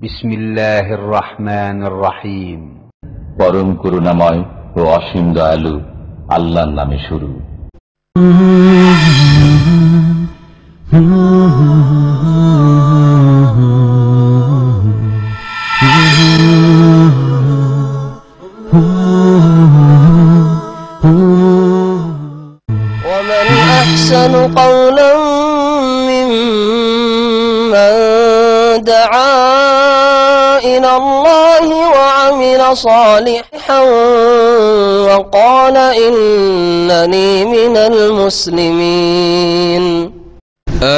বিসমিল্লাহির রহমানির রহিম। পরম করুণাময় ও অসীম দয়ালু আল্লাহর নামে শুরু। ومن أحسن قولا ممن دعا إلى الله وعمل صالحا وقال إنني من المسلمين.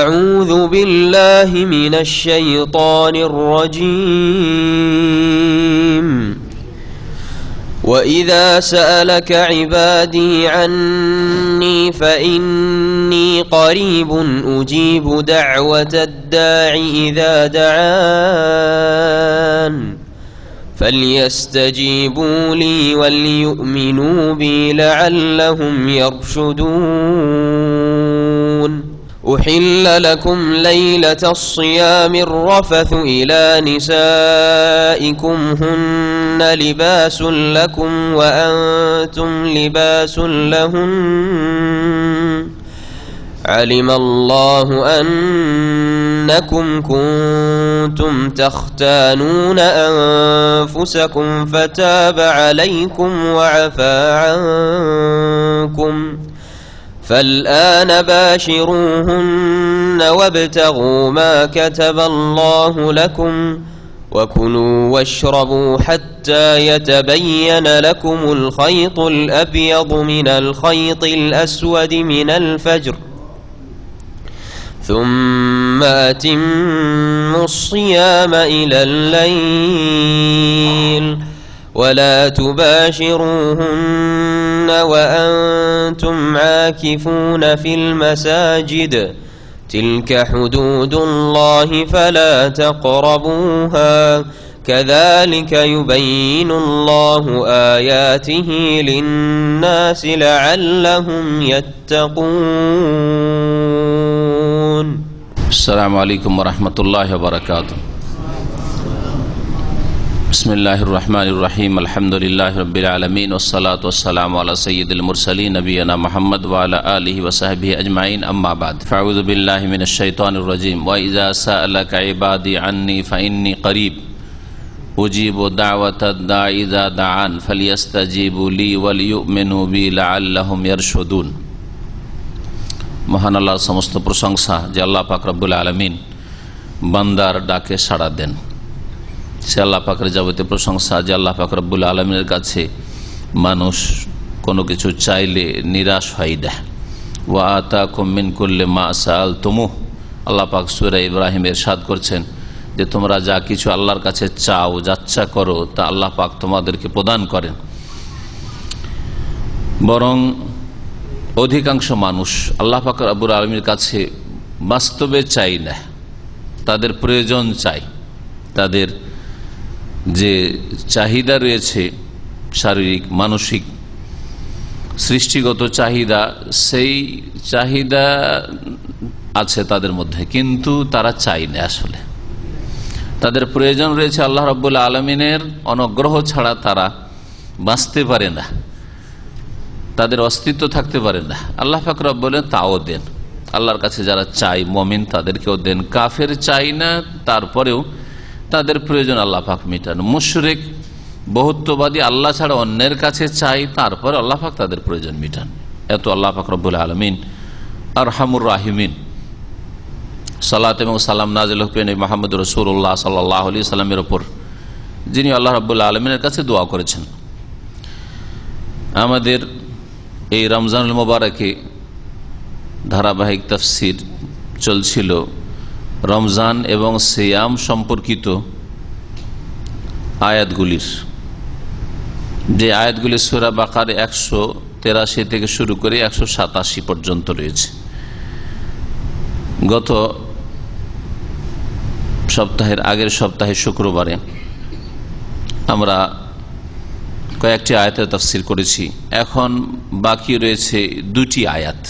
أعوذ بالله من الشيطان الرجيم. وإذا سألك عبادي عني فإني قريب أجيب دعوة الداع إذا دعان فليستجيبوا لي وليؤمنوا بي لعلهم يرشدون. أحل لكم ليلة الصيام الرفث إلى نسائكم هن لباس لكم وأنتم لباس لهن علم الله أنكم كنتم تختانون أنفسكم فتاب عليكم وعفى عنكم فالآن باشروهن وابتغوا ما كتب الله لكم وكلوا واشربوا حتى يتبين لكم الخيط الأبيض من الخيط الأسود من الفجر ثم أتموا الصيام إلى الليل ولا تباشروهن وأنتم عاكفون في المساجد تلك حدود الله فلا تقربوها كذلك يبين الله آياته للناس لعلهم يتقون. السلام عليكم ورحمة الله وبركاته. بسم الله الرحمن الرحيم. الحمد لله رب العالمين والصلاة والسلام على سيد المرسلين نبينا محمد وعلى آله وصحبه أجمعين. أما بعد فأعوذ بالله من الشيطان الرجيم. وإذا سألك عبادي عني فإني قريب أجيب دعوة الداع إذا دعان فليستجيبوا لي وليؤمنوا بي لعلهم يرشدون. মহান আল্লাহর সমস্ত প্রশংসা যে আল্লাহ পাক রব্বুল আলামিন বান্দার ডাকে সাড়া দেন। সে আল্লাহ পাকের যাবতীয় প্রশংসা যে আল্লাহ পাক রব্বুল আলমিনের কাছে মানুষ কোনো কিছু চাইলে নিরাশ হয় না। ওয়া আতাকুম মিন কুল্লি মা সাআলতুমুহ, আল্লাহ পাক সূরা ইব্রাহিম ইরশাদ করছেন যে তোমরা যা কিছু আল্লাহর কাছে চাও যাচ্ছা করো তা আল্লাহ পাক তোমাদেরকে প্রদান করেন। বরং অধিকাংশ মানুষ আল্লাহ পাক রব্বুল আলমীর কাছে বাস্তবে চাই না, তাদের প্রয়োজন চাই, তাদের যে চাহিদা রয়েছে শারীরিক মানসিক সৃষ্টিগত চাহিদা, সেই চাহিদা আছে তাদের মধ্যে, কিন্তু তারা চাই না। আসলে তাদের প্রয়োজন রয়েছে আল্লাহ রাব্বুল আলামিনের অনুগ্রহ ছাড়া তারা বাঁচতে পারে না, তাদের অস্তিত্ব থাকতে পারে না। আল্লাহ পাক রব্বুল বলেন তাও দেন, আল্লাহর কাছে যারা চাই মুমিন তাদেরকেও দেন। কাফের চাই না, তারপরেও তাদের প্রয়োজন আল্লাহ পাক মিটান। মুশরিক বহুত্ববাদী আল্লাহ ছাড়া অন্যের কাছে চাই, তারপর আল্লাহ পাক তাদের প্রয়োজন মিটান। এত আল্লাহ পাক রব্বুল আলামিন আরহামুর রাহিমিন। সালাত এবং সালাম নাজিল হোক নবী মুহাম্মদ রাসূলুল্লাহ সাল্লাল্লাহু আলাইহি সাল্লামের উপর, যিনি আল্লাহ রাব্বুল আলামিনের কাছে দোয়া করেছেন। আমাদের এই রমজানুল মুবারকে ধারাবাহিক তাফসীর চলছিল রমজান এবং সিয়াম সম্পর্কিত আয়াতগুলির, যে আয়াতগুলি সূরা বাকারা 183 থেকে শুরু করে 187 পর্যন্ত রয়েছে। গত সপ্তাহের আগের সপ্তাহে শুক্রবারে আমরা কয়েকটি আয়াতের তাফসীর করেছি। এখন বাকি রয়েছে দুটি আয়াত,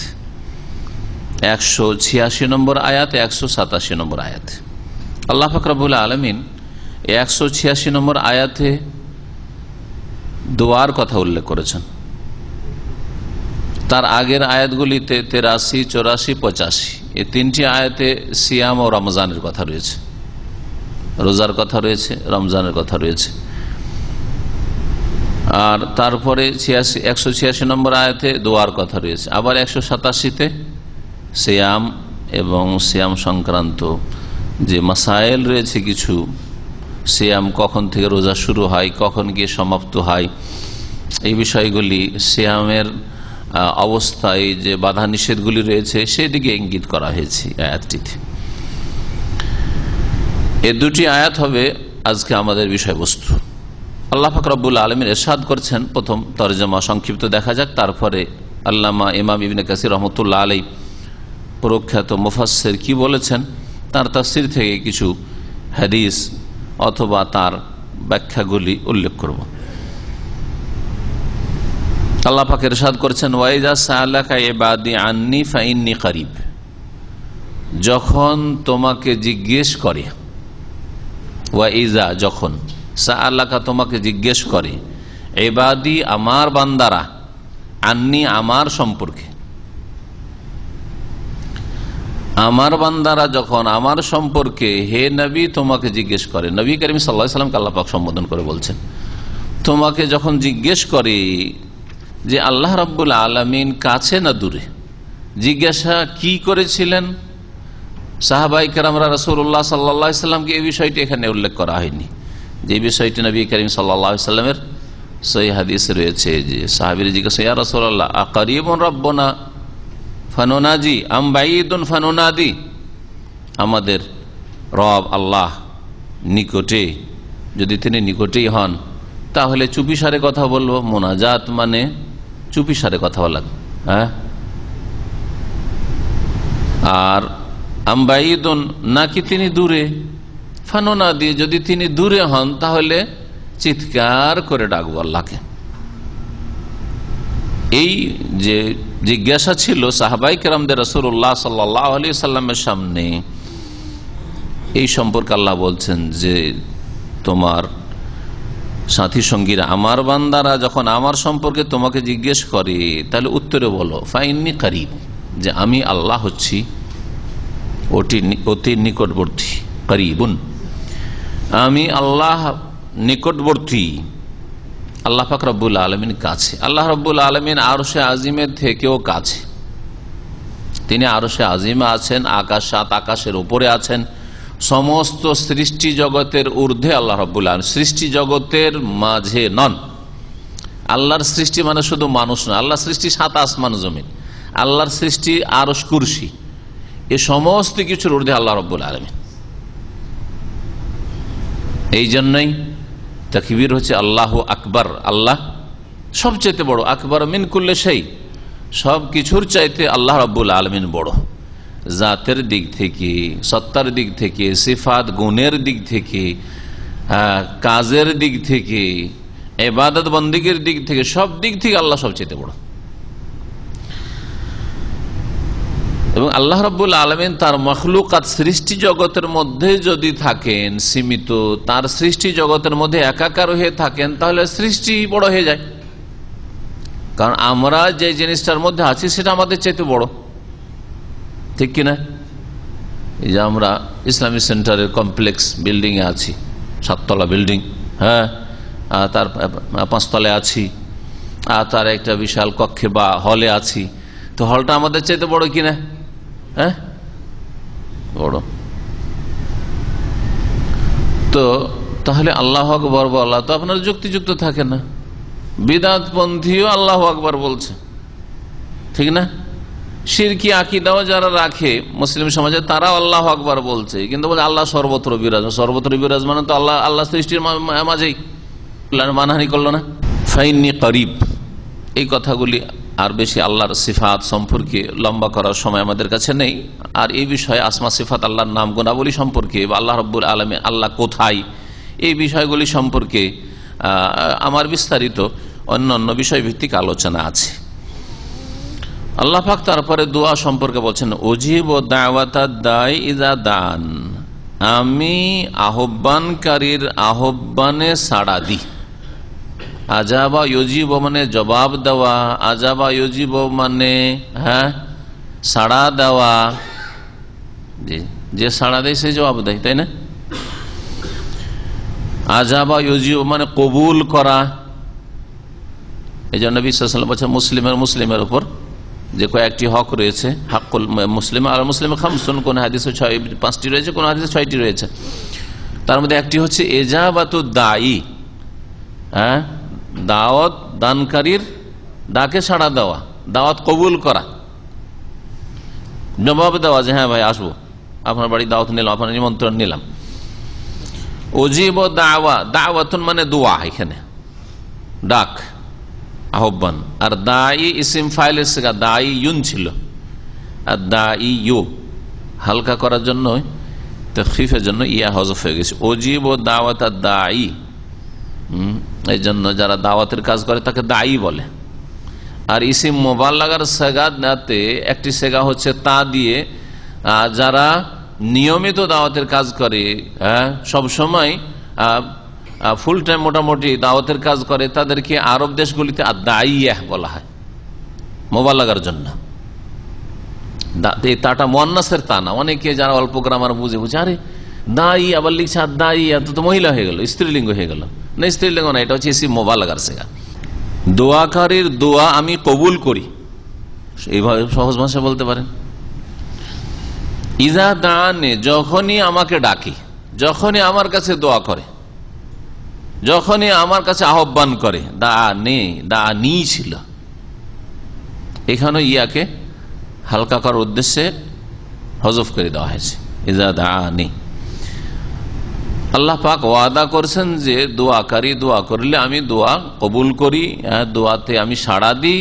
186 নম্বর আয়াত, 187 নম্বর আয়াত। আল্লাহ পাক রব্বুল আলামিন 186 নম্বর আয়াতে দোয়ার কথা উল্লেখ করেছেন। তার আগের আয়াতগুলিতে 83, 84, 85 এই তিনটি আয়াতে সিয়াম ও রমজানের কথা রয়েছে, রোজার কথা রয়েছে, রমজানের কথা রয়েছে। আর তারপরে 186 নম্বর আয়াতে দোয়ার কথা রয়েছে। আবার 187তে সিয়াম এবং সিয়াম সংক্রান্ত যে মাসাইল রয়েছে কিছু, সিয়াম কখন থেকে রোজা শুরু হয়, কখন গিয়ে সমাপ্ত হয়, এই বিষয়গুলি সিয়ামের অবস্থায় যে বাধা নিষেধগুলি রয়েছে সেদিকে ইঙ্গিত করা হয়েছে আয়াতটিতে। এ দুটি আয়াত হবে আজকে আমাদের বিষয়বস্তু। আল্লাহ পাক রব্বুল আলামিন ইরশাদ করছেন, প্রথম তরজমা সংক্ষিপ্ত দেখা যাক, তারপরে আল্লামা ইমাম ইবনে কাসির রহমতুল্লাহ আলাইহি প্রখ্যাত মুফাসসির কি বলেছেন তার তাফসীর থেকে কিছু হাদিস অথবা তার ব্যাখ্যাগুলি উল্লেখ করব। আল্লাহ পাক ইরশাদ করছেন, ওয়াইজা সাআলাকা ইবাদি আন্নী ফাইন্নী করিব, যখন তোমাকে জিজ্ঞেস করে, ওয়াইজা যখন, সাআলাকা তোমাকে জিজ্ঞেস করে, ইবাদি আমার বান্দারা, আন্নী আমার সম্পর্কে, আমার বান্দারা যখন আমার সম্পর্কে হে নবী তোমাকে জিজ্ঞেস করে, নবী করিম সাল্লাল্লাহু আলাইহি ওয়াসাল্লামকে আল্লাহ পাক সম্বোধন করে বলছেন, তোমাকে যখন জিজ্ঞেস করে যে আল্লাহ রাব্বুল আলামিন কাছে না দূরে, জিজ্ঞাসা কি করেছিলেন সাহাবায়ে কেরামরা রাসূলুল্লাহ সাল্লাল্লাহু আলাইহি ওয়াসাল্লামকে, এই বিষয়টি এখানে উল্লেখ করা হয়নি। যে বিষয়টি নবী করিম সাল্লাল্লাহু আলাইহি ওয়াসাল্লামের সহিহ হাদিসে রয়েছে যে সাহাবীরা জিজ্ঞাসা, ইয়া রাসূলুল্লাহ আকারিবুন রাব্বুনা ফানুনাজি আম বাঈদুন ফানুনাদি, আমাদের রব আল্লাহ নিকটে, যদি তিনি নিকটেই হন তাহলে চুপিসারে কথা বলবো। মোনাজাত মানে চুপিসারে কথা বলা, হ্যাঁ। আর আম বাঈদুন, নাকি তিনি দূরে, ফানুনাদি, যদি তিনি দূরে হন তাহলে চিৎকার করে ডাকবো আল্লাহকে। এই যে জিজ্ঞাসা ছিল সাহাবায়ে কেরামদের রাসূলুল্লাহ সাল্লাল্লাহু আলাইহি সাল্লামের সামনে, এই সম্পর্কে আল্লাহ বলছেন যে তোমার সাথী সঙ্গীরা, আমার বান্দারা যখন আমার সম্পর্কে তোমাকে জিজ্ঞেস করে তাহলে উত্তরে বলো ফাইন্নী করিব, যে আমি আল্লাহ হচ্ছি অতি নিকটবর্তী, করিবুন, আমি আল্লাহ নিকটবর্তী। আল্লাহ পাক রব্বুল আলামিন কাছে, আল্লাহ রব্বুল আলামিন আরশে আজিমের থেকেও কাছে, তিনি আরশে আজিমে আছেন, আকাশ, সাত আকাশের উপরে আছেন, সমস্ত সৃষ্টি জগতের ঊর্ধ্বে আল্লাহ রব্বুল আলামিন, সৃষ্টি জগতের মাঝে নন। আল্লাহর সৃষ্টি মানে শুধু মানুষ নয়, আল্লাহর সৃষ্টি সাত আসমান জমিন, আল্লাহর সৃষ্টি আরশ কুরসি, এ সমস্ত কিছুর ঊর্ধ্বে আল্লাহ রব্বুল আলামিন। এই জন্যই তাকবীর হচ্ছে আল্লাহু আকবার, আল্লাহ সবচেয়ে বড়, আকবার মিন কুল্লি শাই, সব কিছুর চাইতে আল্লাহ রাব্বুল আলামিন বড়, জাতের দিক থেকে, সত্তার দিক থেকে, সিফাত গুণের দিক থেকে, কাজের দিক থেকে, ইবাদত বন্দেগীর দিক থেকে, সব দিক থেকে আল্লাহ সবচেয়ে বড়। এবং আল্লাহ রাব্বুল আলামিন তার মখলুকাত সৃষ্টি জগতের মধ্যে যদি থাকেন সীমিত, তার সৃষ্টি জগতের মধ্যে একাকার হয়ে থাকেন, তাহলে সৃষ্টি বড় হয়ে যায়। কারণ আমরা যে জিনিসটার মধ্যে আছি সেটা আমাদের চাইতে বড়, ঠিক কিনা? এই যে আমরা ইসলামী সেন্টারের কমপ্লেক্স বিল্ডিং এ আছি, 7 তলা বিল্ডিং, হ্যাঁ, তার 5 তলায় আছি, আর তার একটা বিশাল কক্ষে বা হলে আছি, তো হলটা আমাদের চাইতে বড় কিনা? হ্যাঁ, বড়। তো তাহলে আল্লাহ আকবার বলা তো আপনার যুক্তিযুক্ত থাকে না। বিদআতপন্থীও আল্লাহু আকবার বলছে, ঠিক না? শিরকি আকীদাও যারা রাখে মুসলিম সমাজে তারাও আল্লাহু আকবার বলছে, কিন্তু বলে আল্লাহ সর্বত্র বিরাজমান। সর্বত্র বিরাজমান তো আল্লাহ সৃষ্টির মাঝেই, মানহানি করলো না। ফাইন্নী করিব, এই কথাগুলি আর বেশি আল্লাহর সিফাত সম্পর্কে লম্বা করার সময় আমাদের কাছে নেই। আর এই বিষয়ে আসমা সিফাত, আল্লাহর নাম গুণাবলী সম্পর্কে বা আল্লাহ রাব্বুল আলামিন আল্লাহ কোথায়, এই বিষয়গুলি সম্পর্কে আমার বিস্তারিত অন্যান্য বিষয়ভিত্তিক আলোচনা আছে। আল্লাহ পাক তারপরে দোয়া সম্পর্কে বলছেন, উজিবু দাওয়াতাদ দাঈ ইযা দান, আমি আহ্বানকারীর আহ্বানে সাড়া দিই। আজাবা ইউজিব মানে জবাব দেওয়া, আজাবা ইউজিব মানে সাড়া দেওয়া, যে সাড়া দেয় সে জবাব দেয়, তাই না? আজাবা ইউজিব মানে কবুল করা। এই জন্য নবী সাল্লাল্লাহু আলাইহি ওয়াসাল্লাম বলেছেন মুসলিমের উপর যে কয়েকটি হক রয়েছে, হাক্কুল মুসলিম আর মুসলিম খামসুন, কোন হাদিসে 5টি রয়েছে, কোন হাদিসে 6টি রয়েছে। তার মধ্যে একটি হচ্ছে ইজাবাতুদ দাঈ, দাওয়াত দানকারীর ডাকে সাড়া দেওয়া, দাওয়াত কবুল করা, জবাব দেওয়া যে হ্যাঁ ভাই আসবো, আপনার বাড়ি দাওয়াত নিলাম, আপনার নিমন্ত্রণ নিলাম। উজিব দাওয়া, দাওয়াতুন মানে দোয়া, এখানে ডাক, আহ্বান। আর দাঈ ইসিম ফাইলের সেগা, দাঈ ইউন ছিল, আর দাঈ ইউ হালকা করার জন্য, তাখফিফের জন্য ইয়া হযফ হয়ে গেছে। উজিব দাওয়াত দাঈ, এই জন্য যারা দাওয়াতের কাজ করে তাকে দাঈ বলে। আর ইসিম মুবাল্লাগার সেগাতে একটি সেগা হচ্ছে তা দিয়ে, যারা নিয়মিত দাওয়াতের কাজ করে, সব সময় ফুল টাইম মোটামুটি দাওয়াতের কাজ করে, তাদেরকে আরব দেশগুলিতে দাঈয়া বলা হয় মুবাল্লাগার জন্য। তাটা মুয়ান্নাসের তা না। অনেকে যারা অল্প গ্রামার বুঝে আরে দাঈ আবার লিখছে আর দাঈয়া, তো মহিলা হয়ে গেল, স্ত্রীলিঙ্গ হয়ে গেল না, স্ত্রীলিঙ্গ না, এটা হচ্ছে ইসিম মুবাল্লাগার সেগা। দোয়াকারীর দোয়া আমি কবুল করি, এইভাবে সহজ ভাষায় বলতে পারেন। ইজা দানে, যখনই আমাকে ডাকে, যখনই আমার কাছে দোয়া করে, যখনই আমার কাছে আহ্বান করে। দা নি ছিল, এখানে ইয়াকে হালকা করার উদ্দেশ্যে হযফ করে দেওয়া হয়েছে, ইজা দানি। আল্লাহ পাক ওয়াদা করছেন যে দোয়াকারী দোয়া করলে আমি দোয়া কবুল করি, দোয়াতে আমি সাড়া দিই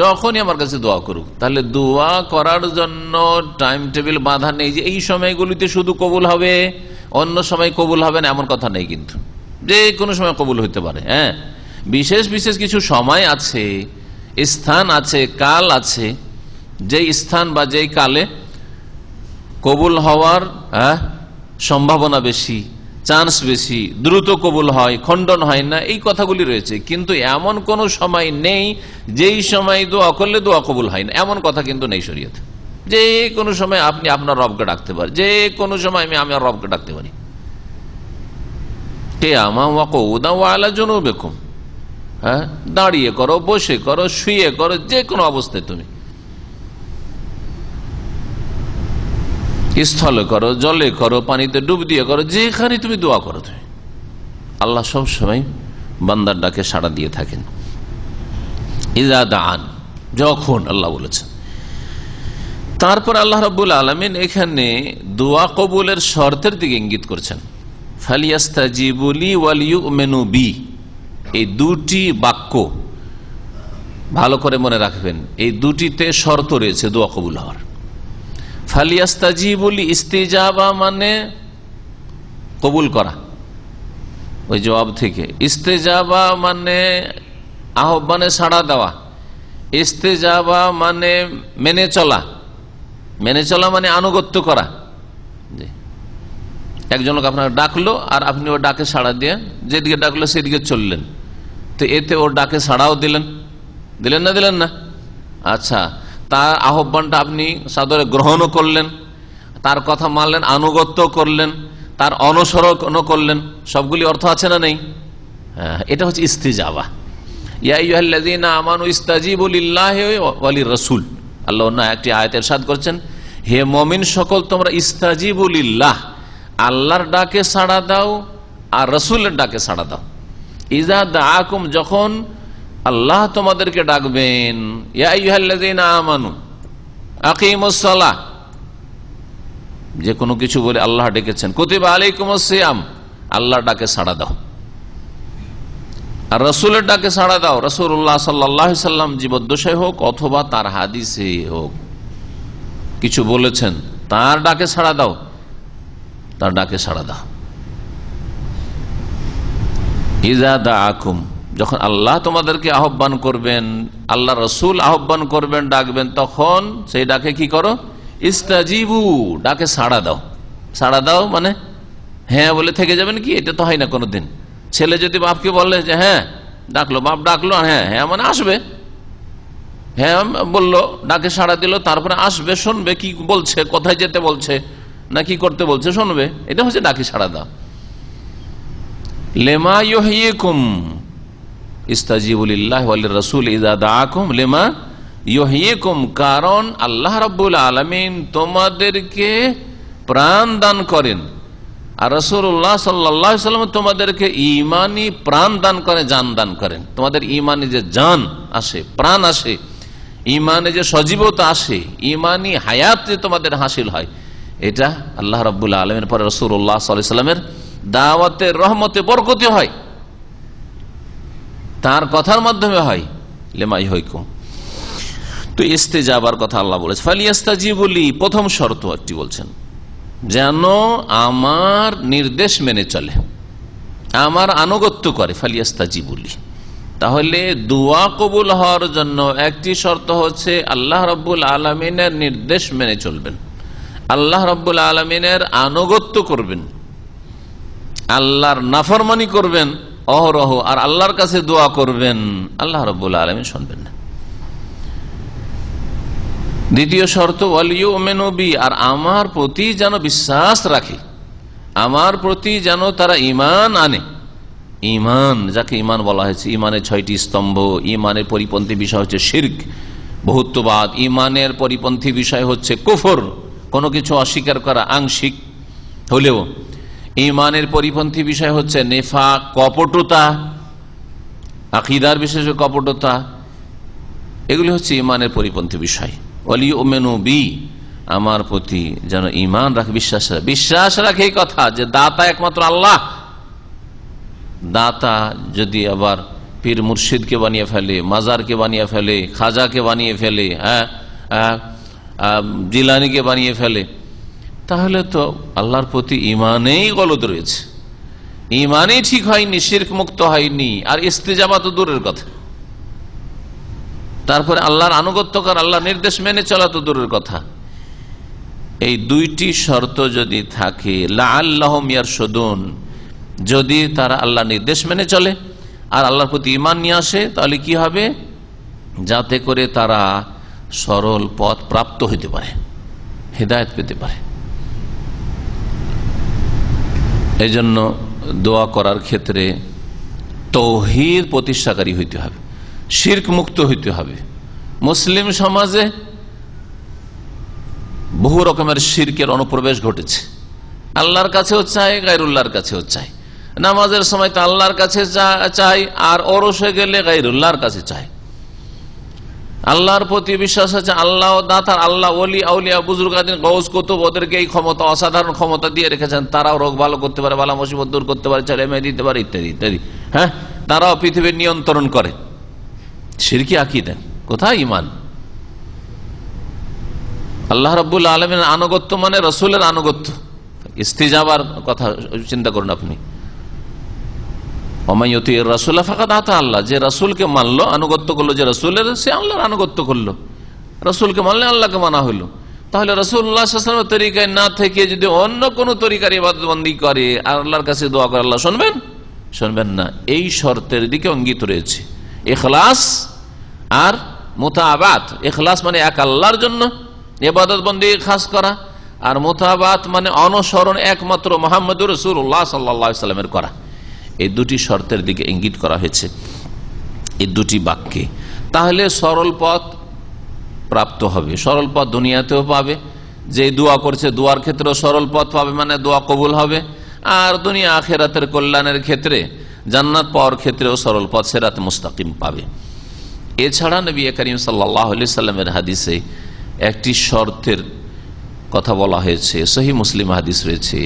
যখনই আমার কাছে দোয়া করুক। তাহলে দোয়া করার জন্য টাইম টেবিল বাঁধা নেই যে এই সময়গুলিতে শুধু কবুল হবে, অন্য সময় কবুল হবে না, এমন কথা নেই। কিন্তু যে কোনো সময় কবুল হইতে পারে। বিশেষ বিশেষ কিছু সময় আছে, স্থান আছে, কাল আছে, যেই স্থান বা যেই কালে কবুল হওয়ার সম্ভাবনা বেশি, চান্স বেশি, দ্রুত কবুল হয়, খণ্ডন হয় না, এই কথাগুলি রয়েছে। কিন্তু এমন কোন সময় নেই যেই সময় দোয়া করলে দোয়া কবুল হয় না, এমন কথা কিন্তু নেই শরীয়তে। যে কোনো সময় আপনি আপনার রবকে ডাকতে পারেন, যে কোনো সময় আমি আমার রবকে ডাকতে পারি। দাঁড়িয়ে করো, বসে করো, শুয়ে করো, যে কোনো অবস্থায় তুমি, স্থলে করো, জলে করো, পানিতে ডুব দিয়ে করো, যেখানে তুমি দোয়া করো, তুমি আল্লাহ সব সময় বান্দার ডাকে সাড়া দিয়ে থাকেন। ইজা দান, যখন, আল্লাহ বলেছেন। তারপর আল্লাহ রাব্বুল আলামিন এখানে দোয়া কবুলের শর্তের দিকে ইঙ্গিত করছেন। ফালিয়াস্তাজিবু লি ওয়াল ইউমিনু বি, এই দুটি বাক্য ভালো করে মনে রাখবেন, এই দুটিতে শর্ত রয়েছে দোয়া কবুল হওয়ার। ফালিয়াস্তাজিবু লি, ইস্তিজাবা মানে কবুল করা, ওই জবাব থেকে। ইস্তেজাবা মানে আহ্বানে সাড়া দেওয়া। ইস্তেজাবা মানে মেনে চলা, মেনে চলা মানে আনুগত্য করা। একজন লোক আপনাকে ডাকলো আর আপনি ওর ডাকে সাড়া দিয়ে যেদিকে ডাকলো সেদিকে চললেন, তো এতে ওর ডাকে সাড়াও দিলেন, দিলেন না দিলেন না? আচ্ছা, তার আহ্বানটা আপনি সাদরে গ্রহণও করলেন, তার কথা মানলেন, আনুগত্য করলেন, তার অনুসরণ করলেন, সবগুলি অর্থ আছে না নেই? এটা হচ্ছে ইস্তিজাবা। ইয়া আইয়ুহাল্লাযীনা আমানু ইস্তাজিবু লিল্লাহি ওয়া লির-রাসূল, আল্লাহ না একটি আয়াতে ইরশাদ করছেন, হে মুমিন সকল তোমরা ইস্তাজিবু লিল্লাহ, আল্লাহর ডাকে সাড়া দাও আর রাসূলের ডাকে সাড়া দাও। ইজা দাআকুম, যখন আল্লাহ তোমাদেরকে ডাকবেন, ইয়া আইয়ুহাল্লাযীনা আমানু আকিমুস সালাহ, যে কোনো কিছু বলে আল্লাহ ডেকেছেন। কুতিবা আলাইকুমুস সিয়াম, আল্লাহর ডাকে সাড়া দাও। আর রাসূলের ডাকে সাড়া দাও, রাসূলুল্লাহ সাল্লাল্লাহু আলাইহি সাল্লাম জীবদ্দশায় হোক অথবা তার হাদিসে হোক কিছু বলেছেন, তার ডাকে সাড়া দাও, তার ডাকে সাড়া দাও। ইজা দাআকুম, যখন আল্লাহ তোমাদেরকে আহ্বান করবেন, আল্লাহ রাসূল আহ্বান করবেন, ডাকবেন, তখন সেই ডাকে কি করো? ইস্তাজিবু, ডাকে সাড়া দাও। সাড়া দাও মানে হ্যাঁ বলে থেকে যাবেন কি? এটা তো হয় না কোনোদিন। ছেলে যদি বাপকে বলে যে হ্যাঁ ডাকলো, বাপ ডাকলো, হ্যাঁ হ্যাঁ মানে আসবে, হ্যাঁ বললো, ডাকে সাড়া দিল, তারপরে আসবে, শুনবে কি বলছে, কোথায় যেতে বলছে না কি করতে বলছে শুনবে, এটা হচ্ছে ডাকে সাড়া দাও। লেমা ইউহয়িকুম ইস্তাজিবু লিল্লাহি ওয়া লির-রাসূল ইযা দাআকুম লিমা ইউহয়িকুম, কারণ আল্লাহ রাব্বুল আলামিন তোমাদেরকে প্রাণ দান করেন আর রাসূলুল্লাহ সাল্লাল্লাহু আলাইহি ওয়াসাল্লাম তোমাদেরকে ঈমানি প্রাণ দান করেন, জান দান করেন। তোমাদের ঈমানে যে জান আসে, প্রাণ আসে, ঈমানে যে সজীবতা আসে, ঈমানি হায়াত যে তোমাদের হাসিল হয়, এটা আল্লাহ রাব্বুল আলামিনের পরে রাসূলুল্লাহ সাল্লাল্লাহু আলাইহি ওয়াসাল্লামের দাওয়াতের রহমতে বরকতে হয়, তার কথার মাধ্যমে হয়। লিমা ইউহয়িকুম, তো ইস্তেজাবার কথা আল্লাহ বলেছে। ফালিয়াস্তাজিবু লি, প্রথম শর্ত একটি বলছেন, যেন আমার নির্দেশ মেনে চলে, আমার আনুগত্য করে। ফালিয়াস্তাজিবু লি, তাহলে দোয়া কবুল হওয়ার জন্য একটি শর্ত হচ্ছে আল্লাহ রাব্বুল আলামিনের নির্দেশ মেনে চলবেন, আল্লাহ রাব্বুল আলামিনের আনুগত্য করবেন, আল্লাহর নাফরমানি করবেন অহরহ, আর আল্লাহর কাছে দোয়া করবেন, আল্লাহ রাব্বুল আলামিন শুনবেন না। দ্বিতীয় শর্ত ওয়ালিউমিনু বি, আর আমার প্রতি যেন বিশ্বাস রাখে, আমার প্রতি যেন তারা ঈমান আনে। ঈমান যাকে ঈমান বলা হয়েছে, ঈমানের 6টি স্তম্ভ। ঈমানের পরিপন্থী বিষয় হচ্ছে শিরক, বহুত্ববাদ। ঈমানের পরিপন্থী বিষয় হচ্ছে কুফর, কোনো কিছু অস্বীকার করা আংশিক হলেও। ঈমানের পরিপন্থী বিষয় হচ্ছে নেফাক, কপটতা, আকীদার বিশেষ কপটতা, এগুলি হচ্ছে ঈমানের পরিপন্থী বিষয়। ওয়ালিউমিনু বি, আমার প্রতি যেন ঈমান রাখে, বিশ্বাস রাখে এই কথা যে দাতা একমাত্র আল্লাহ। দাতা যদি আবার পীর মুর্শিদকে বানিয়ে ফেলে, মাজারকে বানিয়ে ফেলে, খাজাকে বানিয়ে ফেলে, জিলানিকে বানিয়ে ফেলে, তাহলে তো আল্লাহর প্রতি ঈমানেই গলদ রয়েছে, ঈমানেই ঠিক হয়নি, শিরক মুক্ত হয়নি, আর ইস্তেজাবা তো দূরের কথা। তারপরে আল্লাহর আনুগত্য কর, আল্লাহর নির্দেশ মেনে চলা তো দূরের কথা। এই দুইটি শর্ত যদি থাকে, লাআল্লাহুম ইয়ারশুদুন, যদি তারা আল্লাহর নির্দেশ মেনে চলে আর আল্লাহর প্রতি ঈমান নিয়ে আসে, তাহলে কি হবে? যাতে করে তারা সরল পথ প্রাপ্ত হইতে পারে, হিদায়াত পেতে পারে। এই জন্য দোয়া করার ক্ষেত্রে তাওহীদ প্রতিষ্ঠাকারী হইতে হবে, শিরক মুক্ত হইতে হবে। মুসলিম সমাজে বহু রকমের শিরকের অনুপ্রবেশ ঘটেছে, আল্লাহর কাছেও চাই, গায়রুল্লাহর কাছেও চাই। নামাজের সময় তো আল্লাহর কাছে চাই, আর ওরসে গেলে গায়রুল্লাহর কাছে চাই। আল্লাহর প্রতি বিশ্বাস আছে, আল্লাহ দাতার, আল্লাহ ওলি আউলিয়া বুজুর্গাদিন গৌস কুতুব, ওদেরকে এই ক্ষমতা, অসাধারণ ক্ষমতা দিয়ে রেখেছেন, তারাও রোগ ভালো করতে পারে, বালা মুসিবত দূর করতে পারে, ছেলে মেয়ে দিতে পারে, ইত্যাদি ইত্যাদি। হ্যাঁ, তারাও পৃথিবীর নিয়ন্ত্রণ করে। শিরকি আকীদা, কোথায় ঈমান? আল্লাহ রাব্বুল আলামিনের আনুগত্য মানে রাসূলের আনুগত্য। ইস্তিজাবার কথা চিন্তা করুন আপনি, ওমাইয়ুতির রাসূল ফাকাদ আতা আল্লাহ, যে রাসূলকে মানলো, আনুগত্য করলো যে রাসূলের, সে আল্লাহর আনুগত্য করলো। রাসূলকে মানলে আল্লাহকে মানা হলো। তাহলে রাসূলুল্লাহ সাল্লাল্লাহু আলাইহি ওয়াসাল্লামের তরিকায় না থেকে যদি অন্য কোন তরিকার ইবাদত বন্দী করে আর আল্লাহর কাছে দোয়া করে, আল্লাহ শুনবেন? শুনবেন না। এই শর্তের দিকে অঙ্গিত রয়েছে ইখলাস আর মুতাবাত। ইখলাস মানে এক আল্লাহর জন্য ইবাদত বন্দী খাস করা, আর মুতাবাত মানে অনুসরণ একমাত্র মুহাম্মদুর রাসূলুল্লাহ সাল্লাল্লাহু আলাইহি ওয়াসাল্লামের করা। এই দুটি শর্তের দিকে ইঙ্গিত করা হয়েছে এই দুটি বাক্যে। তাহলে সরল পথ প্রাপ্ত হবে, সরল পথ দুনিয়াতেও পাবে, যে দোয়া করছে দোয়ার ক্ষেত্রেও সরল পথ পাবে, মানে দোয়া কবুল হবে, আর দুনিয়া আখিরাতের কল্যাণের ক্ষেত্রে, জান্নাত পাওয়ার ক্ষেত্রেও সরল পথ, সিরাতে মুস্তাকিম পাবে। এছাড়া নবী করিম সাল্লাল্লাহু আলাইহি সাল্লামের হাদিসে একটি শর্তের কথা বলা হয়েছে, সহিহ মুসলিম হাদিস রয়েছে,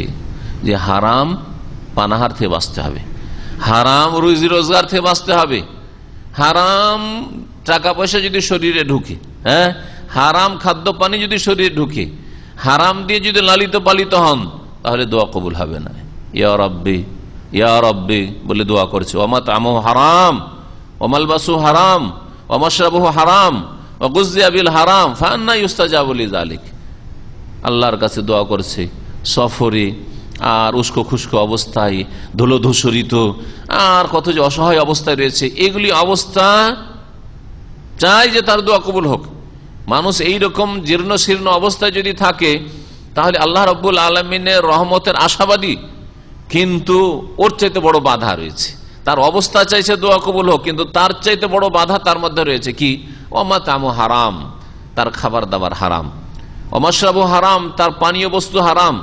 যে হারাম পানাহার থেকে বাঁচতে হবে, হারাম রুজি রোজগার থেকে বাঁচতে হবে। হারাম টাকা পয়সা যদি শরীরে ঢুকে, হ্যাঁ, হারাম খাদ্য পানি যদি শরীরে ঢুকে, হারাম দিয়ে যদি লালিত পালিত হন, তাহলে দোয়া কবুল হবে না। ইয়া রাব্বি ইয়া রাব্বি বলে দোয়া করছে, ওয়া মাতআমুহু হারাম ওয়া মালবাসুহু হারাম ওয়া মাশরাবুহু হারাম ওয়া গুযযিয়া বিল হারাম ফাআন্না ইউস্তাজাবু লিযালিক। আল্লাহর কাছে দোয়া করছে, সফরে আর উস্কো খুস্কো অবস্থায়, ধুলো ধূসরিত, আর কত যে অসহায় অবস্থায় রয়েছে, এগুলি অবস্থা চাই যে তার দোয়া কবুল হোক। মানুষ এইরকম জীর্ণ শীর্ণ অবস্থায় যদি থাকে, তাহলে আল্লাহ রাব্বুল আলামিনের রহমতের আশাবাদী, কিন্তু ওর চাইতে বড় বাধা রয়েছে। তার অবস্থা চাইছে দোয়া কবুল হোক, কিন্তু তার চাইতে বড় বাধা তার মধ্যে রয়েছে কি? ওমাতামু হারাম, তার খাবার দাবার হারাম। ওমাশরাবু হারাম, তার পানীয় বস্তু হারাম।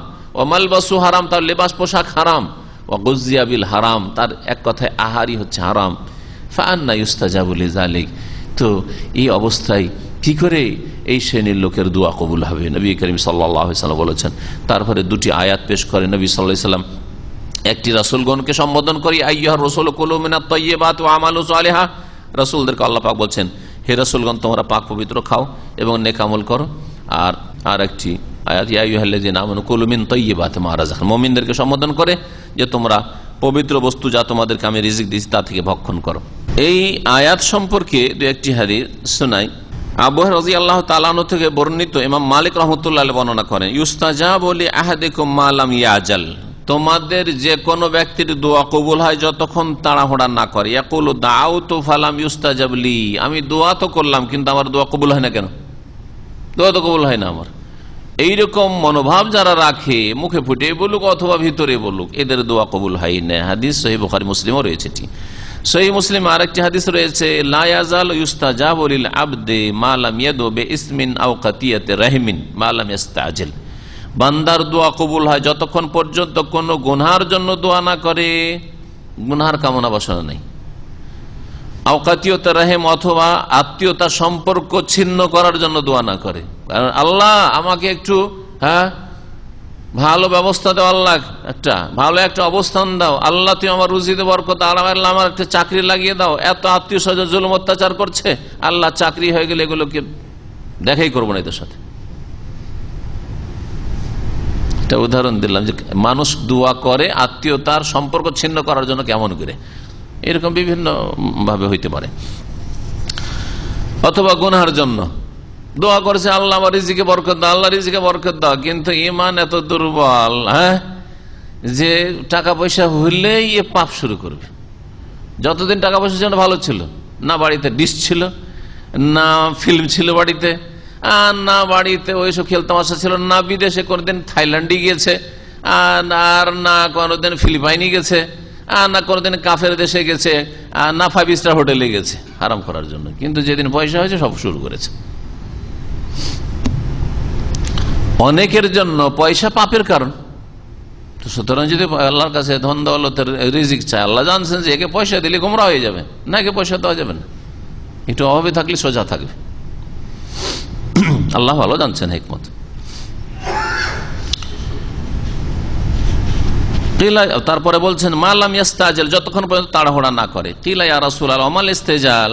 ওমালবাসু হারাম, তার লেবাস পোশাক হারাম। ওয়াগুযিয়া বিল হারাম, তার এক কথায় আহারই হচ্ছে হারাম। ফাআন্না ইউস্তাজাবু লিযালিক, তো এই অবস্থায় কি করে এই শ্রেণীর লোকের দোয়া কবুল হবে? নবী করিম সাল্লাল্লাহু আলাইহি ওয়াসাল্লাম বলেছেন। তারপরে দুটি আয়াত পেশ করে নবী সাল্লাল্লাহু আলাইহি ওয়াসাল্লাম একটি রাসূলগণকে সম্বোধন করি, আইয়ুহার রাসূল কুলু মিনাত তাইয়্যিবাত ওয়া আমালু সালিহা। রাসূলদেরকে আল্লাহ পাক বলছেন, হে রাসূলগণ, তোমরা পাক পবিত্র খাও এবং নেক আমল করো। আর একটি আয়াত, ইয়া আইয়ুহাল্লাযীনা আমানু কুলু মিন তাইয়্যিবাতি মা রাযাকনাকুম, মুমিনদেরকে সম্বোধন করে যে তোমরা পবিত্র বস্তু যা তোমাদেরকে আমি রিজিক দিয়েছি তা থেকে ভক্ষণ করো। এই আয়াত সম্পর্কে দু একটি হাদিস শোনাই। আবু হুরায়রা রাদিয়াল্লাহু তাআলা আনহু থেকে বর্ণিত, ইমাম মালিক রাহমাতুল্লাহ আলাইহি বর্ণনা করেন, ইউস্তাজাবু লি আহাদিকুম মা লাম ইয়াজাল, তোমাদের যে কোনো ব্যক্তির দোয়া কবুল হয় যতক্ষণ তাড়াহুড়া না করে। ইয়াকুলু দাউতু ফালাম ইউস্তাজাব লি, আমি দোয়া তো করলাম কিন্তু আমার দোয়া কবুল হয় না কেন? দোয়া তো কবুল হয় না আমার। এইরকম মনোভাব যারা রাখে, মুখে ফুটে বলুক অথবা ভিতরে বলুক, এদের দোয়া কবুল হয় না। হাদিস সহিহ বুখারী মুসলিমও রয়েছে। সহিহ মুসলিম আরেকটি হাদিস রয়েছে, লা ইয়াজালু ইউস্তাজাবু লিল আবদি মা লাম ইয়াদু বিইসমিন আও কাতিয়াতি রাহিমিন মা লাম ইস্তাজিল, বান্দার দোয়া কবুল হয় যতক্ষণ পর্যন্ত কোনো গুনহার জন্য দোয়া না করে, গুনহার কামনা বাসনা নেই, আওকাতীয়তা রাহিম অথবা আত্মীয়তা সম্পর্ক ছিন্ন করার জন্য দোয়া না করে। কারণ আল্লাহ আমাকে একটু ভালো ব্যবস্থা দাও, আল্লাহ একটা ভালো একটা অবস্থান দাও, আল্লাহ তুমি আমার রুজিতে বরকত, আল্লাহ আমার একটা চাকরি লাগিয়ে দাও, এত আত্মীয় স্বজন জুলুম অত্যাচার করছে, আল্লাহ চাকরি হয়ে গেলে এগুলোকে দেখাই করবো না এদের সাথে। একটা উদাহরণ দিলাম যে মানুষ দোয়া করে আত্মীয়তার সম্পর্ক ছিন্ন করার জন্য, কেমন করে, এরকম বিভিন্ন ভাবে হইতে পারে। অথবা গুনাহের জন্য দোয়া করেছে, আল্লাহ আমার রিজিকে বরকত দাও, আল্লাহ রিজিকে বরকত দাও, কিন্তু ঈমান এত দুর্বল যে টাকা পয়সা হইলেই এ পাপ শুরু করবে। যতদিন টাকা পয়সার জন্য ভালো ছিল, না বাড়িতে ডিশ ছিল, না ফিল্ম ছিল বাড়িতে, আর না বাড়িতে ওইসব খেলতামাশা ছিল, না বিদেশে কোনোদিন থাইল্যান্ডে গিয়েছে, আর না কোনোদিন ফিলিপাইনে গেছে, আর না কোনোদিন কাফের দেশে গেছে, আর না 5 স্টার হোটেলে গেছে হারাম করার জন্য। কিন্তু যেদিন পয়সা হয়েছে সব শুরু করেছে। অনেকের জন্য পয়সা পাপের কারণ। তো সুতরাং যদি আল্লাহর কাছে ধন দৌলতের রিজিক চায়, আল্লাহ জানছেন যে একে পয়সা দিলে গোমরা হয়ে যাবে, না একে পয়সা দেওয়া যাবে না, একটু অভাবে থাকলে সোজা থাকবে। আল্লাহ ভালো জানছেন হিকমত। তারপরে বলছেন মালাম ইস্তাজাল, যতক্ষণ পর্যন্ত তাড়াহুড়া না করে। কিলা ইয়া রাসূলুল্লাহ ওমাল ইস্তেজাল,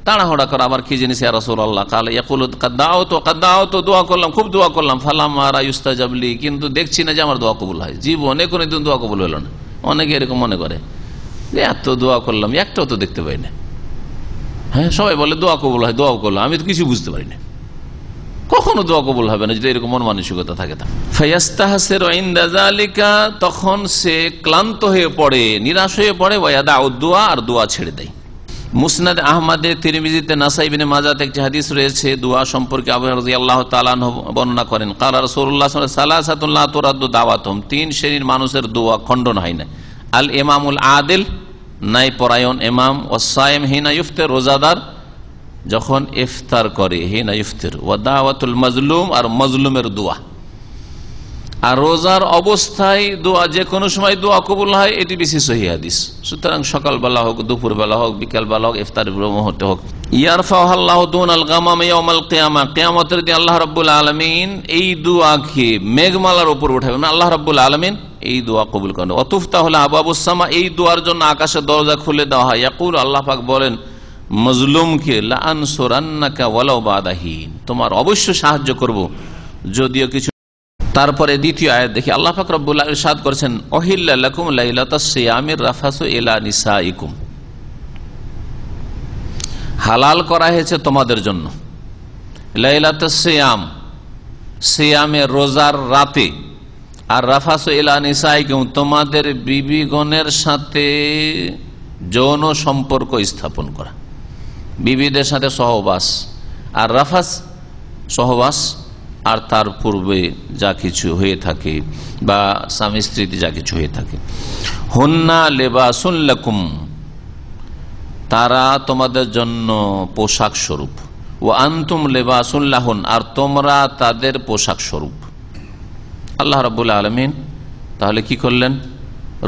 তাড়াহুড়া করা আবার কি জিনিস ইয়া রাসূলুল্লাহ? কালা ইয়াকুলু কাদাউতু, দোয়া করলাম, খুব দোয়া করলাম, ফালাম আরা ইস্তাজাব লি, কিন্তু দেখছি না যে আমার দোয়া কবুল হয়। জীবনে কোনদিন দোয়া কবুল হলো না। অনেকে এরকম মনে করে যে এত দোয়া করলাম একটাও তো দেখতে পাই না। হ্যাঁ, সবাই বলে দোয়া কবুল হয়, দোয়া করলাম, আমি তো কিছু বুঝতে পারি না। কখনো দোয়া কবুল হবে না যদি এরকম মন মানসিকতা থাকে। ফায়াস্তাহসিরু ইনদা যালিকা, তখন সে ক্লান্ত হয়ে পড়ে, নিরাশ হয়ে পড়ে, ওয়াদাউ দুআ, আর দোয়া ছেড়ে দেয়। মুসনাদ আহমদে, তিরমিজিতে, নাসাই ইবনে মাজাতে একটি হাদিস রয়েছে দোয়া সম্পর্কে। আবু হুরায়রা রাদিয়াল্লাহু তাআলা আনহু বর্ণনা করেন, ক্বালা রাসূলুল্লাহ সাল্লাল্লাহু আলাইহি ওয়াসাল্লাম সালাসাতুন লা তুরাদ্দু দাওয়াতুহুম, 3 শ্রেণীর মানুষের দোয়া খণ্ডন হয় না। আল ইমামুল আদিল, ন্যায় পরায়ণ ইমাম, ওয়াস সায়েম হিনা ইফতার, রোজাদার যখন ইফতার করে, হিনা ইফতার, ওয়া দাওয়াতুল মাজলুম, আর মাজলুমের দোয়া। আর রোজার অবস্থায় দোয়া, যে কোনো সময় দোয়া কবুল হয়, এটি বেশি সহিহ হাদিস। সুতরাং সকালবেলা হোক, দুপুরবেলা হোক, বিকালবেলা হোক, ইফতারের মুহূর্তে হোক। ইয়ারফাউহুল্লাহু দুনাল গামাম ইয়াউমাল কিয়ামা, কিয়ামতের দিন আল্লাহ রাব্বুল আলামিন এই দোয়াকে মেঘমালার উপর উঠাবেন। আল্লাহ রাব্বুল আলামিন এই দোয়া কবুল করেন। ওয়াতুফতাহু আবওয়াবুস সামা, এই দোয়ার জন্য আকাশের দরজা খুলে দেওয়া হয়। ইয়াকুল, আল্লাহ পাক বলেন মজলুমকে, লা আনসুরান্নাকা ওয়ালাউ বাদা হিন, তোমার অবশ্য সাহায্য করব যদিও কিছু। তারপরে দ্বিতীয় আয়াত দেখি, আল্লাহ পাক রব্বুল আলামিন ইরশাদ করেছেন, ওহিল্লা লাকুম লাইলাতাস সিয়ামির রাফাসু ইলা নিসাইকুম, হালাল করা হয়েছে তোমাদের জন্য লাইলাতাস সিয়াম, সিয়ামে রোজার রাতে, আর রাফাসু ইলা নিসাইকুম, তোমাদের বিবিগণের সাথে যৌন সম্পর্ক স্থাপন করা, বিবিদের সাথে সহবাস। আর রাফাস সহবাস, আর তার পূর্বে যা কিছু হয়ে থাকে বা স্বামী স্ত্রীতে যা কিছু হয়ে থাকে। হুন্না লিবাসুন লাকুম, তারা তোমাদের জন্য পোশাক স্বরূপ। ওয়া আনতুম লিবাসুন লাহুন, আর তোমরা তাদের পোশাক স্বরূপ। আল্লাহ রাব্বুল আলামিন তাহলে কি করলেন?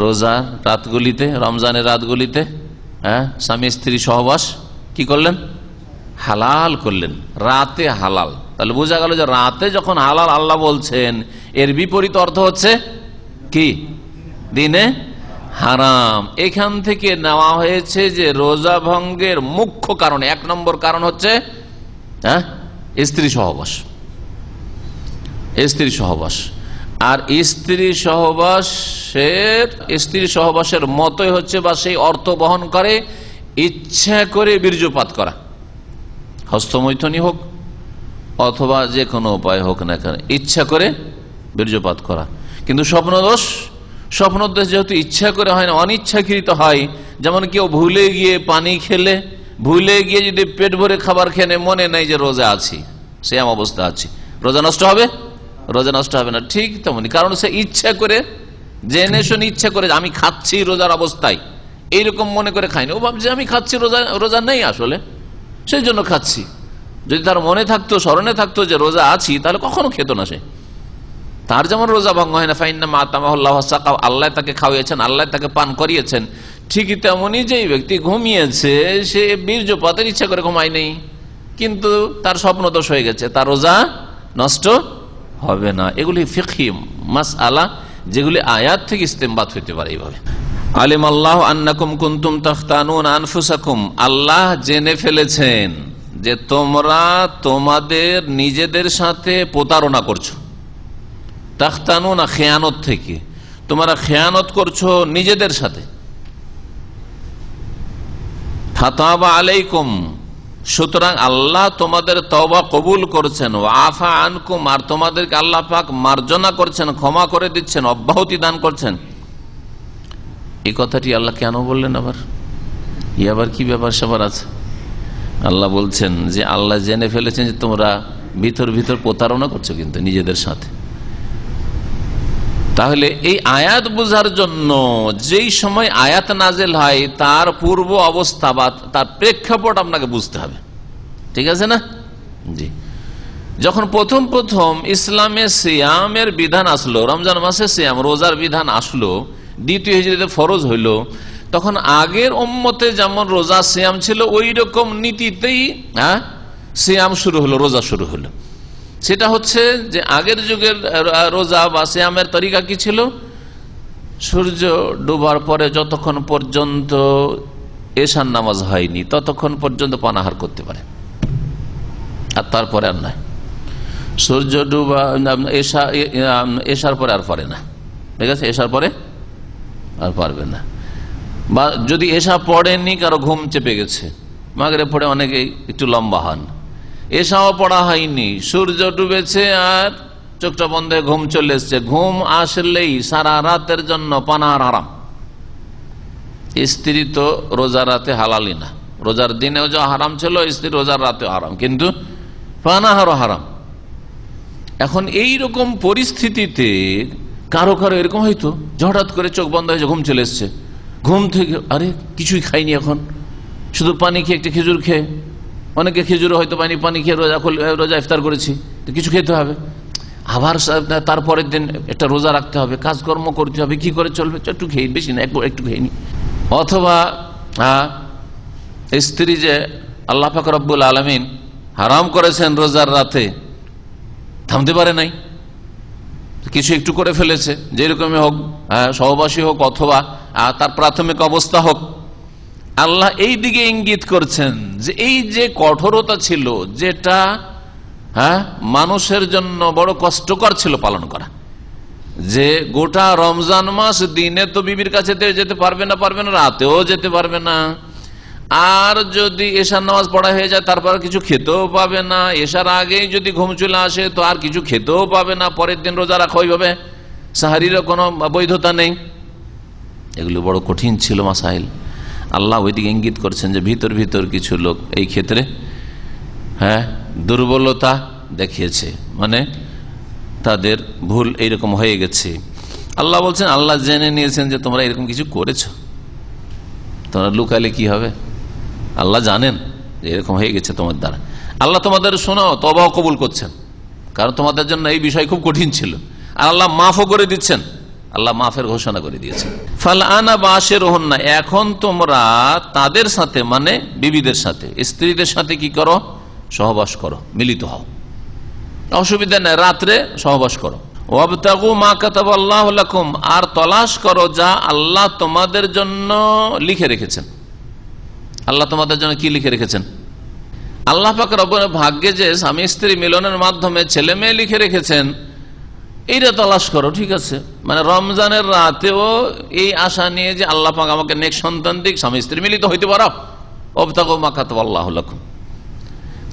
রোজার রাতগুলিতে, রমজানের রাতগুলিতে স্বামী স্ত্রী সহবাস কি করলেন? হালাল করলেন। রাতে হালাল, তাহলে বোঝা গেল যে রাতে যখন হালাল আল্লাহ বলছেন, এর বিপরীত অর্থ হচ্ছে কি? দিনে হারাম। এখান থেকে নেওয়া হয়েছে যে রোজা ভঙ্গের মুখ্য কারণ, 1 নম্বর কারণ হচ্ছে স্ত্রী সহবাস। স্ত্রী সহবাস, আর স্ত্রী সহবাসের মতই হচ্ছে বা সেই অর্থ বহন করে ইচ্ছা করে বীর্যপাত করা, হস্তমৈথুনী হোক অথবা যে কোনো উপায় হোক না কেন, ইচ্ছা করে বীর্যপাত করা। কিন্তু স্বপ্নদোষ যেহেতু ইচ্ছা করে হয় না, অনিচ্ছাকৃত হয়। যেমন কেউ ভুলে গিয়ে পানি খেলে, ভুলে গিয়ে যদি পেট ভরে খাবার খেলে, মনে নাই যে রোজা আছি, সিয়াম অবস্থা আছি, রোজা নষ্ট হবে? রোজা নষ্ট হবে না। ঠিক তেমনি, কারণ সে ইচ্ছা করে, জেনে শুনে ইচ্ছা করে আমি খাচ্ছি রোজার অবস্থায়, এইরকম মনে করে খাইনি। ও ভাবছে আমি খাচ্ছি, রোজা নেই আসলে, সেই জন্য খাচ্ছি। যদি তার মনে থাকতো, স্মরণে থাকতো যে রোজা আছি, তাহলে কখনো খেত না সে। তার যেমন রোজা ভঙ্গ হয় না, ফাইন্না মাতামাহুল্লাহ সাকাও, আল্লাহ তাকে খাওয়াইয়েছেন, আল্লাহ তাকে পান করিয়েছেন। ঠিকই তেমনি যেই ব্যক্তি ঘুমিয়েছে, সে বীর্যপাতের ইচ্ছা করে ঘুমায় নেই, কিন্তু তার স্বপ্ন দোষ হয়ে গেছে, তার রোজা নষ্ট হবে না। এগুলি ফিকহি মাসআলা, যেগুলি আয়াত থেকে ইস্তেমবাত হইতে পারে এইভাবে। আলিম আল্লাহ আন্নাকুম কুনতুম তাখতানুন আনফুসাকুম, আল্লাহ জেনে ফেলেছেন যে তোমরা তোমাদের নিজেদের সাথে প্রতারণা করছো। তাখতানুন খেয়ানত থেকে, তোমরা খেয়ানত করছো নিজেদের সাথে। ফাতাবা আলাইকুম, সুতরাং আল্লাহ তোমাদের তওবা কবুল করছেন। ওয়াফা আনকুম, আর তোমাদেরকে আল্লাহ পাক মার্জনা করছেন, ক্ষমা করে দিচ্ছেন, অব্যাহতি দান করছেন। এই কথাটি আল্লাহ কেন বললেন আবার? আবার কি ব্যাপার স্যাপার আছে? আল্লাহ বলছেন যে আল্লাহ জেনে ফেলেছেন যে তোমরা ভিতর প্রতারণা করছো কিন্তু নিজেদের সাথে। তাহলে এই আয়াত বোঝার জন্য যেই সময় আয়াত নাজেল হয়, তার পূর্ব অবস্থা বা তার প্রেক্ষাপট আপনাকে বুঝতে হবে। ঠিক আছে না? জি। যখন প্রথম ইসলামে সিয়ামের বিধান আসলো, রমজান মাসে সিয়াম রোজার বিধান আসলো, দ্বিতীয় হিজরিতে ফরজ হইল, তখন আগের উম্মতে যেমন রোজা সিয়াম ছিল, ওই রকম নীতিতেই সিয়াম শুরু হলো, রোজা শুরু হলো। সেটা হচ্ছে যে আগের যুগের রোজা বা সিয়ামের তরিকা কি ছিল? সূর্য ডুবার পরে যতক্ষণ পর্যন্ত এশার নামাজ হয়নি, ততক্ষণ পর্যন্ত পানাহার করতে পারে, আর তারপরে আর নয়। সূর্য ডুবা এশার পরে আর পারে না, ঠিক আছে? এশার পরে আর পারবে না। বা যদি এশা পড়েনি, কারো ঘুম চেপে গেছে, মাগরিব পড়ে অনেকে একটু লম্বা হন, এশাও পড়া হয়নি, সূর্য ডুবেছে আর চোখটা বন্ধ হয়ে ঘুম চলে এসছে, ঘুম আসলেই সারা রাতের জন্য পানাহার হারাম। স্ত্রী তো রোজার রাতে হালালি না, রোজার দিনেও যা হারাম ছিল, স্ত্রী রোজার রাতে হারাম, কিন্তু পানাহারও হারাম। এখন এই রকম পরিস্থিতিতে কারো এরকম হয়তো হঠাৎ করে চোখ বন্ধ হয়েছে, ঘুম চলে এসছে, ঘুম থেকে আরে কিছুই খাইনি, এখন শুধু পানি খেয়ে, একটা খেজুর খেয়ে, অনেকে খেজুর হয়তো পানি খেয়ে রোজা ইফতার করেছি, তো কিছু খেতে হবে, আবার তারপরের দিন একটা রোজা রাখতে হবে, কাজকর্ম করতে হবে, কি করে চলবে? একটু খেয়ে, বেশি না, একটু খেয়ে নি। অথবা স্ত্রী যে আল্লাহ পাক রব্বুল আলামিন হারাম করেছেন রোজার রাতে, থামতে পারে নাই, কিছু একটু করে ফেলেছে, যেরকমই হোক, সহবাসী হোক অথবা তার প্রাথমিক অবস্থা হোক। আল্লাহ এই দিকে ইঙ্গিত করছেন যে এই যে কঠোরতা ছিল, যেটা মানুষের জন্য বড় কষ্টকর ছিল পালন করা, যে গোটা রমজান মাস দিনে তো বিবির কাছে যেতে পারবে না, রাতেও যেতে পারবে না, আর যদি এশার নামাজ পড়া হয়ে যায় তারপর কিছু খেতেও পাবে না, এশার আগেই যদি ঘুম চলে আসে তো আর কিছু খেতেও পাবে না, পরের দিন রোজা রাখা হইবে, সাহারিরও কোনো বৈধতা নেই। এগুলো বড় কঠিন ছিল মাসাইল। আল্লাহ ওইদিকে ইঙ্গিত করছেন যে ভিতর ভিতর কিছু লোক এই ক্ষেত্রে দুর্বলতা দেখিয়েছে, মানে তাদের ভুল এইরকম হয়ে গেছে। আল্লাহ বলছেন আল্লাহ জেনে নিয়েছেন যে তোমরা এরকম কিছু করেছো, তোমরা লুকালে কি হবে? আল্লাহ জানেন যে এরকম হয়ে গেছে তোমার দ্বারা। আল্লাহ তোমাদের শোনাও তওবাও কবুল করছেন, কারণ তোমাদের জন্য এই বিষয় খুব কঠিন ছিল। আর আল্লাহ মাফও করে দিচ্ছেন, আল্লাহ মাফের ঘোষণা করে দিয়েছেন। ফালআনা বাশিরুহুন্না, এখন তোমরা তাদের সাথে মানে বিবিদের সাথে, স্ত্রীদের সাথে কি করো? সহবাস করো, মিলিত হও, অসুবিধা নেই, রাত্রে সহবাস করো। ওয়াবতাগু মা কাতাবাল্লাহু লাকুম, আর তলাশ করো যা আল্লাহ তোমাদের জন্য লিখে রেখেছেন। আল্লাহ তোমাদের জন্য কি লিখে রেখেছেন? আল্লাহ পাক রব্বুল ভাগ্যে যে স্বামী স্ত্রী মিলনের মাধ্যমে ছেলে মেয়ে লিখে রেখেছেন, এইটা তলাশ করো। ঠিক আছে, মানে রমজানের রাতেও এই আশা নিয়ে যে আল্লাহ পাক আমাকে নেক সন্তান দিক, স্বামী স্ত্রী মিলিত হইতে পারো। ওয়াবতাগু মা কাতাবাল্লাহু লাকুম,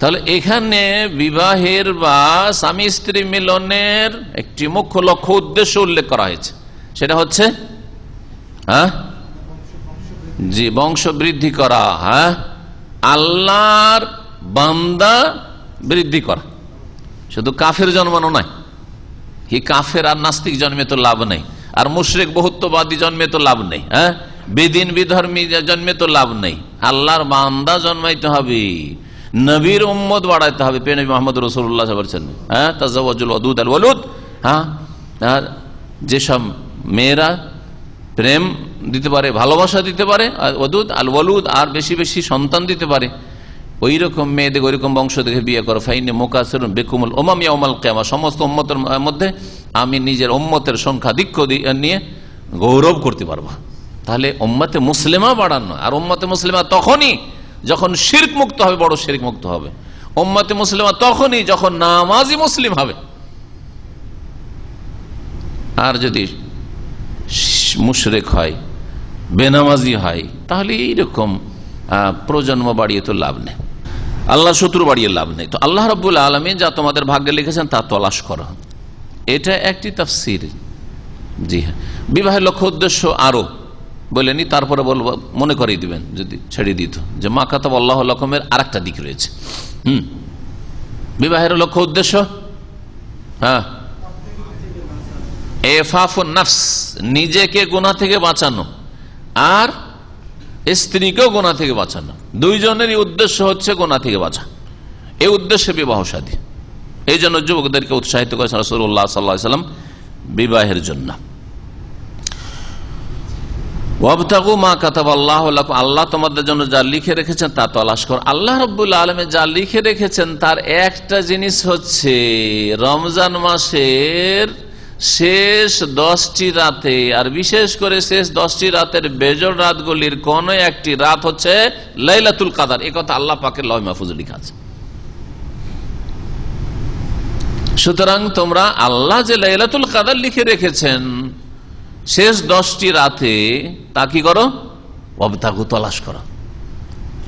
তাহলে এখানে বিবাহের বা স্বামী স্ত্রী মিলনের একটি মুখ্য লক্ষ্য উদ্দেশ্য উল্লেখ করা হয়েছে, সেটা হচ্ছে জি বংশ বৃদ্ধি করা, আল্লাহর বান্দা বৃদ্ধি করা। শুধু কাফের জন্মানো নয়, কি কাফের আর নাস্তিক জন্মে তো লাভ নেই, আর মুশরিক বহুত্ববাদী জন্মে তো লাভ নেই, বেদিন বিধর্মী জন্মে তো লাভ নেই। আল্লাহর বান্দা জন্মাইতে হবে, নবীর উম্মত বাড়াইতে হবে। নবী মুহাম্মদ রাসূলুল্লাহ বলেছেন তাজাওয়াজুল ওয়াদুদ আল ওয়ালুদ, যেসব মেয়েরা প্রেম দিতে পারে, ভালোবাসা দিতে পারে, ওয়াদুদ আল ওয়ালুদ, আর বেশি বেশি সন্তান দিতে পারে, ওই রকম মেয়েদের ওই রকম বংশ দেখে বিয়ে করো। ফাইনি মুকাসিরুন বিকুমুল উমাম ইয়াউমাল কিয়ামা, সমস্ত উম্মতের মধ্যে আমি নিজের উম্মতের সংখ্যাধিক্য নিয়ে গৌরব করতে পারবো। তাহলে উম্মতে মুসলিমা বাড়ানো, আর উম্মতে মুসলিমা তখনই যখন শিরক মুক্ত হবে, বড় শিরক মুক্ত হবে। উম্মতে মুসলিমা তখনই যখন নামাজি মুসলিম হবে। আর যদি মুশরিক হয়, বেনামাজি হয়, তাহলে এইরকম প্রজন্ম বাড়িয়ে তো লাভ নেই, আল্লাহ শত্রু বাড়িয়ে লাভ নেই। তো আল্লাহ রাব্বুল আলামিন যা তোমাদের ভাগ্যে লিখেছেন তা তলাশ করো, এটা একটি তাফসীর। জি হ্যাঁ, বিবাহের লক্ষ্য উদ্দেশ্য আরো বলেনি, তারপরে বলবো, মনে করিয়ে দিবেন যদি ছেড়ে দিত যে মা কাতাবাল্লাহু লাকুমের আরেকটা দিক রয়েছে। বিবাহের লক্ষ্য উদ্দেশ্য এফাফুন নাফস, নিজেকে গুনাহ থেকে বাঁচানো, আর স্ত্রীকেও গুনাহ থেকে বাঁচানো। দুইজনেরই উদ্দেশ্য হচ্ছে গুনাহ থেকে বাঁচা, এই উদ্দেশ্যে বিবাহ শাদী। এই জন্য যুবকদেরকে উৎসাহিত করেছেন রাসূলুল্লাহ সাল্লাল্লাহু আলাইহি ওয়াসাল্লাম বিবাহের জন্য। ওয়াবতাগু মা কাতাবাল্লাহু লাকুম, আল্লাহ তোমাদের জন্য যা লিখে রেখেছেন তা তলাশ করো। আল্লাহ রাব্বুল আলামিন যা লিখে রেখেছেন তার একটা জিনিস হচ্ছে রমজান মাসের শেষ 10টি রাতে, আর বিশেষ করে শেষ 10টি রাতের বেজোড় রাতগুলির কোন একটি রাত হচ্ছে লাইলাতুল কদর। এই কথা আল্লাহ পাকের লওহে মাহফুজে লেখা আছে। সুতরাং তোমরা আল্লাহ যে লাইলাতুল কদর লিখে রেখেছেন শেষ 10টি রাতে, তা কি করো? ওয়াবতাগু, তলাশ করো,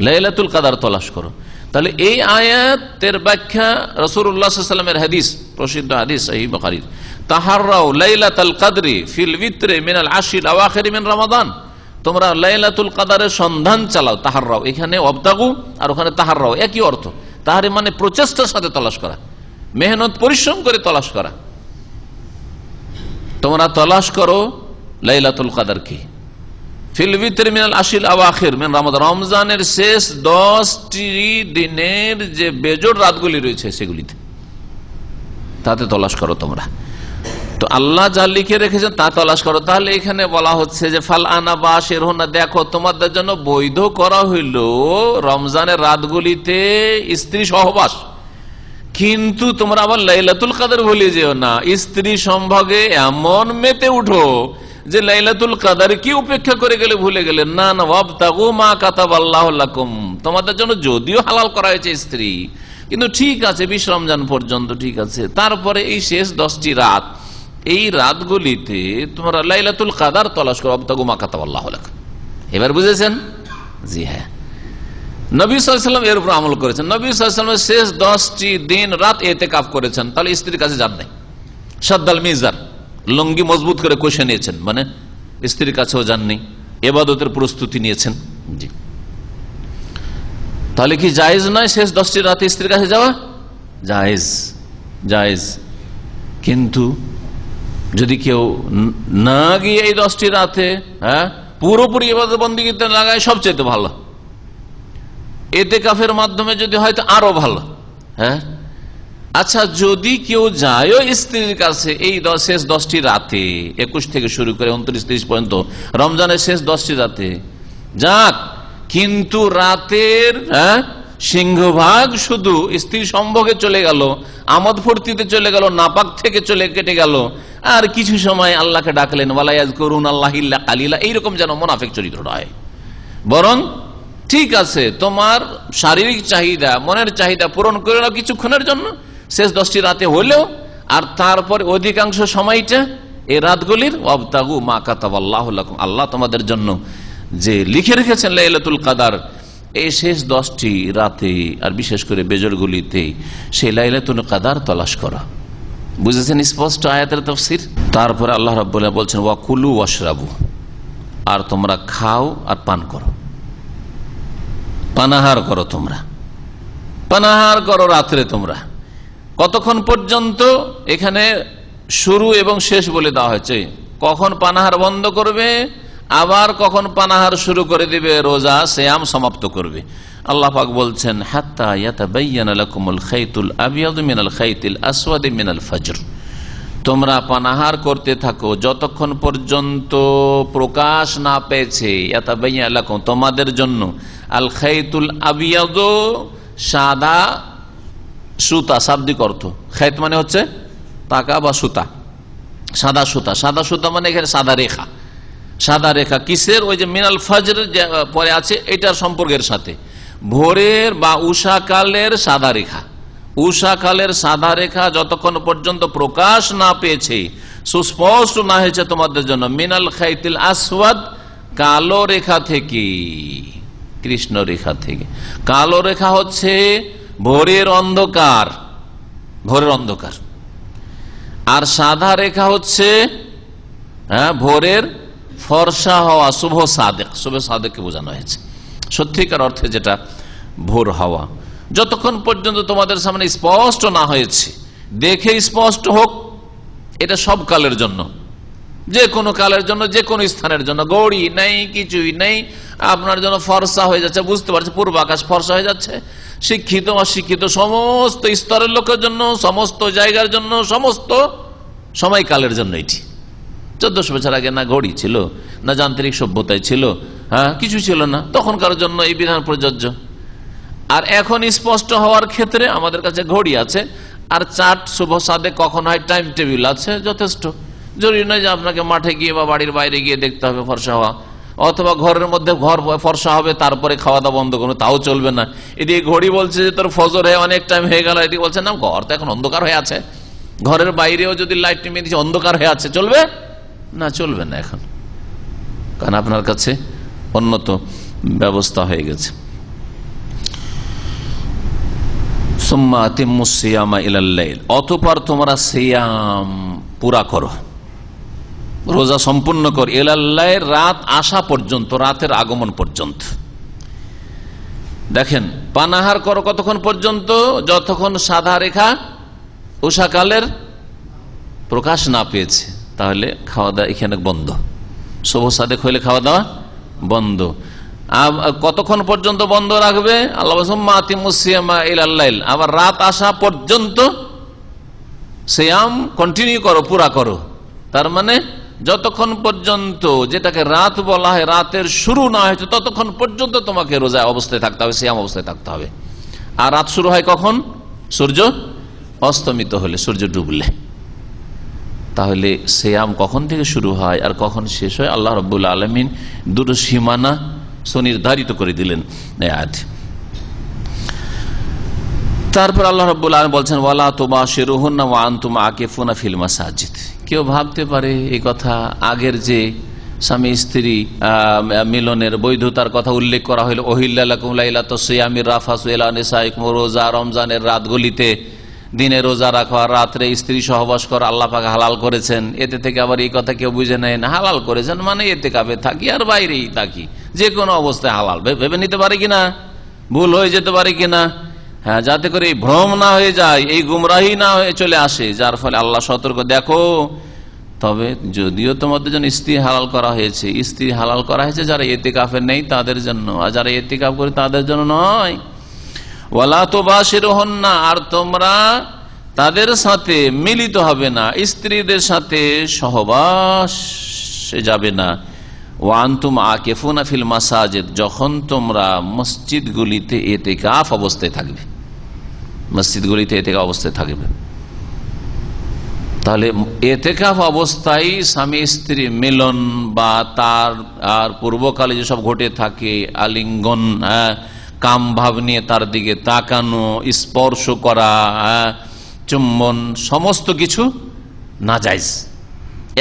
লাইলাতুল কদর তলাশ করো। তাহলে এই আয়াতের ব্যাখ্যা রাসূলুল্লাহ সাল্লাল্লাহু আলাইহি ওয়াসাল্লামের হাদিস, প্রসিদ্ধ হাদিস সহিহ বুখারীর, তাহাররাউ লাইলাতুল কদরি ফিল বিত্রে মিনাল আশরিল আওয়াখির মিন রমাদান, তোমরা লাইলাতুল কদরের সন্ধান চালাও। তাহাররাউ, এখানে ওয়াবতাগু আর ওখানে তাহাররাউ একই অর্থ। তাহারে মানে প্রচেষ্টার সাথে তলাশ করা, মেহনত পরিশ্রম করে তলাশ করা। তোমরা তলাশ করো লাইলাতুল কদর কি ফিল বিত্রে মিনাল আশরিল আওয়াখির মিন রমাদান, রমজানের শেষ 10টি দিনের যে বেজোড় রাতগুলি রয়েছে সেগুলিতে, তাতে তলাশ করো তোমরা। তো আল্লাহ যা লিখে রেখেছেন তা তলাশ করো। তাহলে এখানে বলা হচ্ছে যে ফাল আনা বাশিরহুন্না, দেখো তোমাদের জন্য বৈধ করা হইল রমজানের রাতগুলিতে স্ত্রী সহবাস, কিন্তু তোমরা আবার লাইলাতুল কদর ভুলে যেও না। স্ত্রী সম্ভোগে এমন মেতে উঠো যে লাইলাতুল কদর কি উপেক্ষা করে গেলে, ভুলে গেলে। না না, ওয়াবতাগু মা কাতাবাল্লাহু লাকুম, তোমাদের জন্য যদিও হালাল করা হয়েছে স্ত্রী, কিন্তু ঠিক আছে 20 রমজান পর্যন্ত ঠিক আছে, তারপরে এই শেষ 10টি রাত, এই রাতগুলিতে তোমরা লাইলাতুল কদর তলাশ করো। ওয়াবতাগু মা কাতাবাল্লাহু লাকুম। এবার বুঝেছেন? জি হ্যাঁ, নবী সাল্লাল্লাহু আলাইহি ওয়াসাল্লাম এর উপর আমল করেছেন। নবী সাল্লাল্লাহু আলাইহি ওয়াসাল্লাম শেষ 10টি দিন রাত ইতিকাফ করেছেন, তাহলে স্ত্রীর কাছে যান নাই। শাদ্দাল মিজার, লঙ্গি মজবুত করে কষে নিয়েছেন, মানে স্ত্রীর কাছেও যাননি, ইবাদতের প্রস্তুতি নিয়েছেন। জি, তাহলে কি জায়েজ নয় শেষ 10টি রাতে স্ত্রীর কাছে যাওয়া? জায়েজ, জায়েজ। কিন্তু যদি কেউ না গিয়ে এই 10টি রাতে পুরোপুরি ইবাদত বন্দেগীতে লাগায়, সবচেয়ে ভালো। ইতিকাফের মাধ্যমে যদি হয় তো আরো ভালো। আচ্ছা, যদি কেউ যায় স্ত্রীর কাছে এই শেষ 10টি রাতে, 21 থেকে শুরু করে 29-30 পর্যন্ত, রমজানের শেষ 10টি রাতে যাক, কিন্তু রাতের সিংহভাগ শুধু স্ত্রী সম্ভোগে চলে গেল, আমোদ ফুর্তিতে চলে গেল, নাপাক থেকে কেটে গেল, আর কিছু সময় আল্লাহকে ডাকলেন, ওয়ালা ইয়াজকুরুন আল্লাহ ইল্লা কালিলা, এইরকম যেন মুনাফিক চরিত্র নয়। বরং ঠিক আছে, তোমার শারীরিক চাহিদা, মনের চাহিদা পূরণ করে নাও কিছুক্ষণের জন্য শেষ 10টি রাতে হলেও, আর তারপর অধিকাংশ সময়টা এই রাতগুলির ওয়াবতাগু মা কাতাবাল্লাহু লাকুম, আল্লাহ তোমাদের জন্য যে লিখে রেখেছেন লাইলাতুল কদর, এই শেষ 10টি রাতে আর বিশেষ করে বেজরগুলিতে সেই লাইলাতুল কদর তলাশ করা। বুঝেছেন স্পষ্ট আয়াতের তাফসীর? তারপরে আল্লাহ রাব্বুল আলামিন বলছেন ওয়াকুলু ওয়াশরাবু, আর তোমরা খাও আর পান করো, পানাহার করো, তোমরা পানাহার করো রাত্রে। তোমরা কতক্ষণ পর্যন্ত? এখানে শুরু এবং শেষ বলে দেওয়া হয়েছে, কখন পানাহার বন্ধ করবে, আবার কখন পানাহার শুরু করে দিবে, রোজা সিয়াম সমাপ্ত করবে। আল্লাহ পাক বলছেন হাত্তা ইয়াতাবায়্যানা লাকুমুল খাইতুল আবিয়াদু মিনাল খাইতিল আসওয়াদি মিনাল ফজর, তোমরা পানাহার করতে থাকো যতক্ষণ পর্যন্ত প্রকাশ না পেয়েছে, ইয়াতাবায়্যানা লাকুম তোমাদের জন্য, আল খাইতুল আবিয়াদু সাদা সুতা, শাব্দিক অর্থ। খাইত মানে হচ্ছে তাকা বা সুতা, সাদা সুতা। সাদা সুতা মানে এখানে সাদা রেখা। সাদা রেখা কিসের? ওই যে মিনাল ফজর পরে আছে, এটার সম্পর্কের সাথে ভোরের বা উষাকালের সাদা রেখা। উষাকালের সাদা রেখা যতক্ষণ পর্যন্ত প্রকাশ না পেয়েছে, সুস্পষ্ট না হয়েছে তোমাদের জন্য, মিনাল খাইতিল আসওয়াদ কালো রেখা থেকে, কৃষ্ণ রেখা থেকে। কালো রেখা হচ্ছে ভোরের অন্ধকার, ভোরের অন্ধকার। আর সাদা রেখা হচ্ছে ভোরের ফর্সা হওয়া, শুভ সাদেক। শুভ সাদেককে বোঝানো হয়েছে সত্যিকার অর্থে যেটা ভোর হওয়া। যতক্ষণ পর্যন্ত তোমাদের সামনে স্পষ্ট না হয়েছে, দেখে স্পষ্ট হোক, এটা সব কালের জন্য, যে কোনো কালের জন্য, যে কোনো স্থানের জন্য। গড়ি নেই, কিছুই নেই, আপনার জন্য ফর্সা হয়ে যাচ্ছে, বুঝতে পারছে পূর্ব আকাশ ফর্সা হয়ে যাচ্ছে। শিক্ষিত অশিক্ষিত সমস্ত স্তরের লোকের জন্য, সমস্ত জায়গার জন্য, সমস্ত সময়কালের জন্য এটি। 1400 বছর আগে না ঘড়ি ছিল, না যান্ত্রিক সভ্যতায় ছিল, কিছু ছিল না, তখনকার জন্য এই বিধান প্রযোজ্য। আর এখন স্পষ্ট হওয়ার ক্ষেত্রে আমাদের কাছে ঘড়ি আছে, আর চার্ট শুভ সাদে কখন হয় টাইম টেবিল আছে, যথেষ্ট। জরুরি নয় যে আপনাকে মাঠে গিয়ে বা বাড়ির বাইরে গিয়ে দেখতে হবে ফর্সা হওয়া, অথবা ঘরের মধ্যে ঘর ফর্সা হবে তারপরে খাওয়া দাওয়া বন্ধ করুন, তাও চলবে না। এদিকে ঘড়ি বলছে যে তোর ফজর হয়ে অনেক টাইম হয়ে গেল, এদিকে বলছে না ঘর তো এখন অন্ধকার হয়ে আছে, ঘরের বাইরেও যদি লাইট নিয়ে দিচ্ছে অন্ধকার হয়ে আছে, চলবে না? চলবে না এখন, কারণ আপনার কাছে উন্নত ব্যবস্থা হয়ে গেছে। সুম্মা আতিম্মুস সিয়ামা ইলাল লাইল, অতঃপর তোমরা সিয়াম পুরা করো, রোজা সম্পূর্ণ কর, ইলাল লাইল রাত আসা পর্যন্ত, রাতের আগমন পর্যন্ত। দেখেন, পানাহার করো কতক্ষণ পর্যন্ত? যতক্ষণ সাদা রেখা উষাকালের প্রকাশ না পেয়েছে, তাহলে খাওয়া দাওয়া এখানে বন্ধ। শুভ সাদেক হইলে খাওয়া দাওয়া বন্ধ। কতক্ষণ পর্যন্ত বন্ধ রাখবে? আল্লাহ আবার রাত আসা পর্যন্ত সিয়াম কন্টিনিউ করো, পুরা করো। তার মানে যতক্ষণ পর্যন্ত, যেটাকে রাত বলা হয়, রাতের শুরু না হয়েছে ততক্ষণ পর্যন্ত তোমাকে রোজা অবস্থায় থাকতে হবে, সিয়াম অবস্থায় থাকতে হবে। আর রাত শুরু হয় কখন? সূর্য অস্তমিত হলে, সূর্য ডুবলে। তাহলে সিয়াম কখন থেকে শুরু হয় আর কখন শেষ হয় আল্লাহ রাব্বুল আলামিন দুটো সীমানা সুনির্ধারিত করে দিলেন আয়াত। তারপর আল্লাহ রাব্বুল আলামিন বলছেন ওয়ালা তুবাশিরুহুন্না ওয়া আনতুম আকিফুনা ফিল মাসাজিদ। কেউ ভাবতে পারে এই কথা, আগের যে স্বামী স্ত্রী মিলনের বৈধতার কথা উল্লেখ করা হইল, ওহিল্লা লাকুম লাইলাতুস সিয়ামির রাফাসু ইলা নিসাইকুম, রোজা রমজানের রাতগুলিতে দিনে রোজা রাখা, রাত্রে স্ত্রী সহবাস করা আল্লাহ পাক হালাল করেছেন। এতে থেকে আবার এই কথা কেউ বুঝে নেয় না, হালাল করেছেন মানে এতেকাফে থাকি আর বাইরেই থাকি, যে কোনো অবস্থায় হালাল ভেবে নিতে পারে কিনা, ভুল হয়ে যেতে পারে কিনা। হ্যাঁ, যাতে করে এই ভ্রম না হয়ে যায়, এই গুমরাহি না হয়ে চলে আসে, যার ফলে আল্লাহ সতর্ক, দেখো তবে যদিও তোমাদের জন্য স্ত্রী হালাল করা হয়েছে, স্ত্রী হালাল করা হয়েছে যারা ইতিকাফে নেই তাদের জন্য, আর যারা ইতিকাফ করে তাদের জন্য নয়। ওয়ালা তুবাশিরুহুন্না, আর তোমরা তাদের সাথে মিলিত হবে না, স্ত্রীদের সাথে সহবাসে যাবে না। ওয়া আনতুম আকিফুনা ফিল মাসাজিদ, যখন তোমরা মসজিদগুলিতে ইতিকাফ অবস্থায় থাকবে, মসজিদগুলিতে ইতিকাফ অবস্থায় থাকবে। তাহলে ইতিকাফ অবস্থায় স্বামী স্ত্রী মিলন বা তার আর পূর্বকালে যেসব ঘটে থাকে, আলিঙ্গন, কাম ভাব নিয়ে তার দিকে তাকানো, স্পর্শ করা, চুম্বন, সমস্ত কিছু নাজায়েজ।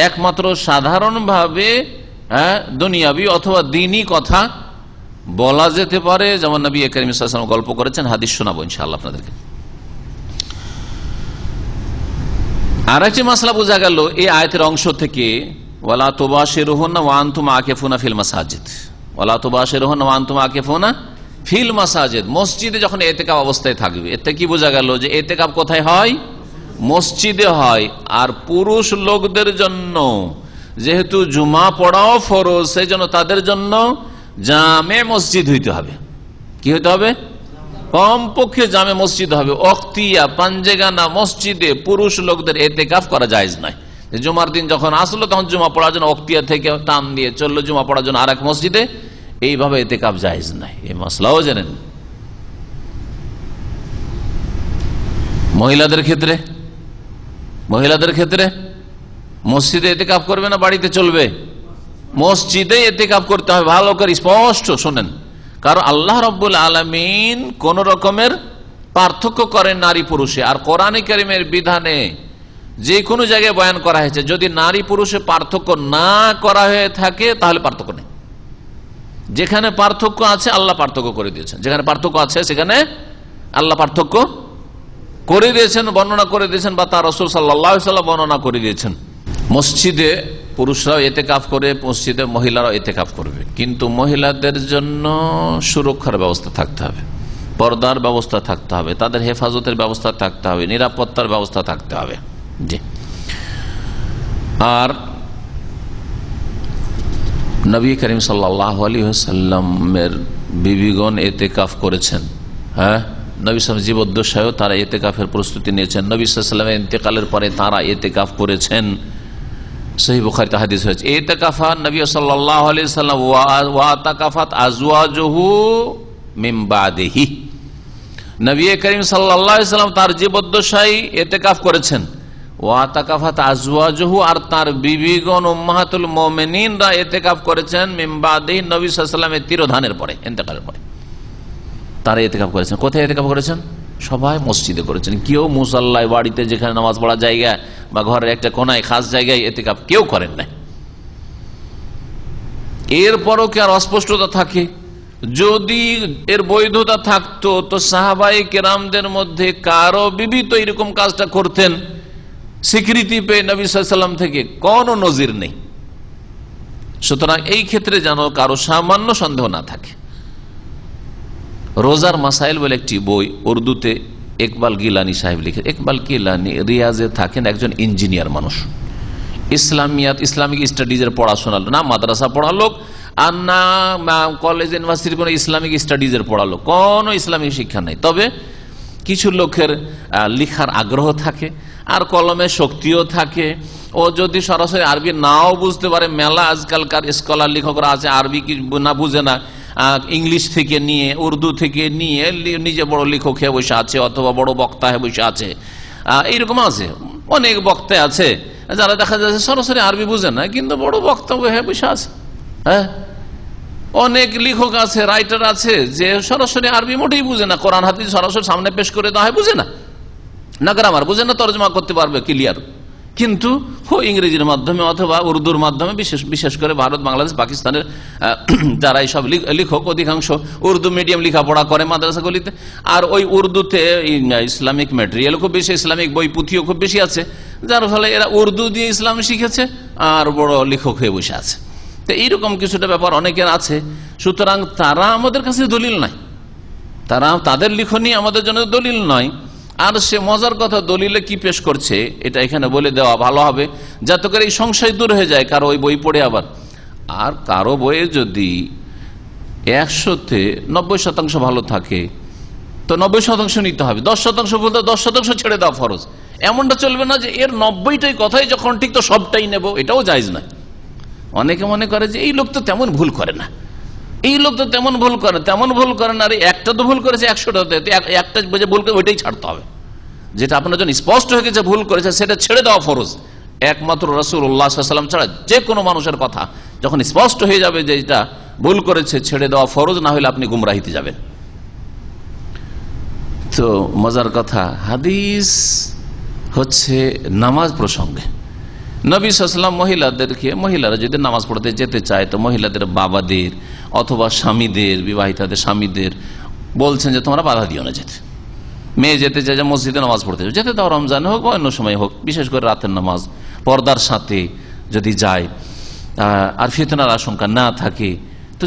একমাত্র সাধারণভাবে দুনিয়াবি অথবা দ্বীনি কথা বলা যেতে পারে, যেমন নবী করিম সাল্লাল্লাহু আলাইহি ওয়াসাল্লাম গল্প করেছেন, হাদিস শোনাবো ইনশাআল্লাহ আপনাদেরকে। আর একটি মাসলা বোঝা গেল এই আয়াতের অংশ থেকে, ওয়ালা তুবাশিরুহুন্না ওয়া আনতুম আকিফুনা ফিল মাসাজিদ, ওয়ালা তুবাশিরুহুন্না ওয়া আনতুম আকিফুনা ফিল মাসাজিদ, মসজিদে যখন ইতিকাফ অবস্থায় থাকবে। এতে কি বোঝা গেল যে ইতিকাফ কোথায় হয়? মসজিদে হয়। আর পুরুষ লোকদের জন্য যেহেতু জুমা পড়াও ফরজ, সেই জন্য তাদের জন্য জামে মসজিদ হইতে হবে। কি হইতে হবে? কমপক্ষে জামে মসজিদ হবে। অক্তিয়া পাঞ্জেগানা মসজিদে পুরুষ লোকদের ইতিকাফ করা জায়েজ নাই। জুমার দিন যখন আসলো তখন জুমা পড়ার জন্য অক্তিয়া থেকে টান দিয়ে চললো জুমা পড়ার জন্য আরেক মসজিদে, এইভাবে ইতিকাফ জায়েজ নাই। এই মাসলাও জানেন। মহিলাদের ক্ষেত্রে মসজিদে ইতিকাফ করবে না বাড়িতে চলবে? মসজিদে ইতিকাফ করতে হবে। ভালো করে স্পষ্ট শোনেন, কারণ আল্লাহ রাব্বুল আলামিন কোন রকমের পার্থক্য করেন নারী পুরুষে। আর কোরআনে কারীমের বিধানে যে কোনো জায়গায় বয়ান করা হয়েছে, যদি নারী পুরুষে পার্থক্য না করা হয়ে থাকে তাহলে পার্থক্য নেই। যেখানে পার্থক্য আছে আল্লাহ পার্থক্য করে দিয়েছেন, যেখানে পার্থক্য আছে সেখানে আল্লাহ পার্থক্য করে দিয়েছেন, বর্ণনা করে দিয়েছেন, বা তার রাসূল সাল্লাল্লাহু আলাইহি ওয়াসাল্লাম বর্ণনা করে দিয়েছেন। মসজিদে পুরুষরাও ইতিকাফ করে, মসজিদে মহিলারাও ইতিকাফ করবে, কিন্তু মহিলাদের জন্য সুরক্ষার ব্যবস্থা থাকতে হবে, পর্দার ব্যবস্থা থাকতে হবে, তাদের হেফাজতের ব্যবস্থা থাকতে হবে, নিরাপত্তার ব্যবস্থা থাকতে হবে। জি। আর নবী করিম সাল্লাল্লাহু আলাইহি ওয়াসাল্লামের বিবিগণ ইতিকাফ করেছেন। হ্যাঁ, নবী সাল্লাল্লাহু জীবদ্দশায়ও তারা ইতিকাফের প্রস্তুতি নিয়েছেন। নবী সাল্লাল্লাহু আলাইহি ওয়াসাল্লামের ইন্তেকালের পরে তারা ইতিকাফ করেছেন। সহিহ বুখারীতে হাদিস হয়েছে, ইতিকাফা নবী সাল্লাল্লাহু আলাইহি ওয়াসাল্লাম ওয়া তাকাফাত আজওয়াজুহু মিন বাদিহি। নবী করিম সাল্লাল্লাহু আলাইহি ওয়াসাল্লাম তার জীবদ্দশায় ইতিকাফ করেছেন। ওয়া তাকাফাত আজওয়াজুহু, আর তার বিবিগণ উম্মাহাতুল মুমিনিনরা ইতিকাফ করেছেন মিন বাদিহি, নবী সাল্লাল্লাহু আলাইহি ওয়াসাল্লামের তিরোধানের পরে, ইন্তেকালের পরে তারা ইতিকাফ করেছেন। কোথায় ইতিকাফ করেছেন? সবাই মসজিদে করেছেন। কেউ মুসাল্লায়, বাড়িতে যেখানে নামাজ পড়ার জায়গা বা ঘরের একটা কোনায় খাস জায়গায় ইতিকাফ কেউ করেন নাই। এরপরও কি আর অস্পষ্টতা থাকে? যদি এর বৈধতা থাকতো তো সাহাবায়ে কেরামদের মধ্যে কারো বিবি তো এরকম কাজটা করতেন, স্বীকৃতি পেয়ে নবী সাল্লাল্লাহু আলাইহি ওয়াসাল্লাম থেকে কোনো নজির নেই। সুতরাং এই ক্ষেত্রে যেন কারো সামান্য সন্দেহ না থাকে। রোজার মাসাইল বলে একটি বই উর্দুতে ইকবাল গিলানি সাহেব লিখে। ইকবাল গিলানি রিয়াজে থাকেন, একজন ইঞ্জিনিয়ার মানুষ, ইসলামিক স্টাডিজের পড়াশোনা, না মাদ্রাসা পড়ালোক আর না কলেজ ইউনিভার্সিটির কোনো ইসলামিক স্টাডিজের পড়ালোক, কোনো ইসলামিক শিক্ষা নেই। তবে কিছু লোকের লিখার আগ্রহ থাকে আর কলমে শক্তিও থাকে। ও যদি সরাসরি আরবি নাও বুঝতে পারে, মেলা আজকালকার স্কলার লেখকরা আছে আরবি কি না বুঝে না, ইংলিশ থেকে নিয়ে, উর্দু থেকে নিয়ে নিজে বড় লেখক হয়ে বসে আছে অথবা বড় বক্তা হয়ে বসে আছে। এইরকম আছে, অনেক বক্তা আছে যারা দেখা যাচ্ছে সরাসরি আরবি বুঝে না কিন্তু বড় বক্তা হয়ে বসে আছে। হ্যাঁ, অনেক লেখক আছে, রাইটার আছে যে সরাসরি আরবি মোটেই বুঝে না, কোরআন হাদিস সরাসরি সামনে পেশ করে দেওয়া হয় বুঝে না, না গ্রামার বুঝে না, তর্জমা করতে পারবে ক্লিয়ার, কিন্তু ইংরেজির মাধ্যমে অথবা উর্দুর মাধ্যমে, বিশেষ করে ভারত, বাংলাদেশ, পাকিস্তানের যারা এইসব লেখক অধিকাংশ উর্দু মিডিয়াম লেখাপড়া করে মাদ্রাসাগুলিতে, আর ওই উর্দুতে ইসলামিক ম্যাটেরিয়াল খুব বেশি, ইসলামিক বই পুঁথিও খুব বেশি আছে, যার ফলে এরা উর্দু দিয়ে ইসলাম শিখেছে আর বড় লেখক হয়ে বসে আছে। তো এইরকম কিছুটা ব্যাপার অনেকের আছে। সুতরাং তারা আমাদের কাছে দলিল নাই, তাদের লিখনই আমাদের জন্য দলিল নয়। আর সে মজার কথা, দলিলে কি পেশ করছে এটা এখানে বলে দেওয়া ভালো হবে, যাতে করে এই সংশয় দূর হয়ে যায় কারো ওই বই পড়ে। আবার আর কারো বইয়ে যদি 100-তে 90% ভালো থাকে তো 90% নিতে হবে, 10% বলতে 10% ছেড়ে দেওয়া ফরজ। এমনটা চলবে না যে এর 90টাই কথাই যখন ঠিক তো সবটাই নেব, এটাও জায়েজ নয়। অনেকে মনে করে যে এই লোক তো তেমন ভুল করে না, এই লোক তো তেমন ভুল করে না, আর একটা তো ভুল করেছে 100টাতে, একটা ভুল করে ওইটাই ছাড়তে হবে। যেটা আপনার জন্য স্পষ্ট হয়ে গেছে ভুল করেছে সেটা ছেড়ে দেওয়া ফরজ। একমাত্র রাসূলুল্লাহ সাল্লাল্লাহু আলাইহি ওয়াসাল্লাম ছাড়া যে কোনো মানুষের কথা যখন স্পষ্ট হয়ে যাবে যে এটা ভুল করেছে, ছেড়ে দেওয়া ফরজ, না হলে আপনি গুমরাহিতে যাবেন। তো মজার কথা, হাদিস হচ্ছে নামাজ প্রসঙ্গে। নবী সাল্লাল্লাহু আলাইহি ওয়াসাল্লাম মহিলাদেরকে, মহিলারা যদি নামাজ পড়তে যেতে চায় তো মহিলাদের বাবাদের অথবা স্বামীদের, বিবাহিতাদের স্বামীদের বলছেন যে তোমরা বাধা দিও না যেতে। মেয়ে যেতে চায় যে মসজিদে নামাজ পড়তে যেতে দাও, রমজান হোক বা অন্য সময় হোক, বিশেষ করে রাতের নামাজ পর্দার সাথে যদি যায় আর ফিতনার আশঙ্কা না থাকে তো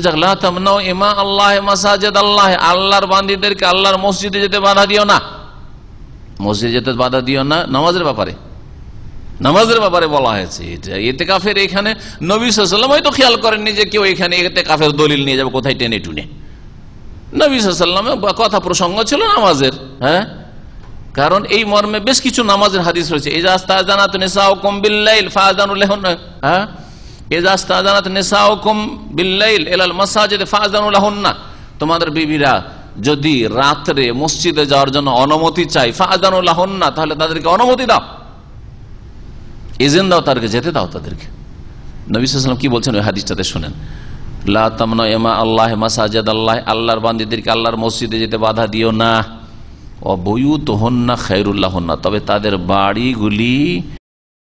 আল্লাহর বান্দীদেরকে আল্লাহর মসজিদে যেতে বাধা দিও না। মসজিদে যেতে বাধা দিও না নামাজের ব্যাপারে বলা হয়েছে। এটা ইতিকাফের এখানে নবী সাল্লাল্লাহু আলাইহি ওয়াসাল্লাম হয়তো খেয়াল করেননি যে কেউ এখানে ইতিকাফের দলিল নিয়ে যাবে কোথায় টেনে টুনে। নবী সাল্লাল্লাহু আলাইহি ওয়াসাল্লামের কথা প্রসঙ্গ ছিল নামাজের, হ্যাঁ, কারণ এই মর্মে বেশ কিছু নামাজের হাদিস রয়েছে। ইজা ইস্তাযানাত নিসাউকুম বিল-লাইল ফাযানু লাহুন্না, হ্যাঁ, ইজা ইস্তাযানাত নিসাউকুম বিল-লাইল ইলাল মাসাজিদ ফাযানু লাহুন্না, তোমাদের বিবিরা যদি রাতে মসজিদে যাওয়ার জন্য অনুমতি চায়, ফাযানু লাহুন্না, তাহলে তাদেরকে অনুমতি দাও, ইজেন দাও, তাদেরকে যেতে দাও তাদেরকে। নবী সাল্লাল্লাহু আলাইহি ওয়াসাল্লাম কি বলছেন ওই হাদিসটাতে শুনেন, লা তামনা ইমা আল্লাহ মাসাজিদ আল্লাহ, আল্লাহর বান্দীদেরকে আল্লাহর মসজিদে যেতে বাধা দিও না। অবয়ুতহুন্না খায়রুল্লাহুন্না, তবে তাদের বাড়িগুলি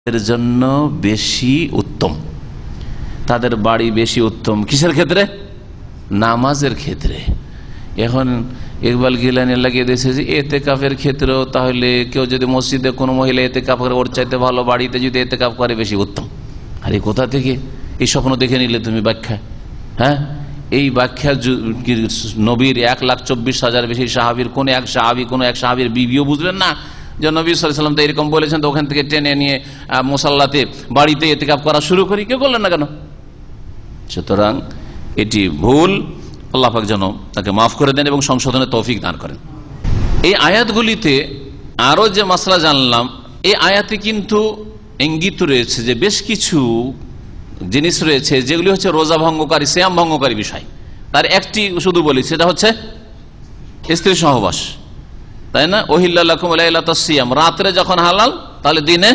এর জন্য বেশি উত্তম। তাদের বাড়ি বেশি উত্তম কিসের ক্ষেত্রে? নামাজের ক্ষেত্রে। এখন ইকবাল গিলানি লাগিয়ে দিয়েছে যে এতেকাফের ক্ষেত্রেও তাহলে কেউ যদি মসজিদে কোনো মহিলা এতেকাফ করে ওর চাইতে ভালো বাড়িতে যদি এতেকাফ করে বেশি উত্তম। আরে কোথা থেকে এই স্বপ্ন দেখে নিলে তুমি ব্যাখ্যায়? হ্যাঁ, এই ব্যাখ্যা নবীর 1,24,000 বেশি সাহাবীর কোন এক সাহাবীর বিবিও বুঝলেন না যে নবী সাল্লাল্লাহু আলাইহি ওয়াসাল্লাম তো এরকম বলেছেন, তো ওখান থেকে টেনে নিয়ে মুসাল্লাতে বাড়িতে ইতিকাফ করা শুরু করি, কেউ করলেন না কেন? সুতরাং এটি ভুল। আল্লাহ পাক যেন তাকে মাফ করে দেন এবং সংশোধনের তৌফিক দান করেন। এই আয়াতগুলিতে আরো যে মাসলা জানলাম, এই আয়াতে কিন্তু ইঙ্গিত রয়েছে যে বেশ কিছু জিনিস রয়েছে যেগুলি হচ্ছে রোজা ভঙ্গকারী, সিয়াম ভঙ্গকারী বিষয়। তার একটি শুধু বলি, সেটা হচ্ছে স্ত্রী সহবাস, তাই না? ওহিল্লা লাকুম লাইলাতাস সিয়াম, রাত্রে যখন হালাল তাহলে দিনে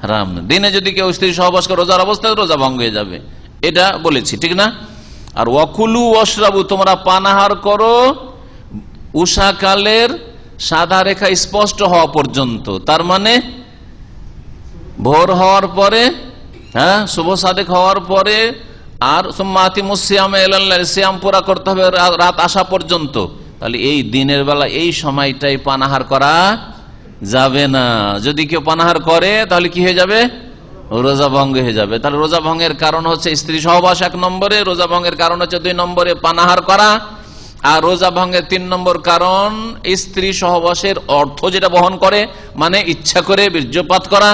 হারাম না। দিনে যদি কেউ স্ত্রী সহবাস করে রোজার অবস্থায় রোজা ভঙ্গ হয়ে যাবে, এটা বলেছি, ঠিক না? আর ওয়াকুলু ওয়াশরাবু, তোমরা পানাহার করো উষাকালের সাদা রেখা স্পষ্ট হওয়া পর্যন্ত, তার মানে ভোর হওয়ার পরে, হ্যাঁ, শুভ সাদেক হওয়ার পরে, আর সিয়াম পুরা করতে হবে রাত আসা পর্যন্ত। তাহলে এই দিনের বেলা এই সময়টাই পানাহার করা যাবে না। যদি কেউ পানাহার করে তাহলে কি হয়ে যাবে? রোজা ভঙ্গ হয়ে যাবে। তাহলে রোজা ভঙ্গের কারণ হচ্ছে স্ত্রী সহবাস 1 নম্বরে, রোজা ভঙ্গের কারণ হচ্ছে 2 নম্বরে পানাহার করা, আর রোজা ভঙ্গের 3 নম্বর কারণ স্ত্রী সহবাসের অর্থ যেটা বহন করে, মানে ইচ্ছা করে বীর্যপাত করা,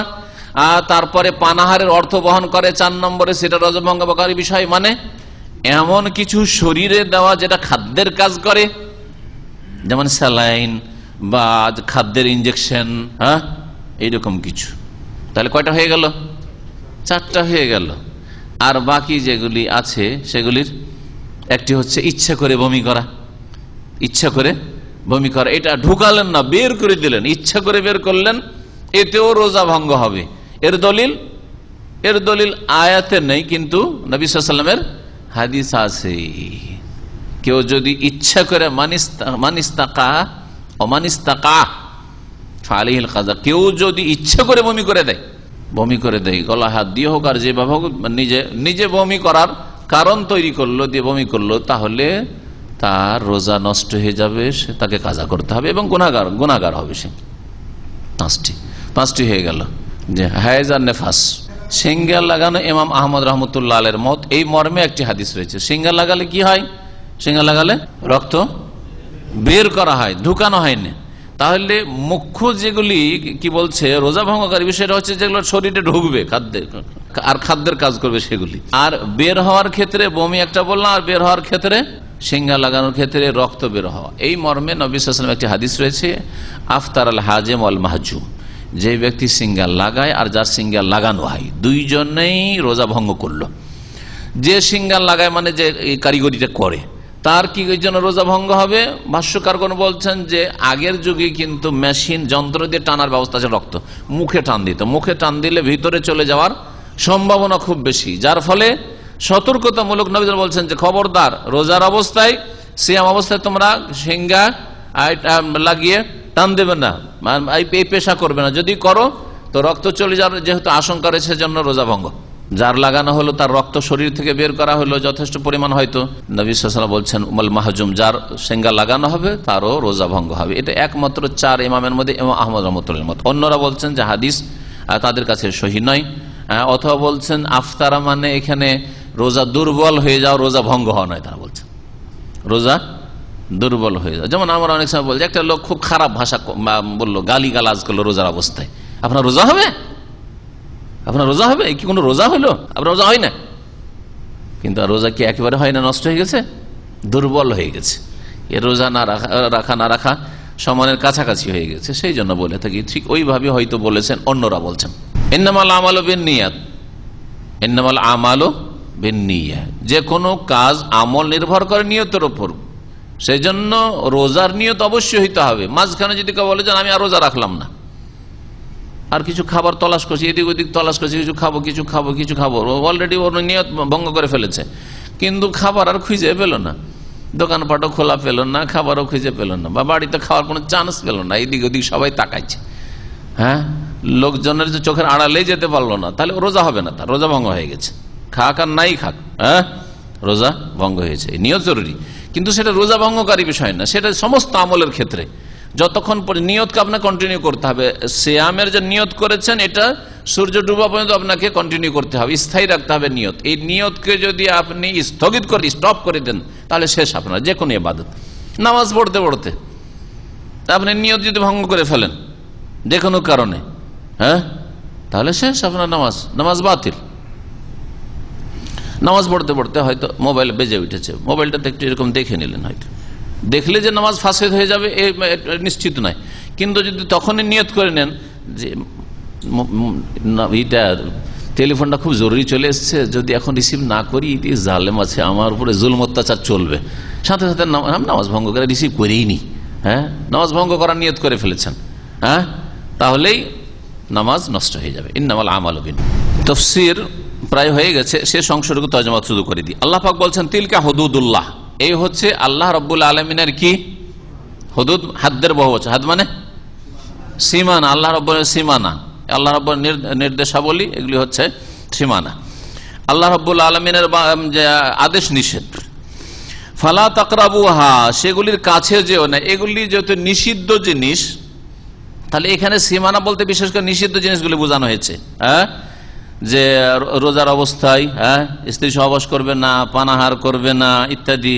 আর তারপরে পানাহারের অর্থ বহন করে 4 নম্বরে, সেটা রোজা ভঙ্গকারী বিষয়, মানে এমন কিছু শরীরে দেওয়া যেটা খাদ্যের কাজ করে, যেমন স্যালাইন বা খাদ্যের ইনজেকশন, হ্যাঁ, এইরকম কিছু। তাহলে কয়টা হয়ে গেল? 4টা হয়ে গেল। আর বাকি যেগুলি আছে সেগুলির একটি হচ্ছে ইচ্ছা করে বমি করা। ইচ্ছা করে বমি করা, এটা ঢুকালেন না, বের করে দিলেন, ইচ্ছা করে বের করলেন, এতেও রোজা ভঙ্গ হবে। এর দলিল আয়াতে নেই, কিন্তু নবী সাল্লাল্লাহু আলাইহি ওয়াসাল্লামের হাদিস আছে। কেউ যদি ইচ্ছা করে কেউ যদি ইচ্ছা করে বমি করে দেয়, বমি করে দেয়, গলা হাত দিয়ে হোক আর যেভাবে হোক, নিজে নিজে বমি করার কারণ তৈরি করলো, দিয়ে বমি করলো, তাহলে তার রোজা নষ্ট হয়ে যাবে, তাকে কাজা করতে হবে এবং গুনাহগার হবে সে। পাঁচটি হয়ে গেল। যে হায়েজ আর নেফাস, সিঙ্গার লাগানো, ইমাম আহমদ রহমতুল্লাহ আলের মত, এই মর্মে একটি হাদিস রয়েছে। সিঙ্গার লাগালে কি হয়? সিঙ্গার লাগালে রক্ত বের করা হয়, ঢুকানো হয়নি। তাহলে মুখ্য যেগুলি কি বলছে রোজা ভঙ্গকারী বিষয়টা হচ্ছে যেগুলো শরীরে ঢুকবে, খাদ্যের কাজ করবে সেগুলি। আর বের হওয়ার ক্ষেত্রে বমি একটা বললাম, আর বের হওয়ার ক্ষেত্রে সিঙ্গা লাগানোর ক্ষেত্রে রক্ত বের হওয়া। এই মর্মে নবী সাল্লাল্লাহু আলাইহি ওয়াসাল্লাম একটি হাদিস রয়েছে, আফতার আল হাজেম ওয়াল মাহজুম, যে ব্যক্তি সিঙ্গা লাগায় আর যার সিঙ্গা লাগানো হয়, দুইজনেই রোজা ভঙ্গ করলো। যে সিঙ্গা লাগায় মানে যে এই কারিগরিটা করে, তার কি জন্য রোজা ভঙ্গ হবে? ভাষ্যকারগণ বলছেন যে আগের যুগে কিন্তু মেশিন যন্ত্র দিয়ে টানার ব্যবস্থা আছে, রক্ত মুখে টান দিত, মুখে টান দিলে ভিতরে চলে যাওয়ার সম্ভাবনা খুব বেশি, যার ফলে সতর্কতামূলক নবী বলছেন যে খবরদার, রোজার অবস্থায়, সিয়াম অবস্থায় তোমরা সিঙ্গা লাগিয়ে টান দেবে না, এই পেশা করবে না, যদি করো তো রক্ত চলে যাওয়ার যেহেতু আশঙ্কা রয়েছে, সেজন্য রোজা ভঙ্গ। যার লাগানো হলো তার রক্ত শরীর থেকে বের করা হলো যথেষ্ট পরিমাণ, হয়তো নবী সাল্লাল্লাহু আলাইহি ওয়াসাল্লাম বলছেন উমাল মাহজুম, যার সিঙ্গা লাগানো হবে তারও রোজা ভঙ্গ হবে। এটা একমাত্র 4 ইমামের মধ্যে ইমাম আহমদ রহমতুল্লাহ মত। অন্যরা বলছেন যে হাদিস তাদের কাছে সহিহ নয়, অথবা বলছেন আফতারা মানে এখানে রোজা দুর্বল হয়ে যাও, রোজা ভঙ্গ হওয়া নয়। তারা বলছেন রোজা দুর্বল হয়ে যাও। যেমন আমরা অনেক সময় বলছি, একটা লোক খুব খারাপ ভাষা বললো, গালি গালাজ করলো রোজার অবস্থায়, আপনার রোজা হবে? আপনার রোজা হবে? কি কোনো রোজা হলো? আপনার রোজা হয় না? কিন্তু রোজা কি একেবারে হয় না, নষ্ট হয়ে গেছে, দুর্বল হয়ে গেছে, এ রোজা না রাখা সমানের কাছাকাছি হয়ে গেছে। সেই জন্য বলে থাকি, ঠিক ওইভাবে হয়তো বলেছেন অন্যরা বলছেন। ইন্নামাল আমালু বিন্নিয়াত, ইন্নামাল আমালু বিন্নিয়াত, যে কোনো কাজ আমল নির্ভর করে নিয়তের উপর, সেই জন্য রোজার নিয়ত অবশ্যই হইতে হবে। মাঝখানে যদি কেউ বলে যে আমি আর রোজা রাখলাম না, আর কিছু খাবার তলাশ করছি, এদিক ওদিক তলাশ করছি, কিছু খাবো, অলরেডি ওর নিয়ত ভঙ্গ করে ফেলেছে, কিন্তু খাবার আর খুঁজে পেল না, দোকানপাটও খোলা পেল না, খাবারও খুঁজে পেল না, বা বাড়িতে খাওয়ার কোনো চান্স পেল না, এদিক ওদিক সবাই তাকাইছে, হ্যাঁ, লোকজনের যে চোখের আড়ালেই যেতে পারলো না, তাহলে রোজা হবে না, তার রোজা ভঙ্গ হয়ে গেছে। খাক আর নাই খাক, হ্যাঁ, রোজা ভঙ্গ হয়েছে। নিয়ত জরুরি, কিন্তু সেটা রোজা ভঙ্গকারী বিষয় না, সেটা সমস্ত আমলের ক্ষেত্রে যতক্ষণ পরে নিয়তকে আপনাকে কন্টিনিউ করতে হবে। সিয়ামের যে নিয়ত করেছেন, এটা সূর্য ডুবা পর্যন্ত আপনাকে কন্টিনিউ করতে হবে, স্থায়ী রাখতে হবে নিয়ত। এই নিয়তকে যদি আপনি স্থগিত করে স্টপ করে দেন, তাহলে শেষ আপনার যে কোনো ইবাদত। নামাজ পড়তে পড়তে আপনি নিয়ত যদি ভঙ্গ করে ফেলেন যে কোনো কারণে, হ্যাঁ, তাহলে শেষ আপনার নামাজ বাতিল। নামাজ পড়তে পড়তে হয়তো মোবাইল বেজে উঠেছে, মোবাইলটাতে একটু এরকম দেখে নিলেন, হয়তো দেখলে যে নামাজ ফাসেদ হয়ে যাবে নিশ্চিত নয়, কিন্তু যদি তখনই নিয়ত করে নেন যে এইটা টেলিফোনটা খুব জরুরি চলে এসছে, যদি এখন রিসিভ না করি জালেম আছে আমার উপরে জুলম অত্যাচার চলবে, সাথে সাথে নামাজ ভঙ্গ করে রিসিভ করেই নি, হ্যাঁ, নামাজ ভঙ্গ করার নিয়ত করে ফেলেছেন, হ্যাঁ, তাহলেই নামাজ নষ্ট হয়ে যাবে। ইন্নামাল আমালু বিন্নিয়াত। তাফসীর প্রায় হয়ে গেছে, শেষ অংশটুকু তরজমা শুরু করে দিই। আল্লাহ পাক বলছেন তিলকা হুদুদুল্লাহ, এই হচ্ছে আল্লাহ রাব্বুল আলামিনের কি হুদুদ, হাদ্দের বহুবচন, হাদ মানে সীমানা, আল্লাহ রাব্বুল সীমানা, আল্লাহ রাব্বুল নির্দেশাবলী, এগুলি হচ্ছে সীমানা, আল্লাহ রাব্বুল আলামিনের যে আদেশ নিষেধ। ফালা তাকরাবুহা, সেগুলির কাছে যেও না, এগুলি যেহেতু নিষিদ্ধ জিনিস, তাহলে এখানে সীমানা বলতে বিশেষ করে নিষিদ্ধ জিনিসগুলি বোঝানো হয়েছে, হ্যাঁ, যে রোজার অবস্থায়, হ্যাঁ, স্ত্রী সহবাস করবে না, পানাহার করবে না ইত্যাদি,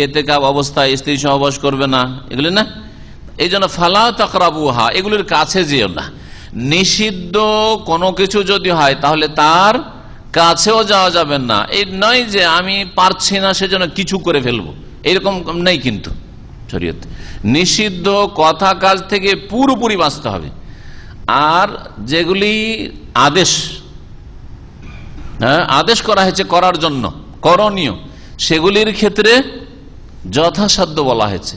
এতেকাব অবস্থায় স্ত্রী সহবাস করবে না, এগুলি না। এই জন্য ফালা তাকরাবুহা, এগুলির কাছে যেও না। নিষিদ্ধ কোনো কিছু যদি হয় তাহলে তার কাছেও যাওয়া যাবে না। এই নয় যে আমি পারছি না সেজন্য কিছু করে ফেলবো, এরকম নেই কিন্তু শরীয়তে। নিষিদ্ধ কথা কাজ থেকে পুরোপুরি বাঁচতে হবে। আর যেগুলি আদেশ, হ্যাঁ, আদেশ করা হয়েছে করার জন্য, করণীয়, সেগুলির ক্ষেত্রে যথাসাধ্য বলা হয়েছে।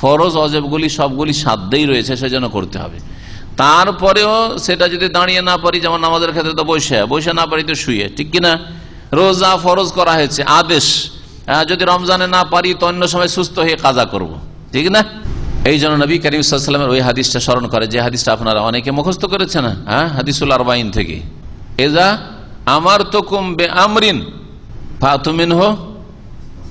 ফরজ অজেবগুলি সবগুলি সাধ্যেই রয়েছে, সেজন্য করতে হবে। তারপরেও সেটা যদি দাঁড়িয়ে না পারি, যেমন আমাদের ক্ষেত্রে তো বসে না পারি তো শুয়ে, ঠিক কিনা। রোজা ফরজ করা হয়েছে, আদেশ, যদি রমজানে না পারি তো অন্য সময় সুস্থ হয়ে কাজা করব, ঠিক না। এই জন্য নবী করিম সাল্লাল্লাহু আলাইহি ওয়াসাল্লামের ওই হাদিসটা স্মরণ করে, যে হাদিসটা আপনারা অনেকে মুখস্থ করেছেন, হ্যাঁ, হাদিসুল আরবাইন থেকে, এজা আমারতুকুম বিআমরিন ফাতু মিনহু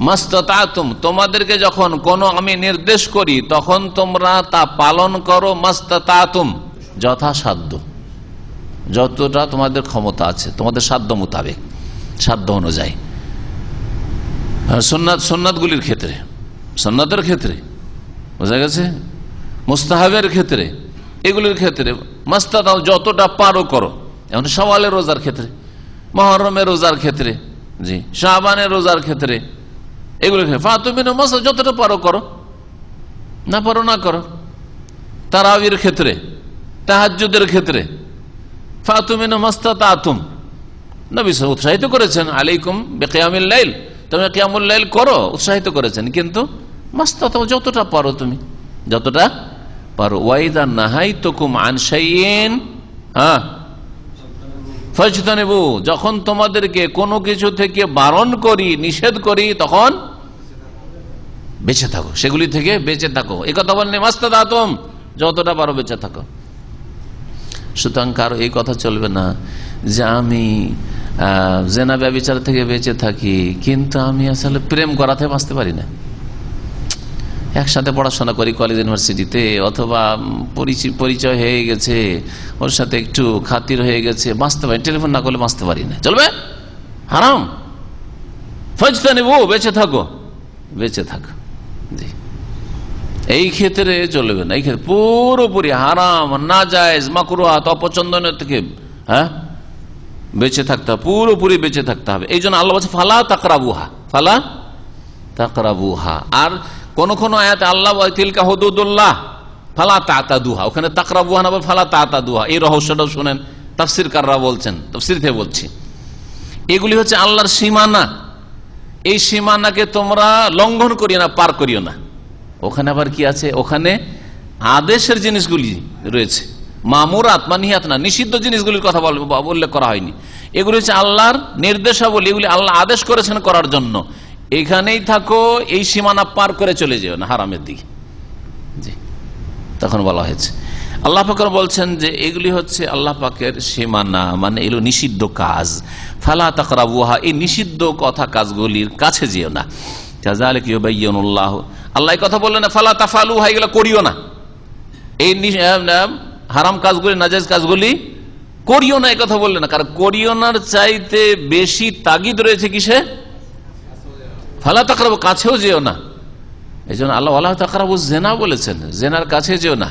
মাসতাতাতুম, তোমাদেরকে যখন কোনো আমি নির্দেশ করি তখন তোমরা তা পালন করো, মাসতাতাতুম যথাসাধ্য, যতটা তোমাদের ক্ষমতা আছে, তোমাদের সাধ্য মোতাবেক, সাধ্য অনুযায়ী। সুন্নাতগুলির ক্ষেত্রে, সুন্নাতের ক্ষেত্রে, বোঝা গেছে, মুস্তাহাবের ক্ষেত্রে, এগুলির ক্ষেত্রে মাসতাতাও যতটা পারো করো। এখন শাওয়ালের রোজার ক্ষেত্রে, মুহররমের রোজার ক্ষেত্রে, জি, শাবানের রোজার ক্ষেত্রে, এগুলির ক্ষেত্রে ফাতুমিন মাসা যতটা পারো করো, না পারো না করো। তারাবির ক্ষেত্রে, তাহাজ্জুদের ক্ষেত্রে ফাতুমিন মাসতাতাতুম, নবী উৎসাহিত করেছেন, আলাইকুম বিকিয়ামিল লাইল, তোমরা কিয়ামুল লাইল করো, উৎসাহিত করেছেন, কিন্তু মাসতাতাও যতটা পারো, তুমি যতটা পারো। ওয়াইদা নাহাইতুকুম আন শাইইন ফাজতানিবু, যখন তোমাদেরকে কোনো কিছু থেকে বারণ করি, নিষেধ করি, তখন বেঁচে থাকো, সেগুলি থেকে বেঁচে থাকো। এই কথা বলেন মাসতাতাতুম, যতটা পারো বেঁচে থাকো। সুতরাং কারো এই কথা চলবে না যে আমি জেনা ব্যভিচার থেকে বেঁচে থাকি, কিন্তু আমি আসলে প্রেম করাতে বাঁচতে পারি না। একসাথে পড়াশোনা করি কলেজ ইউনিভার্সিটিতে, অথবা পরিচয় হয়ে গেছে, ওর সাথে একটু খাতির হয়ে গেছে, বাঁচতে পারি, টেলিফোন না করলে বাঁচতে পারি না, চলবে? হারাম। ফাজতানিবু, বেঁচে থাকো, বেঁচে থাকো। জি, এই ক্ষেত্রে চলবে না, এই ক্ষেত্রে পুরোপুরি হারাম, নাজায়েজ, মাকরুহাত, অপছন্দনীয় থেকে বেঁচে থাকতে হবে, পুরোপুরি বেঁচে থাকতে হবে। এই জন্য আল্লাহ বলছে ফালা তাকরাবুহা, ফালা তাকরাবুহা। আর কোন কোন আয়াতে আল্লাহ তিলকা হুদুদুল্লাহ ফালা তাতাদুহা, ওখানে তাকরাবুহা না ফালা তাতাদুহা। এই রহস্যটাও শুনেন, তাফসীরকাররা বলছেন, তাফসীর থেকে বলছি, এগুলি হচ্ছে আল্লাহর সীমানা। এই সীমানাকে তোমরা লঙ্ঘন করিও না, পার করিও না। ওখানে আবার কি আছে? ওখানে আদেশের জিনিসগুলি রয়েছে, মামুরাত মানহিয়াত না, নিষিদ্ধ জিনিসগুলির কথা উল্লেখ করা হয়নি। এগুলি হচ্ছে আল্লাহর নির্দেশাবলী, এগুলি আল্লাহ আদেশ করেছেন করার জন্য। এখানেই থাকো, এই সীমানা পার করে চলে যেও না হারামের দিকে। জি, তখন বলা হয়েছে, আল্লাহ পাক বলছেন যে এগুলি হচ্ছে আল্লাহ পাকের সীমানা, মানে এগুলো নিষিদ্ধ কাজ। ফালা তাকরাবুহা, এই নিষিদ্ধ কথা কাজগুলির কাছে যেও না। কাযালিকা ইউবাইয়িনুল্লাহ, আল্লাহ কথা বললেন না ফালা তাফালুহা, এগুলো করিও না। এই হারাম কাজগুলি, নাজায়েজ কাজগুলি করিও না, এই কথা বললেন না। কারণ করিও নার চাইতে বেশি তাগিদ রয়েছে কিসে? ফালা তাকরাবু, কাছেও যেও না। এই জন্য আল্লাহ ওয়ালা তাকরাবু জেনা বলেছেন, জেনার কাছে যেও না।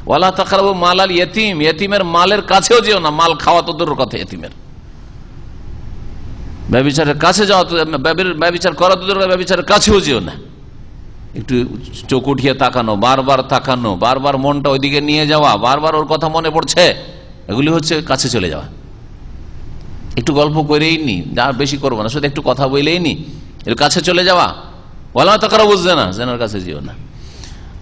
ওয়ালা তাকরাবু মালাল ইয়তিম, ইয়তিমের মালের কাছেও যেও না, মাল খাওয়া তো দূরের কথা, ইয়তিমের। ব্যভিচারের কাছে যাওয়া, ব্যভিচার করা তো দূরের, ব্যভিচারের কাছেও যেও না। একটু চোখ উঠিয়ে তাকানো, বারবার তাকানো, বারবার মনটা ওইদিকে নিয়ে যাওয়া, বারবার ওর কথা মনে পড়ছে, এগুলি হচ্ছে কাছে চলে যাওয়া। একটু গল্প করেই নি, আর বেশি করবো না, শুধু একটু কথা বলেই নি, এর কাছে চলে যাওয়া। ওয়ালা তাকরাবু জিনা, জিনার কাছে যেও না।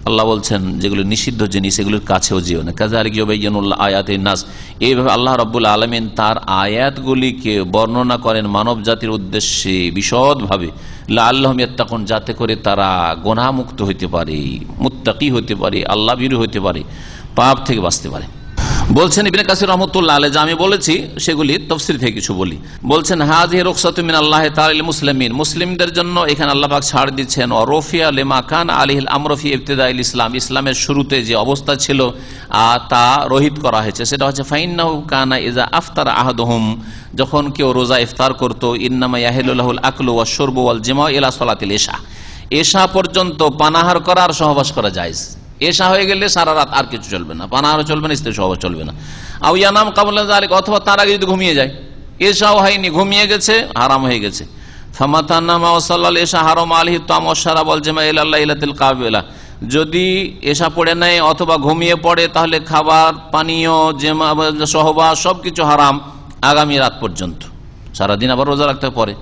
আল্লাহ বলছেন যেগুলো নিষিদ্ধ জিনিস এগুলোর কাছেও যেও না। কাযালিকা ইউবাইয়িনুল্লাহ আয়াতিন নাস, এইভাবে আল্লাহ রাব্বুল আলামিন তার আয়াতগুলিকে বর্ণনা করেন মানব জাতির উদ্দেশ্যে বিশদভাবে, লাআল্লাহুম ইয়াত্তাকুন, যাতে করে তারা গুনাহমুক্ত হইতে পারে, মুত্তাকি হইতে পারে, আল্লাহ ভীরু হইতে পারে, পাপ থেকে বাঁচতে পারে। বলছেন ইবনে কাসির রাহমাতুল্লাহ আলাইহি, যা আমি বলেছি সেগুলি তাফসীর থেকে কিছু বলি। বলছেন হাযিহি রুখসাতু মিনাল্লাহি তাআলা লিল মুসলিমিন, মুসলিমদের জন্য এখানে আল্লাহ পাক ছাড় দিচ্ছেন। ওয়া রফিয়া লিমা কানা আলাইহিল আমরু ফি ইবতিদাইল ইসলাম, ইসলামের শুরুতে যে অবস্থা ছিল তা রহিত করা হয়েছে। সেটা হচ্ছে ফাইন্নাহু কানা ইযা আফতারা আহাদুহুম, যখন কেউ রোজা ইফতার করত, ইন্নামা ইয়াহিলু লাহুল আকলু ওয়াশ শুরবু ওয়াল জিমাউ ইলা সালাতিল ইশা, ইশা পর্যন্ত পানাহার করা আর সহবাস করা জায়েজ। এশা হয়ে গেলে সারা রাত আর কিছু চলবে না, পানাহারও চলবে না, স্ত্রী সহবাস চলবে না। আও ইয়ানাম ক্বাবলা যালিক, অথবা তার আগে যদি ঘুমিয়ে যায়, এশাও হয়নি, ঘুমিয়ে গেছে, হারাম হয়ে গেছে। ফামাতান্নামা ওয়া সাল্লাল ইশা হারাম আলাইহি তাম ওয়া শারাব ওয়াল জামা ইলা লাইলাতিল কাবিলা, যদি এশা পড়ে নেয় অথবা ঘুমিয়ে পড়ে, তাহলে খাবার, পানীয়, জামা, সহবাস সবকিছু হারাম আগামী রাত পর্যন্ত, সারাদিন আবার রোজা রাখতে পারে।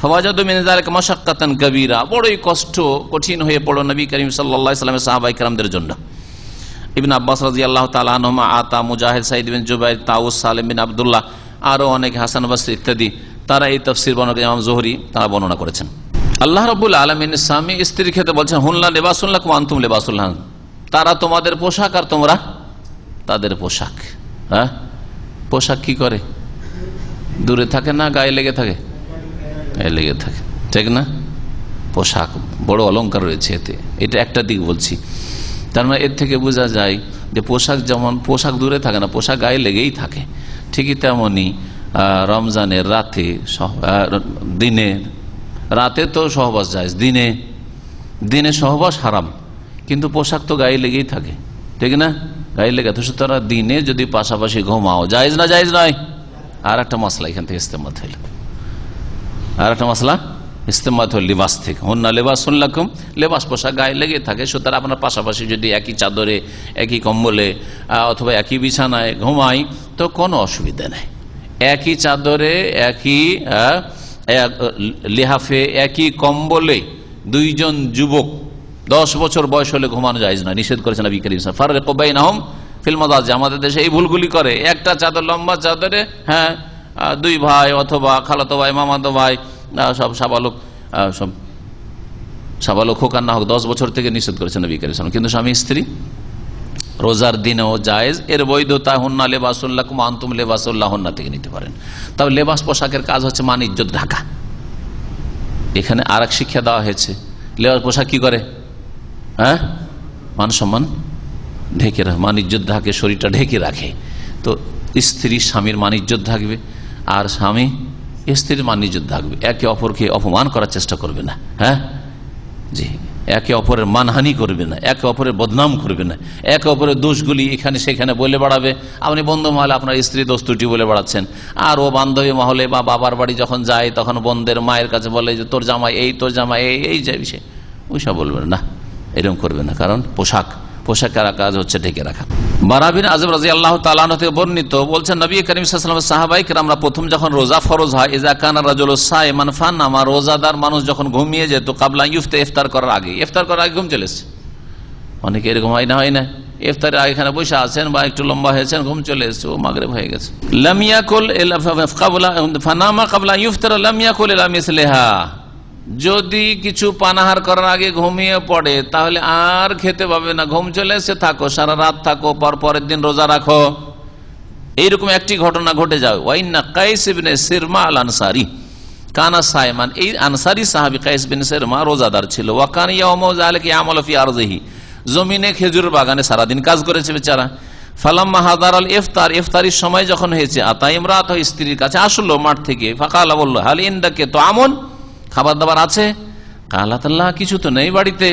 ফাওয়াজাদু মিন যালিকা মাশাক্কাতান কাবীরা, বড়ই কঠিন হয়ে পড়ল নবী করিম সাল্লাল্লাহু আলাইহি ওয়াসাল্লামের সাহাবায়ে কেরামদের জন্য। ইবনে আব্বাস রাদিয়াল্লাহু তাআলা আনহুমা, আতা, মুজাহিদ, সাঈদ বিন জুবাইর, তাউস, সালেম বিন আব্দুল্লাহ, আরো অনেক, হাসান বসরি ইত্যাদি, তারা এই তাফসীর বর্ণনা, ইমাম জোহরি তারা বর্ণনা করেছেন। আল্লাহ রাব্বুল আলামিন স্বামী স্ত্রীর ক্ষেত্রে বলছেন হুন্না লিবাসুল লাকুম ওয়া আনতুম লিবাসুল লাহুন, তারা তোমাদের পোশাক আর তোমরা তাদের পোশাক। হ্যাঁ, পোশাক কি করে? দূরে থাকে না গায়ে লেগে থাকে? গায়ে লেগে থাকে, ঠিক না? পোশাক বড় অলংকার রয়েছে এতে, এটা একটা দিক বলছি। তার মানে এর থেকে বোঝা যায় যে পোশাক যেমন পোশাক দূরে থাকে না, পোশাক গায়ে লেগেই থাকে। ঠিকই তেমনি রমজানের রাতে দিনে, রাতে তো সহবাস যায়, দিনে সহবাস হারাম, কিন্তু পোশাক তো গায়ে লেগেই থাকে, ঠিক না? গায়ে লেগে তো সুতরাং দিনে যদি পাশাপাশি ঘুমাও জায়েজ না জায়েজ নয়? আর একটা মশলা এখান থেকে ইস্তেমাত হইল, আর একটা মশলা ইস্তেমাত হল লিবাস থেকে। হুন্না লিবাসুন লাকুম, লেবাস পোশাক গায়ে লেগে থাকে, সুতরাং আপনার পাশাপাশি যদি একই চাদরে একই কম্বলে অথবা একই বিছানায় ঘুমাই তো কোনো অসুবিধা নেই। একই চাদরে একই লিহাফে একই কম্বলে দুইজন যুবক 10 বছর বয়স হলে ঘুমানো জায়েজ না, নিষেধ করেছেন নবী করিম সাল্লাল্লাহু আলাইহি ওয়াসাল্লাম। ফাররিকু বাইনাহুম ফিল মাদাজি, আমাদের দেশে এই ভুলগুলি করে। একটা চাদর, লম্বা চাদরে হ্যাঁ দুই ভাই অথবা খালাতো ভাই মামাতো ভাই সব সাবালক হোক আর না হোক 10 বছর থেকে নিষেধ করেছেন নবী করিম সাল্লাল্লাহু আলাইহি ওয়াসাল্লাম। কিন্তু স্বামী স্ত্রী রোজার দিনেও জায়েজ, এর বৈধতা হুন্না লিবাসুল লাকুম আনতুম লিবাসুল লাহুন্না থেকে নিতে পারেন। তবে লেবাস পোশাকের কাজ হচ্ছে মান ইজ্জত ঢাকা। এখানে আর এক শিক্ষা দেওয়া হয়েছে, লেবাস পোশাক কি করে? হ্যাঁ, মান সম্মান ঢেকে রাখে, মান ইজ্জত ঢাকে, শরীরটা ঢেকে রাখে। তো স্ত্রী স্বামীর মান ইজ্জত থাকবে আর স্বামী স্ত্রীর মান ইজ্জত থাকবে, একে অপরকে অপমান করার চেষ্টা করবে না। হ্যাঁ জি, একে অপরের মানহানি করবে না, একে অপরের বদনাম করবে না, একে অপরের দোষগুলি এখানে সেখানে বলে বেড়াবে। আপনি বন্ধু মহলে আপনার স্ত্রী দোষ ত্রুটি বলে বেড়াচ্ছেন, আর ও বান্ধবী মহলে বা বাবার বাড়ি যখন যায় তখন বোনদের মায়ের কাছে বলে যে তোর জামাই এই, তোর জামাই এই যে বিষয়, ওইসব বলবেন না, এরকম করবে না। কারণ পোশাকের কাজ হচ্ছে ঢেকে রাখা। বারা বিন আযিব রাদিয়াল্লাহু তাআলা আনহু থেকে বর্ণিত, বলছেন নবী করিম সাল্লাল্লাহু আলাইহি ওয়াসাল্লাম সাহাবায়ে কেরামরা প্রথম যখন রোজা ফরজ হয়, ইযা কানা রাজুলু সাইমান ফানামা, রোজাদার মানুষ যখন ঘুমিয়ে যেত কাবলা ইফতার করার আগে, ইফতার করার আগে ঘুম চলে এসেছে। অনেকে এরকম হয় না, ইফতারের আগে এখানে বসে আছেন বা একটু লম্বা হয়েছেন, ঘুম চলে এসেছে, ও মাগরিব হয়ে গেছে। লাম ইয়াকুল ইলা কাবলা ফানামা কাবলা ইফতার লাম ইয়াকুল ইলা মিসলিহা, যদি কিছু পানাহার করার আগে ঘুমিয়ে পড়ে তাহলে আর খেতে পাবে না, ঘুম চলে এসে থাকো, সারা রাত থাকো, পরের দিন রোজা রাখো। এইরকম একটি ঘটনা ঘটে যাবে। ওয়াইন্না কাইস ইবনে সিরমা আল আনসারি কানা সাইমান, এই আনসারি সাহাবী কাইস বিন সিরমা রোজাদার ছিল। ওয়া কান ইয়াউমু যালিকা ইয়ামালু ফি আরযিহি, জমিনে খেজুর বাগানে সারাদিন কাজ করেছে বেচারা। ফালাম্মা হাদার আল ইফতার, ইফতারির সময় যখন হয়েছে, আতা ইমরাত, স্ত্রীর কাছে আসলো মাঠ থেকে। ফাকালা, বলল হাল ইনদাকে তো আমন, খাবার দাবার আছে? কালাত আল্লাহ, কিছু তো নেই বাড়িতে।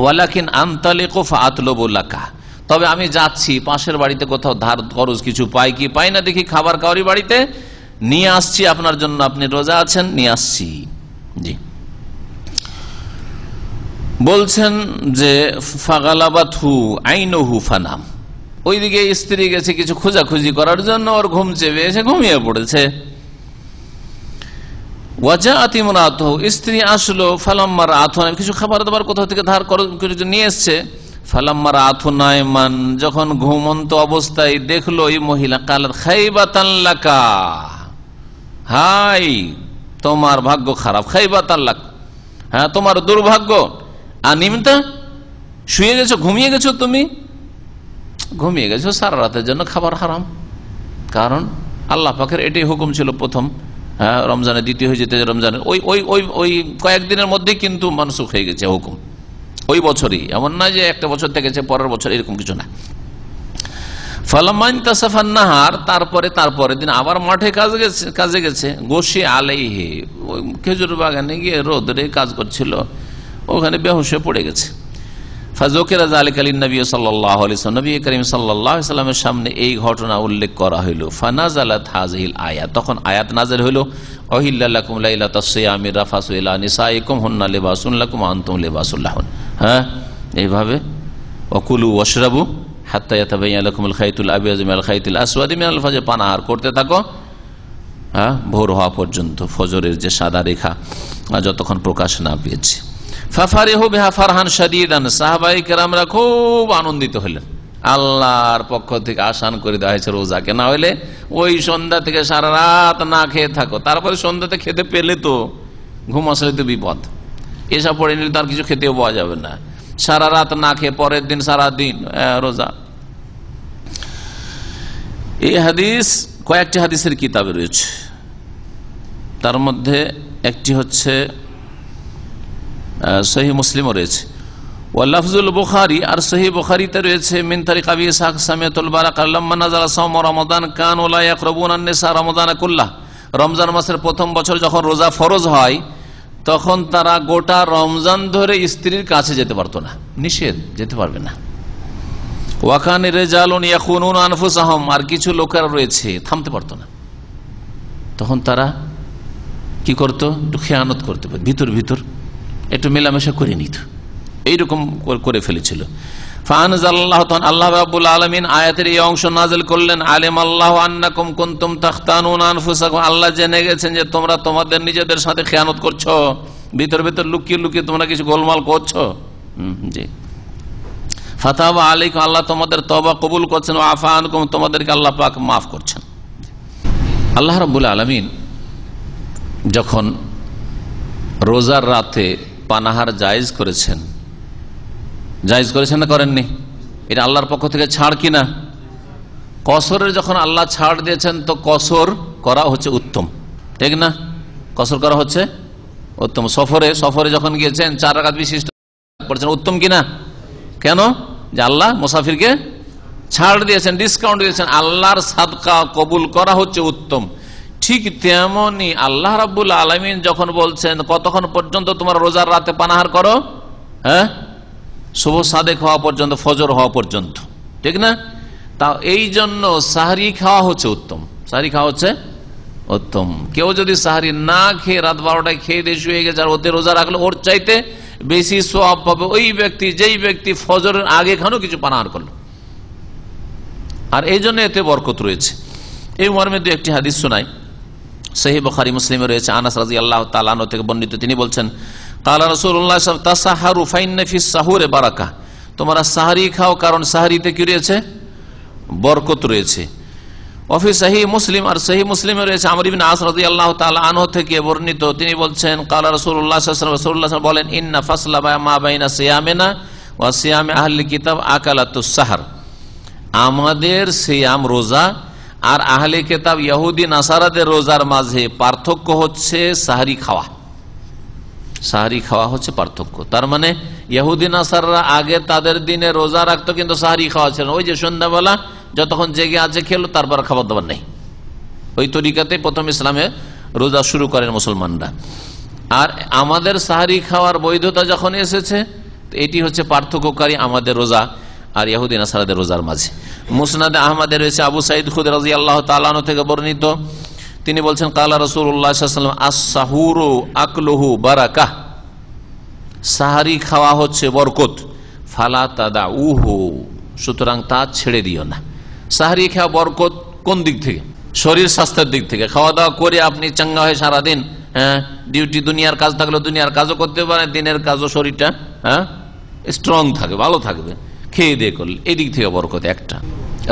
ওয়ালাকিন আনতালিকু ফাআতলুবু লাকা, তবে আমি যাচ্ছি পাশের বাড়িতে, কোথাও ধার খরচ কিছু পাই কি পাই না দেখি, খাবার কাউরি বাড়িতে নিয়ে আসছি আপনার জন্য, আপনি রোজা আছেন, নিয়ে আসছি। জি, বলছেন যে ফাগালাবাতহু আইনুহু ফানাম, ওইদিকে স্ত্রী গেছে কিছু খোঁজাখুঁজি করার জন্য, ওর ঘুম চেপে এসে ঘুমিয়ে পড়েছে। স্ত্রী আসলো, ফালাম্মার আথু, কিছু খাবার দাবার কোথাও থেকে ধার করে নিয়ে এসছে। ফালাম্মার আথু নায়মান, যখন ঘুমন্ত অবস্থায় দেখলো এই মহিলা, কালাত খাইবাতান লাকা, হাই তোমার ভাগ্য খারাপ, খাইবাতান লাক, হ্যাঁ তোমার দুর্ভাগ্য। আনিমতা, শুয়ে গেছো, ঘুমিয়ে গেছো, তুমি ঘুমিয়ে গেছো, সারা রাতের জন্য খাবার হারাম। কারণ আল্লাহ পাকের এটাই হুকুম ছিল প্রথম, হ্যাঁ রমজানের দ্বিতীয় হয়ে যেতে, রমজানের ওই কয়েকদিনের মধ্যে কিন্তু মানসুখ হয়ে গেছে হুকুম, ওই বছরই, এমন না যে একটা বছর থেকেছে পরের বছর, এরকম কিছু না। ফালাম্মান তাসাফান নাহার, তারপরে দিন আবার মাঠে কাজে গেছে। গোশে আলাইহি, খেজুর বাগানে গিয়ে রোদরে কাজ করছিল, ওখানে বেহুশ হয়ে পড়ে গেছে। ফাযুকিরা যালিকা লিন-নবী সাল্লাল্লাহু আলাইহি ওয়াসাল্লাম, নবী করিম সাল্লাল্লাহু আলাইহি ওয়াসাল্লামের সামনে এই ঘটনা উল্লেখ করা হইল। ফানাজালাত হাযিহিল আয়াত, তখন আয়াত নাযিল হইল, উহিল্লা লাকুম লাইলাতাস সিয়ামি রাফাসু ইলা নিসাইকুম হুন্না লিবাসুন লাকুম আনতুম লিবাসুল লাহুন। হ্যাঁ, এইভাবে ওয়াকুলু ওয়াশরাবু হাত্তা ইয়াতাবায়ানা লাকুমুল খাইতুল আবিয়াযু মিনাল খাইতিল আসওয়াদি মিনাল ফাজর, পানাহার করতে থাকো, হ্যাঁ ভোর হওয়া পর্যন্ত, ফজরের যে সাদা রেখা যতক্ষণ প্রকাশ না পেয়েছে। ফাফারিহু বিহা ফারহান শাদীদান, সাহাবায়ে কেরামরা খুব আনন্দিত হলেন, আল্লাহর পক্ষ থেকে আসান করে দেওয়া হয়েছে রোজাকে, না হলে ওই সন্ধ্যা থেকে সারা রাত না খেয়ে থাকো, তারপরে সন্ধ্যাতে খেতে পেলে তো ঘুম আসলে তো বিপদ, এসব পড়ে নিলে তার কিছু খেতেও পাওয়া যাবে না। সারা রাত না খেয়ে পরের দিন সারা দিন রোজা। এই হাদিস কয়েকটি হাদিসের কিতাবে রয়েছে, তার মধ্যে একটি হচ্ছে সহিহ মুসলিমও রয়েছে, ওয়ালাফজুল বুখারী, আর সহিহ বুখারীতে রয়েছে মিন তারিক আবি ইসহাক সামিয়াতুল বারাকা লাম্মা নাযালা সাওম রমাদান কানু লা ইয়াকরাবুনা আন-নিসা রমাদান কুল্লাহ। রমজান মাসের প্রথম বছর যখন রোজা ফরজ হয় তখন তারা গোটা রমজান ধরে স্ত্রীর কাছে যেতে পারতো না, নিষেধ, যেতে পারবে না। ওয়াকান রিজালুন ইয়াখুনুনা আনফুসাহুম, আর কিছু লোকেরা রয়েছে থামতে পারতো না, তখন তারা কি করতো, একটু খেয়ানত করতে পারে, ভিতর ভিতর একটু মেলামেশা করে নিত, এইরকম করে ফেলেছিল। ফানজাল্লাহু তাআলা, আল্লাহ রাব্বুল আলামিন আয়াতের এই অংশ নাযিল করলেন, আলিমাল্লাহু আন্নাকুম কুনতুম তাখতানুনা আনফুসাকুম, আল্লাহ জেনে গেছেন যে তোমরা তোমাদের নিজেদের সাথে খেয়ানত করছো, ভিতর ভিতর লুকিয়ে লুকিয়ে তোমরা কিছু গোলমাল করছো। জি, ফাতাবা আলাইকুম, আল্লাহ তোমাদের তওবা কবুল করছেন, ওয়া আফা আনকুম, তোমাদেরকে আল্লাহ পাক মাফ করছেন। আল্লাহ রাব্বুল আলামিন যখন রোজার রাতে পানাহার জায়েজ করেছেন না করেননি? এটা আল্লাহর পক্ষ থেকে ছাড় কিনা? কসরের যখন আল্লাহ ছাড় দিয়েছেন তো কসর করা হচ্ছে উত্তম, ঠিক না? কসর করা হচ্ছে উত্তম। সফরে যখন গিয়েছেন 4 রাকাত বিশিষ্ট পড়ছেন, উত্তম কিনা? কেন? যে আল্লাহ মুসাফিরকে ছাড় দিয়েছেন, ডিসকাউন্ট দিয়েছেন, আল্লাহর সাদকা কবুল করা হচ্ছে উত্তম। ঠিক তেমনি আল্লাহ রাব্বুল আলামিন যখন বলছেন কতক্ষণ পর্যন্ত তোমার রোজার রাতে পানাহার করো, হ্যাঁ, শুভ সাদেক হওয়া পর্যন্ত, ফজর হওয়া পর্যন্ত, ঠিক না? তা এই জন্য সাহরি খাওয়া হচ্ছে উত্তম, সাহরি খাওয়া হচ্ছে উত্তম। কেউ যদি সাহরি না খেয়ে রাত 12টায় খেয়ে দিয়ে শুয়ে গেছে আর ওতে রোজা রাখলো, ওর চাইতে বেশি সওয়াব পাবে ওই ব্যক্তি যেই ব্যক্তি ফজরের আগে খানো কিছু পানাহার করলো, আর এই জন্য এতে বরকত রয়েছে। এই মর্মে দু একটি হাদিস শোনাই, সহিহ বুখারী মুসলিমে রয়েছে, আনাস রাদিয়াল্লাহু তাআলা আনহু থেকে বর্ণিত, তিনি বলছেন, ক্বালা রাসূলুল্লাহ সাল্লাল্লাহু আলাইহি ওয়াসাল্লাম তাসাহারু ফাইন্না ফিস সাহুরে বারাকা, তোমরা সাহরি খাও কারণ সাহরিতে কি রয়েছে? বরকত রয়েছে। ওয়াফি সহিহ মুসলিম, আর সহিহ মুসলিমে রয়েছে আমর ইবনে আস রাদিয়াল্লাহু তাআলা আনহু থেকে বর্ণিত, তিনি বলছেন, ক্বালা রাসূলুল্লাহ সাল্লাল্লাহু আলাইহি ওয়াসাল্লাম বলেন, ইন্না ফাসলা মা বাইনা সিয়ামিনা ওয়া সিয়ামি আহলি কিতাব আকালাতুস সাহর, আমাদের সিয়াম রোজা আর আহলে কিতাব ইহুদি নাসারাদের রোজার মাঝে পার্থক্য হচ্ছে সাহরি খাওয়া। সাহরি খাওয়া হচ্ছে পার্থক্য। তার মানে ইহুদি নাসাররা আগে তাদের দিনে রোজা রাখতো কিন্তু সাহরি খাওয়া ছিল, ওই যে সন্ধ্যাবেলা যতক্ষণ জেগে আছে খেলো, তারপর খাবার দাবার নেই, ওই তরিকাতে প্রথম ইসলামে রোজা শুরু করেন মুসলমানরা। আর আমাদের সাহরি খাওয়ার বৈধতা যখন এসেছে, এটি হচ্ছে পার্থক্যকারী আমাদের রোজা আর ইহুদি নাসারাদের রোজার মাঝে। মুসনাদে আহমদে রয়েছে আবু সাঈদ খুদরি রাদিয়াল্লাহু তাআলা আনহু থেকে বর্ণিত, তিনি বলছেন, ক্বালা রাসূলুল্লাহ সাল্লাল্লাহু আলাইহি ওয়াসাল্লাম আস-সাহুরু আকলুহু বারাকাহ, সাহরি খাওয়া হচ্ছে বরকত, ফালা তাদাউহু, সুতরাং তা ছেড়ে দিও না। সাহরি খাওয়া বরকত কোন দিক থেকে? শরীর স্বাস্থ্যের দিক থেকে। খাওয়া দাওয়া করে আপনি চাঙ্গা হয়ে সারাদিন, হ্যাঁ, ডিউটি দুনিয়ার কাজ থাকলে দুনিয়ার কাজও করতে পারেন, দিনের কাজও শরীরটা স্ট্রং থাকবে, ভালো থাকবে, খেয়ে দিয়ে করলে, এই দিক থেকে বরকত একটা।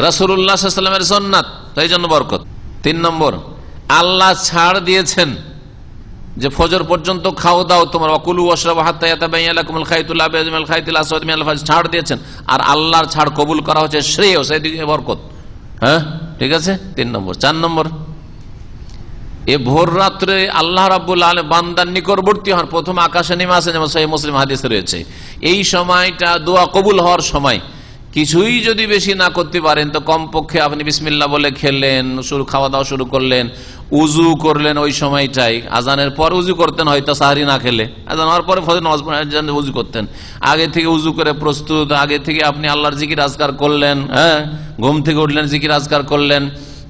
রাসূলুল্লাহ সাল্লাল্লাহু আলাইহি ওয়াসাল্লামের সুন্নাত, তাই জন্য বরকত। 3 নম্বর, আল্লাহ ছাড় দিয়েছেন যে ফজর পর্যন্ত খাও দাও তোমরা, ওয়াকুলু ওয়াশরাবু হাত্তা ইয়াতাবায়ানা লাকুমুল খাইতুল আবিয়াদ মিনাল খাইতিল আসওয়াদ মিনাল ফাজর, ছাড় দিয়েছেন। আর আল্লাহর ছাড় কবুল করা হচ্ছে শ্রেয়, সেদিকে বরকত, হ্যাঁ, ঠিক আছে। 3 নম্বর। 4 নম্বর, এ ভোর রাত্রে আল্লাহ রাব্বুল আলামিন বান্দার নিকটবর্তী হন, প্রথম আকাশে নেমে আসেন, যেমন সহিহ মুসলিম হাদিসে রয়েছে। এই সময়টা দোয়া কবুল হওয়ার সময়। কিছুই যদি বেশি না করতে পারেন তো কমপক্ষে আপনি বিসমিল্লাহ বলে খেলেন, খাওয়া দাওয়া শুরু করলেন, উজু করলেন, ওই সময়টাই আজানের পর উজু করতেন, হয়তো সাহরি না খেলে আজান হওয়ার পরে ফজর নামাজ পড়ে উজু করতেন, আগে থেকে উজু করে প্রস্তুত, আগে থেকে আপনি আল্লাহর জিকির আজকার করলেন, হ্যাঁ, ঘুম থেকে উঠলেন জিকির আজকার করলেন,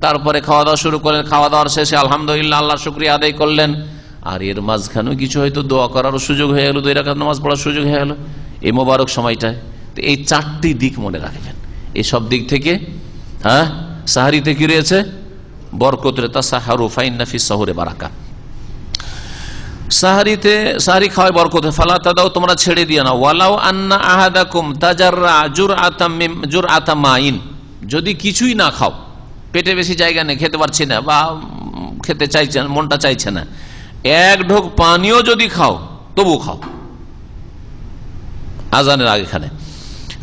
তারপরে খাওয়া দাওয়া শুরু করলেন, খাওয়া দাওয়ার শেষে আলহামদুলিল্লাহ আল্লাহর শুকরিয়া আদায় করলেন। আর এর মাঝখানেও কিছু হয়তো দোয়া করারও সুযোগ হয়ে গেল, 2 রাকাত নামাজ পড়ার সুযোগ হয়ে গেল এই মোবারক সময়টায়। তো এই 4টি দিক মনে রাখবেন, এই সব দিক থেকে, হ্যাঁ, সাহরিতে কি রয়েছে? বরকত। তাসাহারু ফাইন্না ফিস সাহুরে বারাকা, সাহরিতে সাহরি খাওয়ায় বরকত। ফালা তাদাউ, তোমরা ছেড়ে দিও না। ওয়ালাউ আন্না আহাদাকুম তাজাররা জুরআতাম মাইন, যদি কিছুই না খাও, পেটে বেশি জায়গা নেই, খেতে পারছি না বা খেতে চাইছে না, মনটা চাইছে না, 1 ঢোক পানিও যদি খাও তবু খাও, আজানের আগেখানে।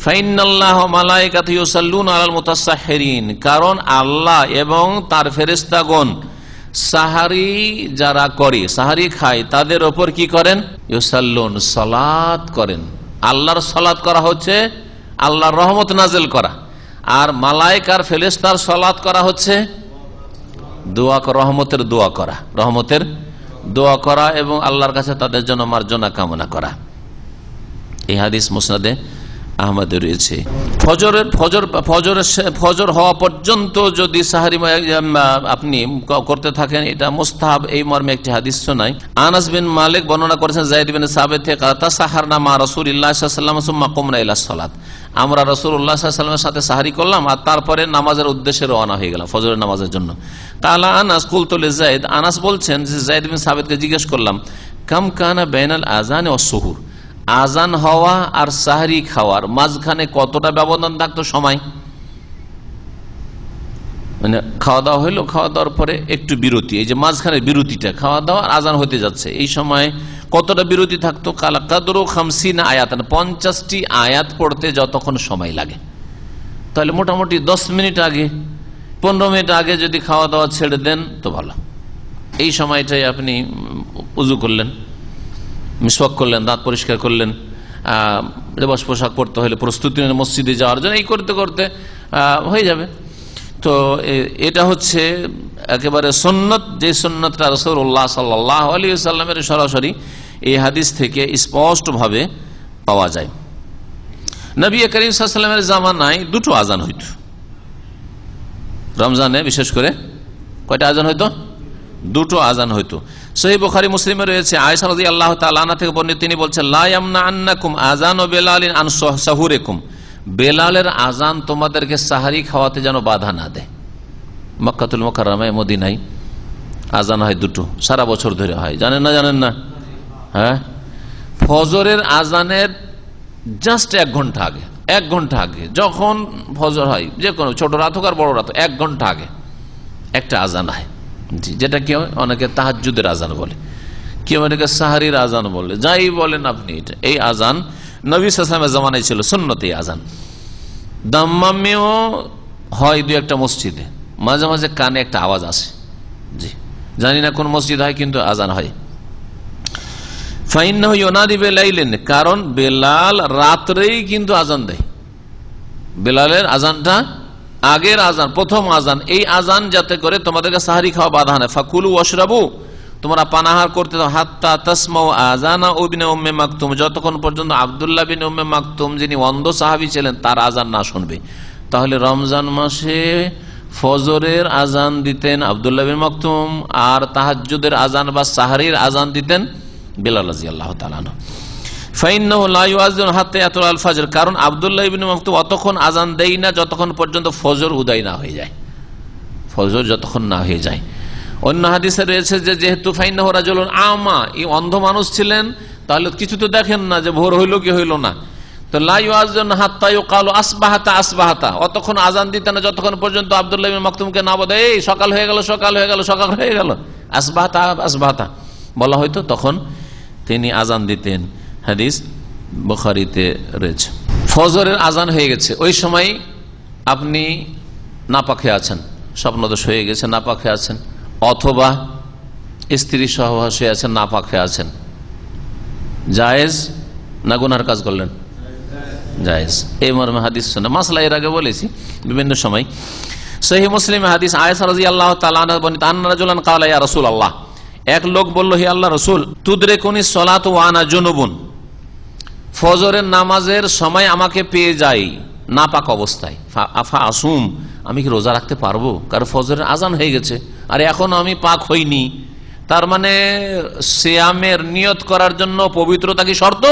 ফাইন্নাল্লাহ মালাইকাতুহু ইউসাল্লুনা আলাল মুতাসাহহিরিন, কারণ আল্লাহ এবং তার ফেরেশতাগণ সাহারি যারা করে, সাহারি খায়, তাদের ওপর কি করেন? ইউসাল্লুন, সালাত করেন। আল্লাহর সালাত করা হচ্ছে আল্লাহর রহমত নাজিল করা, আর মালায়েকার ফেরেশতার সালাত করা হচ্ছে দোয়া, রহমতের দোয়া করা, রহমতের দোয়া করা এবং আল্লাহর কাছে তাদের জন্য মার্জনা কামনা করা। এই হাদিস মুসনাদে আহমদে রয়েছে। ফজর হওয়া পর্যন্ত যদি সাহারি আপনি করতে থাকেন, এটা মুস্তাহাব, এই মর্মে একটি হাদিস শোনাই। আনাস বিন মালিক বর্ণনা করেছেন যায়েদ বিন সাবিত থেকে, তাসাহারনা মা রাসূলিল্লাহ সাল্লাল্লাহু আলাইহি ওয়াসাল্লাম সুম্মা কুমনা ইলা সালাত, আমরা রাসূলুল্লাহ সাল্লাল্লাহু আলাইহি ওয়াসাল্লামের সাথে সাহারি করলাম আর তারপরে নামাজের উদ্দেশ্যে রওনা হয়ে গেলাম, ফজরের নামাজের জন্য। কালা আনাস কুলতু লিযায়েদ, আনাস বলছেন যে যায়েদ বিন সাবিতকে জিজ্ঞেস করলাম, কাম কানা বাইনাল আযান ওয়াস সুহুর, আজান হওয়া আর সাহরি খাওয়ার মাঝখানে কতটা ব্যবধান থাকতো সময়? মানে খাওয়া দাওয়া হইলো, খাওয়া দাওয়ার পরে একটু বিরতি, এই যে মাঝখানে বিরতিটা, খাওয়া দাওয়া আজান হতে যাচ্ছে, এই সময় কতটা বিরতি থাকতো? কালা কাদরু 50 আয়াত, 50টি আয়াত পড়তে যতক্ষণ সময় লাগে। তাহলে মোটামুটি 10 মিনিট আগে, 15 মিনিট আগে যদি খাওয়া দাওয়া ছেড়ে দেন তো ভালো। এই সময়টাই আপনি উযু করলেন, মিসওয়াক করলেন, দাঁত পরিষ্কার করলেন, লেবাস পোশাক পরতে হলে প্রস্তুতি নিলেন মসজিদে যাওয়ার জন্য, এই করতে করতে হয়ে যাবে। তো এটা হচ্ছে একেবারে সুন্নত, যে সুন্নতটা রাসূলুল্লাহ সাল্লাল্লাহু আলাইহি ওয়াসাল্লামের সরাসরি এই হাদিস থেকে স্পষ্টভাবে পাওয়া যায়। নবী করিম সাল্লাল্লাহু আলাইহি ওয়াসাল্লামের জামানায় দুটো আজান হইত, রমজানে বিশেষ করে। কয়টা আজান হইতো? দুটো আজান হইতো। সহিহ বুখারী মুসলিমে রয়েছে, আয়েশা রাদিয়াল্লাহু তাআলা আনহা থেকে বর্ণিত, তিনি বলছেন, লা ইয়ামনা আন্নাকুম আযানু বেলালিন আন সাহুরিকুম, বেলালের আজান তোমাদেরকে সাহারি খাওয়াতে যেন বাধা না দেয়। মক্কাতুল মুকাররমায়, মদিনায় আজান হয় দুটো, সারা বছর ধরে হয়, জানেন না? জানেন না? হ্যাঁ, ফজরের আজানের জাস্ট 1 ঘন্টা আগে, 1 ঘন্টা আগে যখন ফজর হয়, যে কোনো ছোট রাত হোক আর বড় রাত, 1 ঘন্টা আগে একটা আজান হয়, যেটা কেউ অনেকে তাহাজ্জুদের আজান বলে, কেউ অনেকে সাহারির আজান বলে, যাই বলেন আপনি। এটা এই আজান নবী সাল্লাল্লাহু আলাইহি ওয়াসাল্লামের জামানায় ছিল সুন্নতি আজান। দাম্মামেও হয় 2-1টা মসজিদে, মাঝে মাঝে কানে একটা আওয়াজ আসে, জি জানি না কোন মসজিদ হয়, কিন্তু আজান হয়। ফাইন্নাহু ইউনাদি বিলাইলিন, কারণ বেলাল রাত্রেই কিন্তু আজান দেয়। বেলালের আজানটা আগের আজান, প্রথম আজান, এই আজান যাতে করে তোমাদেরকে সাহারি খাওয়া বাধা নেই। ফাকুলু ওয়াশরাবু, তোমরা পানাহার করতে দাও, হাত্তা তাসমাউ আযানা ইবনে উম্মে মাকতুম, যতক্ষণ পর্যন্ত আব্দুল্লাহ বিন উম্মে মাকতুম, যিনি অন্ধ সাহাবী ছিলেন, তার আজান না শুনবে। তাহলে রমজান মাসে ফজরের আজান দিতেন আব্দুল্লাহ বিন মাকতুম, আর তাহাজ্জুদের আজান বা সাহারির আজান দিতেন বেলাল রাদিয়াল্লাহু তাআলা আনহু। ফাইন্নাহু লা ইউআযিনু হাত্তা ইয়াতুল ফাজর, কারণ আব্দুল্লাহ ইবনে মাকতুম অতক্ষণ আজান দেয় না যতক্ষণ পর্যন্ত ফজর উদয় না হয়ে যায়, ফজর যতক্ষণ না হয়ে যায়। অন্য হাদিসে রয়েছে যে যেহেতু ফাইন্নাহু রাজুলুন আমা, এই অন্ধ মানুষ ছিলেন, তাহলে কিছু তো দেখেন না যে ভোর হইল কি হইল না। তো লা ইউআযিনু হাত্তা ইউকালু আসবাহাতা আসবাহাতা, অতক্ষণ আজান দিতেন না যতক্ষণ পর্যন্ত আব্দুল্লাহ ইবনে মাকতুমকে না বলে এই সকাল হয়ে গেল, সকাল হয়ে গেল, সকাল হয়ে গেল, আসবাহাতা আসবাহাতা বলা হয়তো, তখন তিনি আজান দিতেন। হাদিস বুখারীতে রয়েছে। ফজরের আজান হয়ে গেছে, ওই সময় আপনি নাপাক হয়ে আছেন, স্বপ্নদোষ হয়ে গেছে, নাপাক হয়ে আছেন, অথবা স্ত্রী সহবাস হয়ে আছেন, নাপাক হয়ে আছেন, জায়েজ না গুনার কাজ করলেন? জায়েজ। এই মর্মে হাদিস শুনে মাসলা এর আগে বলেছি বিভিন্ন সময়। সহিহ মুসলিমে হাদিস, আয়েশা রাদিয়াল্লাহু তাআলা আনহা বর্ণিত, আন্না রাজুলান ক্বালা ইয়া রাসূলুল্লাহ, এক লোক বলল, হে আল্লাহ রাসূল, তুদরিকুনি সলাতু ওয়া আনা জুনুবুন, ফজরের নামাজের সময় আমাকে পেয়ে যায় নাপাক অবস্থায়, আফা আসুম, আমি কি রোজা রাখতে পারবো? কারণ ফজরের আজান হয়ে গেছে আর এখনো আমি পাক হইনি। তার মানে সিয়ামের নিয়ত করার জন্য পবিত্রতা কি শর্ত?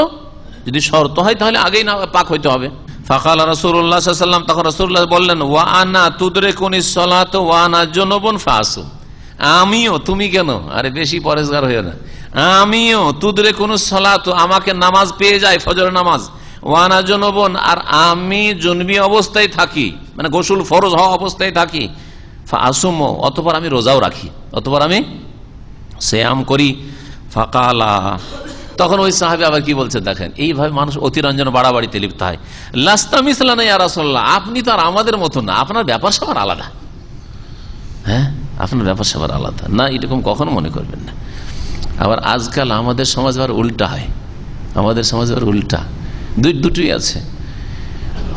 যদি শর্ত হয় তাহলে আগেই না পাক হইতে হবে। ফাকাল রাসূলুল্লাহ সাল্লাল্লাহু আলাইহি ওয়াসাল্লাম, তখন রাসূলুল্লাহ বললেন, ওয়া আনা তুদরিকুনি সলাতু ওয়া আনা জুনুবুন ফাসুম, আমিও, তুমি কেন, আরে বেশি পরেজগার হয়ে না, আমিও তুদরিকুনি সলাতু, আমাকে নামাজ পেয়ে যায় ফজরের নামাজ, ওয়া আনা জুনুবুন, আর আমি জুনবি অবস্থায় থাকি, মানে গোসল ফরজ হওয়া অবস্থায় থাকি, ফাসুম, অতঃপর আমি রোজাও রাখি, অতঃপর আমি সিয়াম করি। ফাকালা তখন ওই সাহাবী আবার কি বলছে দেখেন, এইভাবে মানুষ অতিরঞ্জন বাড়াবাড়িতে লিপ্ত হয়। লাস্তা মিসলানা ইয়া রাসূলুল্লাহ, আপনি তো আর আমাদের মতো না, আপনার ব্যাপার স্যাপার আলাদা। হ্যাঁ, আপনার ব্যাপার স্যাপার আলাদা না, এরকম কখনো মনে করবেন না। আবার আজকাল আমাদের সমাজ আবার উল্টা হয়, আমাদের সমাজ আবার উল্টা, দুটোই আছে।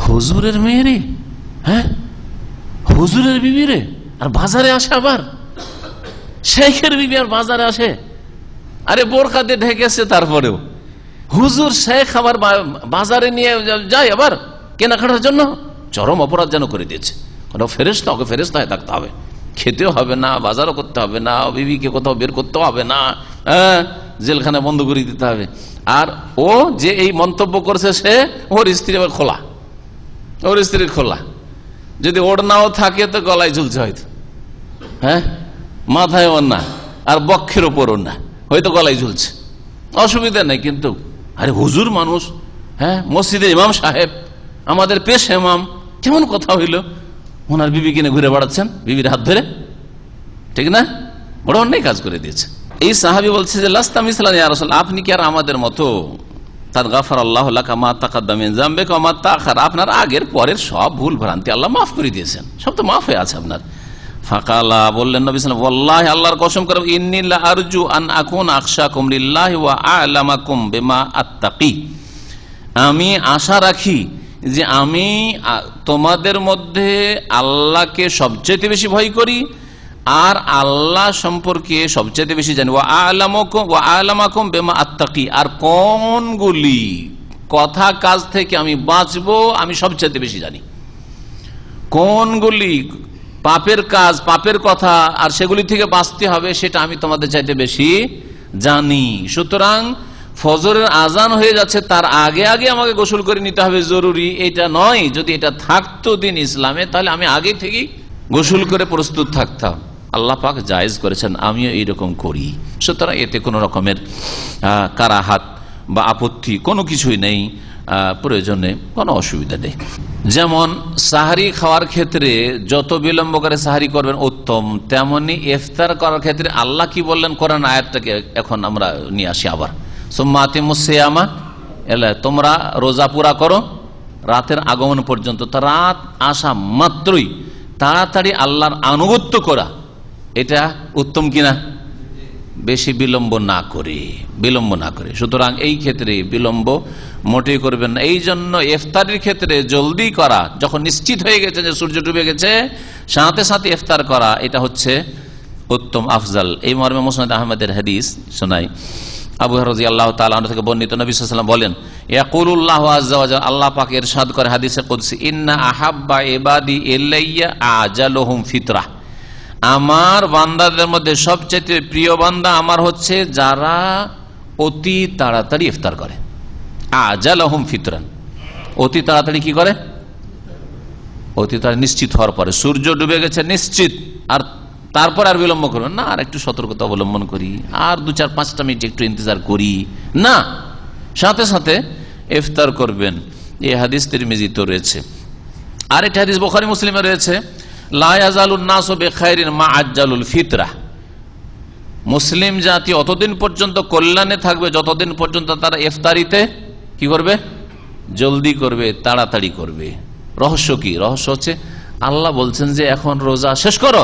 হুজুরের মেয়েরে, হ্যাঁ হুজুরের বিবি রে, আর বাজারে আসে, আবার শেখের বিবি আর বাজারে আসে, আরে বোরকা দিয়ে ঢেকেছে, তারপরেও হুজুর শেখ আবার বাজারে নিয়ে যায় আবার কেনাকাটার জন্য। চরম অপরাধ যেন করে দিয়েছে। ওটা ফেরেশতা, ওকে ফেরেশতা হয়ে থাকতে হবে, খেতেও হবে না, বাজারও করতে হবে না, বিবিকে কোথাও বের করতে হবে না, জেলখানা বন্ধ করে দিতে হবে। আর ও যে এই মন্তব্য করছে, সে ওর স্ত্রী আবার খোলা, ওর স্ত্রীর খোলা, যদি ওড়নাও থাকে তো গলায় ঝুলছে হয়তো, হ্যাঁ মাথায় ওড়না আর বক্ষের ওপর ওড়না, হয়তো গলায় ঝুলছে, অসুবিধা নেই। কিন্তু আরে হুজুর মানুষ, হ্যাঁ মসজিদের ইমাম সাহেব, আমাদের পেশ ইমাম, কেমন কথা হইল, ওনার বিবি কিনে ঘুরে বেড়াচ্ছেন বিবির হাত ধরে, ঠিক না? বড় অন্যায় কাজ করে দিয়েছে। এই সাহাবী বলছে যে লাস্তা মিসলানা ইয়া রাসূলুল্লাহ, আপনি কি আর আমাদের মতো? তার গাফারাল্লাহু লাকা মা তাকাদ্দামা মিন যামবিকা ওয়া মা তাআখার, আপনার আগের পরের সব ভুল ভ্রান্তি আল্লাহ মাফ করে দিয়েছেন, সব তো মাফ হয়ে আছে আপনার। ফাকালা, বললেন নবী সাল্লাল্লাহু আলাইহি ওয়াসাল্লাম, ওয়াল্লাহি, আল্লাহর কসম করে, ইন্নী লা আরজু আন আকুনা আখশাকুম লিল্লাহি ওয়া আ'লামাকুম বিমা আত্তাকি, আমি আশা রাখি যে আমি তোমাদের মধ্যে আল্লাহকে সবচেয়ে বেশি ভয় করি আর আল্লাহ সম্পর্কে সবচেয়ে বেশি জানি। ওয়া আ'লামাকুম বিমা আত্তাকি, আর কোনগুলি কথা কাজ থেকে আমি বাঁচবো আমি সবচেয়ে বেশি জানি, কোনগুলি পাপের কাজ, পাপের কথা আর সেগুলি থেকে বাঁচতে হবে সেটা আমি তোমাদের চাইতে বেশি জানি। সুতরাং ফজরের আজান হয়ে যাচ্ছে, তার আগে আগে আমাকে গোসল করে নিতে হবে জরুরি এটা নয়। যদি এটা থাকতো দিন ইসলামে, তাহলে আমি আগে থেকেই গোসল করে প্রস্তুত থাকতাম। আল্লাহ পাক জায়েজ করেছেন, আমিও এইরকম করি। সুতরাং এতে কোনো রকমের কারাহাত বা আপত্তি কোনো কিছুই নেই, প্রয়োজনে কোনো অসুবিধা নেই। যেমন সাহারি খাওয়ার ক্ষেত্রে যত বিলম্ব করে সাহারি করবেন উত্তম, তেমনি ইফতার করার ক্ষেত্রে আল্লাহ কি বললেন কোরআন আয়াতটাকে এখন আমরা নিয়ে আসি আবার, সুম্মাতিমুস সিয়ামা, তোমরা রোজা পুরা করো রাতের আগমন পর্যন্ত। তা রাত আসা মাত্রই তাড়াতাড়ি আল্লাহর আনুগত্য করা, এটা উত্তম কিনা? বেশি বিলম্ব না করে, বিলম্ব না করে। সুতরাং এই ক্ষেত্রে বিলম্ব মোটেই করবেন না। এই জন্য ইফতারের ক্ষেত্রে জলদি করা, যখন নিশ্চিত হয়ে গেছে যে সূর্য ডুবে গেছে সাথে সাথে ইফতার করা, এটা হচ্ছে উত্তম আফজাল। এই মর্মে মুসনাদ আহমদের হাদিস শোনাই, আবু হুরায়রা রাদিয়াল্লাহু তাআলা আনহু থেকে বর্ণিত, নবী সাল্লাল্লাহু আলাইহি ওয়াসাল্লাম বলেন, ইয়াকুলুল্লাহু আযজা ওয়া জাল্লা, আল্লাহ পাক ইরশাদ করে হাদিসে কুদসি, ইন্না আহাব্বা ইবাদি ইলাইয়া আজালুহুম ফিতরাহ, আমার বান্দাদের মধ্যে সবচেয়ে প্রিয় বান্দা আমার হচ্ছে যারা অতি তাড়াতাড়ি ইফতার করে। আজালহুম ফিতরান, অতি তাড়াতাড়ি কি করে? অতি তাড়াতাড়ি নিশ্চিত হওয়ার পরে, সূর্য ডুবে গেছে নিশ্চিত, আর তারপর আর বিলম্ব করবেন না, আর একটু সতর্কতা অবলম্বন করি, আর 2-4-5টা মিনিট একটু ইন্তজার করি না, সাথে সাথে ইফতার করবেন। এই হাদিস তিরমিজিতে রয়েছে। আর একটা হাদিস বুখারী মুসলিমে রয়েছে, লা ইয়াজালুন নাসু বিখাইরিন মা আজ্জালুল ফিতরাহ, মুসলিম জাতি অতদিন পর্যন্ত কল্যাণে থাকবে যতদিন পর্যন্ত তারা ইফতারিতে কি করবে? জলদি করবে, তাড়াতাড়ি করবে। রহস্য কি? রহস্য হচ্ছে আল্লাহ বলছেন যে এখন রোজা শেষ করো,